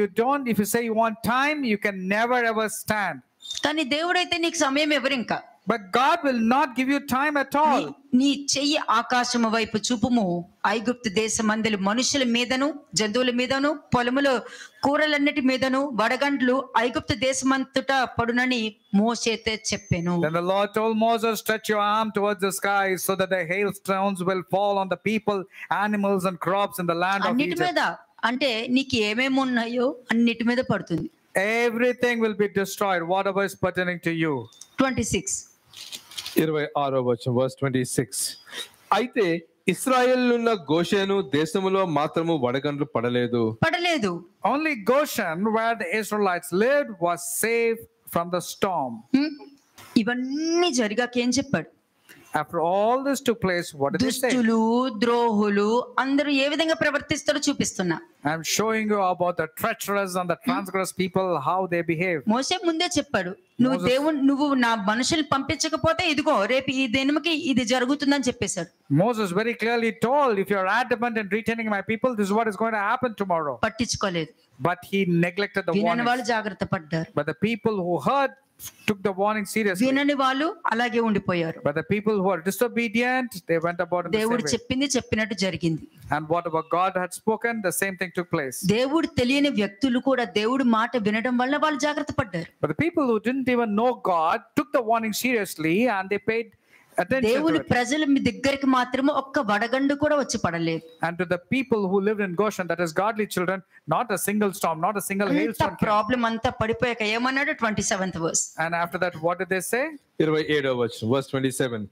S2: you say you want time, you can never ever stand.
S1: కానీ దేవుడైతే నీకు సమయం ఎవరు ఇంకా.
S2: But God will not give you time at all.
S1: నీ చెయ్యి ఆకాశము వైపు చూపుము, ఐగుప్తు దేశమందలి మనుషుల మీదను జంతువుల మీదను పొలములో కూరలన్నిటి మీదను వడగండ్లు ఐగుప్తు దేశమంతటా పడునని మోషేతో చెప్పెను.
S2: Then the Lord told Moses, stretch your arm towards the sky so that the hailstones will fall on the people, animals and crops in the land of
S1: అన్నిటి
S2: Egypt.
S1: మీద అంటే నీకు ఏమేమి ఉన్నాయో అన్నిటి మీద పడుతుంది.
S2: Everything will be destroyed, whatever is pertaining to you.
S1: 26
S3: 26వ వచనం, verse 26. అయితే ఇశ్రాయేలున్న గోషేను దేశములో మాత్రము వడగండ్లు పడలేదు.
S2: Only Goshen, where the Israelites lived, was safe from the storm.
S1: ఇవన్నీ జరిగాక ఏం చెప్పాడు?
S2: After all this took place, what did they say?
S1: దుష్టులు ద్రోహులు అందరూ ఏ విధంగా ప్రవర్తిస్తారో చూపిస్తున్నా.
S2: I'm showing you about the treacherous and the transgress people, how they behave.
S1: మోషే ముందే చెప్పాడు, నువ్వు నా మనుషుల్ని పంపించకపోతే ఇదిగో రేపు ఈ దినముకి ఇది జరుగుతుందని చెప్పేశాడు.
S2: Moses very clearly told, if you are adamant in retaining my people, this is what is going to happen tomorrow.
S1: పట్టించుకోలేదు.
S2: But he neglected the warning.
S1: వాళ్ళు జాగ్రత్త పడ్డారు.
S2: But the people who heard took the warning seriously.
S1: వినని వాళ్ళు అలాగే ఉండిపోయారు.
S2: But the people who are disobedient, they went about in the same
S1: దేవుడు
S2: way.
S1: చెప్పింది చెప్పినట్టు జరిగింది.
S2: And whatever God had spoken, the same thing took place.
S1: దేవుడు తెలియని వ్యక్తులు కూడా దేవుడి మాట వినడం వల్ల వాళ్ళు జాగ్రత్త పడ్డారు.
S2: But the people who didn't even know God took the warning seriously and they paid attention
S1: దేవుని
S2: to it.
S1: ప్రజల మీ దగ్గరికి మాత్రమే ఒక్క వడగండు కూడా వచ్చి పడలేదు.
S2: And to the people who lived in Goshen, that is godly children, not a single storm, not a single hailstone came.
S1: Problem అంతా పడిపోయాక ఏమన్నాడు 27th verse.
S2: And after that, what did they say?
S3: 27వ వచనం, verse 27.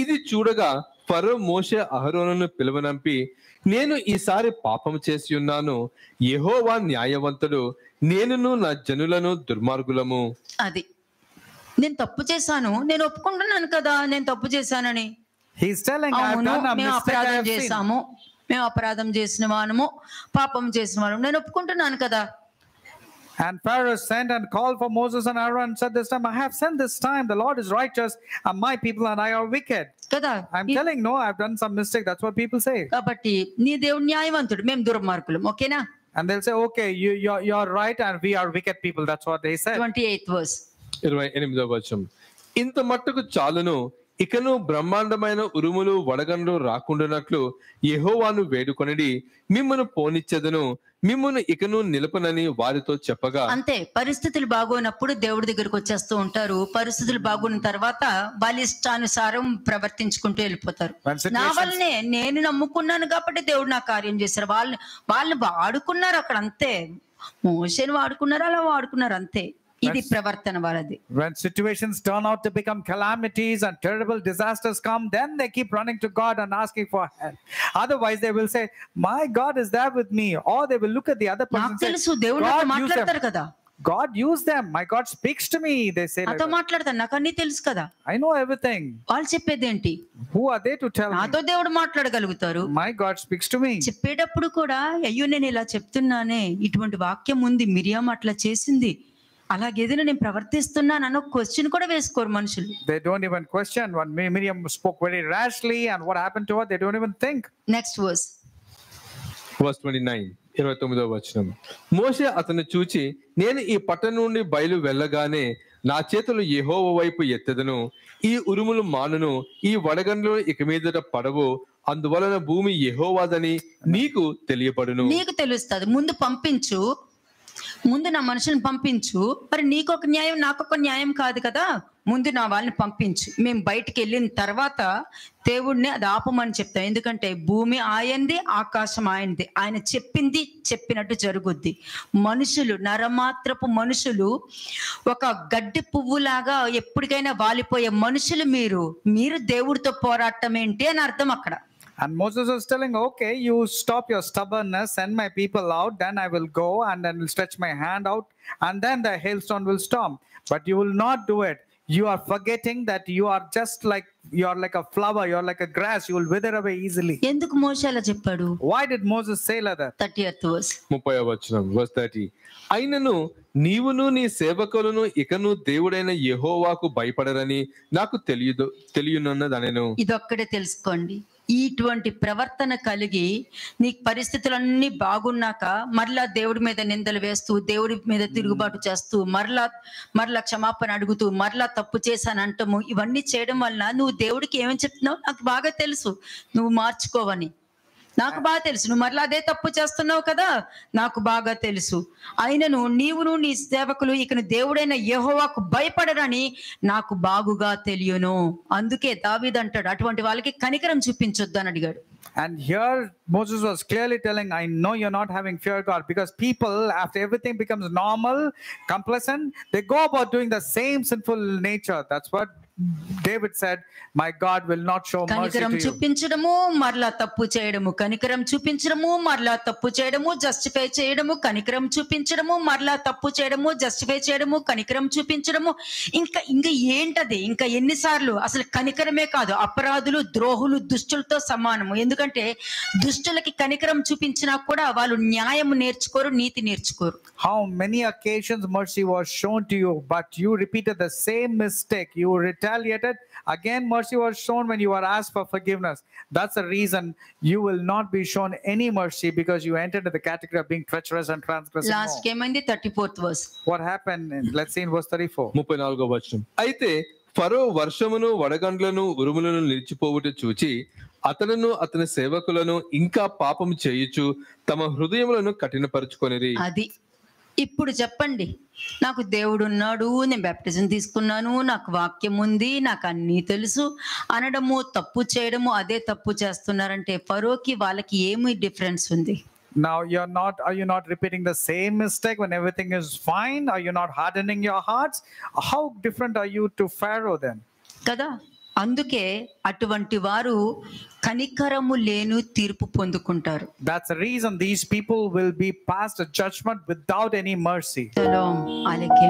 S3: ఇది చూడగా ఫరో మోషే అహరోనును పిలువనంపి, నేను ఈసారి పాపం చేసి ఉన్నాను, యెహోవా న్యాయవంతుడు, నేనును నా జనులను దుర్మార్గులము.
S1: అది నేను తప్పు చేశాను, నేను ఒప్పుకుంటున్నాను కదా నేను తప్పు చేశానని.
S2: He's telling, I've
S1: అవును
S2: done a
S1: మేము
S2: mistake, I
S1: అపరాధం
S2: have sinned.
S1: చేశాము, మేము అపరాధం చేసిన వానము, పాపం చేసిన వానము, నేను ఒప్పుకుంటున్నాను కదా.
S2: And Pharaoh sent and called for Moses and Aaron and said, this time, I have sinned this time. The Lord is righteous and my people and I are wicked.
S1: కదా
S2: I'm telling, no, I've done some mistake. That's what people say.
S1: కాబట్టి నీ దేవుడు న్యాయవంతుడు, మేము దుర్మార్గులం. ఓకేనా?
S2: And they'll say, okay, you're right and we are wicked people. That's what they said.
S1: 28th verse.
S3: 28వ వచనం. ఇంత మట్టుకు చాలును, ఇకను బ్రహ్మాండమైన ఉరుములు వడగండ్లు రాకుండానట్లు యెహోవాను వేడుకొనిడి, మిమ్మును పోనిచ్చెదను, మిమ్మును ఇకను నిలుపనని వారితో చెప్పగా.
S1: అంతే, పరిస్థితులు బాగోనప్పుడు దేవుడి దగ్గరకు వచ్చేస్తూ ఉంటారు. పరిస్థితులు బాగున్న తర్వాత వాళ్ళ ఇష్టానుసారం ప్రవర్తించుకుంటూ వెళ్ళిపోతారు. నా వల్లనే, నేను నమ్ముకున్నాను కాబట్టి దేవుడు నా కార్యం చేశారు. వాళ్ళు వాడుకున్నారు అక్కడ, అంతే. మోషేని వాడుకున్నారు, అలా వాడుకున్నారు, అంతే. ఇది ప్రవర్తన వాళ్ళది.
S2: When situations turn out to become calamities and terrible disasters come, then they keep running to God and asking for help. Otherwise they will say, my God is there with me. Or they will look at the other person
S1: నాకు
S2: and say,
S1: తెలుసు దేవుడు నాతో మాట్లాడతారు కదా.
S2: God used them. My God speaks to me. They say,
S1: నాతో మాట్లాడతారు, నాకు అన్ని తెలుసు కదా.
S2: I know everything.
S1: వాళ్ళు చెప్పేది ఏంటి?
S2: Who are they to tell me?
S1: నాతో దేవుడు మాట్లాడగలుగుతారు.
S2: My God speaks to me.
S1: చెప్పేటప్పుడు కూడా, అయ్యో నేను ఇలా చెప్తున్నానే, ఇటువంటి వాక్యం ఉంది, మిరియాం అట్లా చేసింది, అలాగేదైనా నేను ప్రవర్తిస్తున్నాను అన్న క్వశ్చన్ కూడా వేసుకోరు మనుషులు.
S2: They don't even question. When Miriam spoke very rashly and what happened to her, they don't even think.
S1: Next verse.
S3: verse 29, 29వ వచనం. మోషే అతను చూచి, నేను ఈ పట్టణం నుండి బయలు వెళ్ళగానే నా చేతులు యెహోవా వైపు ఎత్తెదను, ఈ ఉరుములు మానును, ఈ వడగండ్లు ఇక మీదట పడవు, అందువలన భూమి యెహోవాదని నీకు తెలియబడును.
S1: నీకు తెలుస్తుంది. ముందు పంపించు, ముందు నా మనుషులను పంపించు. మరి నీకొక న్యాయం నాకొక న్యాయం కాదు కదా, ముందు నా వాళ్ళని పంపించు. మేము బయటికి వెళ్ళిన తర్వాత దేవుడిని అది ఆపమని చెప్తాం. ఎందుకంటే భూమి ఆయనది, ఆకాశం ఆయనది. ఆయన చెప్పింది చెప్పినట్టు జరుగుద్ది. మనుషులు, నరమాత్రపు మనుషులు, ఒక గడ్డి పువ్వులాగా ఎప్పటికైనా వాలిపోయే మనుషులు మీరు దేవుడితో పోరాటం ఏంటి అని అర్థం అక్కడ.
S2: And Moses was telling, okay, you stop your stubbornness, send my people out, then I will go and then will stretch my hand out and then the hailstone will storm. But you will not do it. You are forgetting that you are just like, you are like a flower, you are like a grass, you will wither away easily.
S1: ఎందుకు మోషే అలా చెప్పాడు?
S2: Why did Moses say like that?
S1: 30th verse.
S3: 30వ వచనం, verse 30. అయినను నీవును నీ సేవకులను ఇకను దేవుడైన యెహోవాకు భయపడరని నాకు తెలియనున్నదనెను.
S1: ఇదొక్కడే తెలుసుకోండి. ఇటువంటి ప్రవర్తన కలిగి నీ పరిస్థితులన్నీ బాగున్నాక మరలా దేవుడి మీద నిందలు వేస్తూ, దేవుడి మీద తిరుగుబాటు చేస్తూ, మరలా క్షమాపణ అడుగుతూ, మరలా తప్పు చేశానంటాము, ఇవన్నీ చేయడం వలన నువ్వు దేవుడికి ఏమని చెప్తున్నావు? నాకు బాగా తెలుసు నువ్వు మార్చుకోవని, నాకు బాగా తెలుసు నువ్వు మరలా అదే తప్పు చేస్తున్నావు కదా, నాకు బాగా తెలుసు. అయినను నీవును నీ సేవకులు ఇకను దేవుడైన యెహోవాకు భయపడరని నాకు బాగుగా తెలియను. అందుకే దావీదు అంటాడు, అటువంటి వాళ్ళకి కనికరం చూపించొద్దు అని అడిగాడు.
S2: And here Moses was clearly telling, I know you're not having fear of God, because people, after everything becomes normal, complacent, they go about doing the same sinful nature. That's what David said, my God will not show mercy
S1: కనికరం
S2: to you.
S1: చూపించడము, మరలా తప్పు చేయడము, కనికరం చూపించడము, మరలా తప్పు చేయడము, justify చేయడము, కనికరం చూపించడము, మరలా తప్పు చేయడము, జస్టిఫై చేయడము, కనికరం చూపించడము. ఇంకా ఏంటది? ఇంకా ఎన్నిసార్లు? అసలు కనికరమే కాదు, అపరాధులు, ద్రోహులు, దుష్టులతో సమానము. ఎందుకంటే దుష్టులకి కనికరం చూపించినా కూడా వాళ్ళు న్యాయం నేర్చుకోరు, నీతి నేర్చుకోరు.
S2: How many occasions mercy was shown to you, but you repeated the same mistake. You returned retaliated. Again, mercy was shown when you are asked for forgiveness. That's the reason you will not be shown any mercy, because you entered into the category of being treacherous and transgressing
S1: lost
S2: more.
S1: ఏమైంది 34th verse.
S2: What happened? Let's see in verse 34.
S3: 34వ వచనం. అయితే ఫరో వర్షమును వడగండ్లను ఉరుములను నిలిచిపోవుట చూచి అతనును అతని సేవకులను ఇంకా పాపము చేయుచు తమ హృదయములను కఠినపరుచుకొనిరి.
S1: అది ఇప్పుడు చెప్పండి, నాకు దేవుడు ఉన్నాడు, నేను బ్యాప్టిజం తీసుకున్నాను, నాకు వాక్యం ఉంది, నాకు అన్నీ తెలుసు అనడము తప్పు చేయడము అదే తప్పు చేస్తున్నారంటే ఫరోకి వాళ్ళకి ఏమి డిఫరెన్స్ ఉంది?
S2: Now are you not repeating the same mistake when everything is fine? Are you not hardening your hearts? How different are you to Pharaoh then?
S1: కదా, అందుకే అటువంటి వారు కనికరము లేని తీర్పు పొందుకుంటారు.
S2: That's the reason these people will be passed a judgment without any mercy.
S1: చలో ఆలకే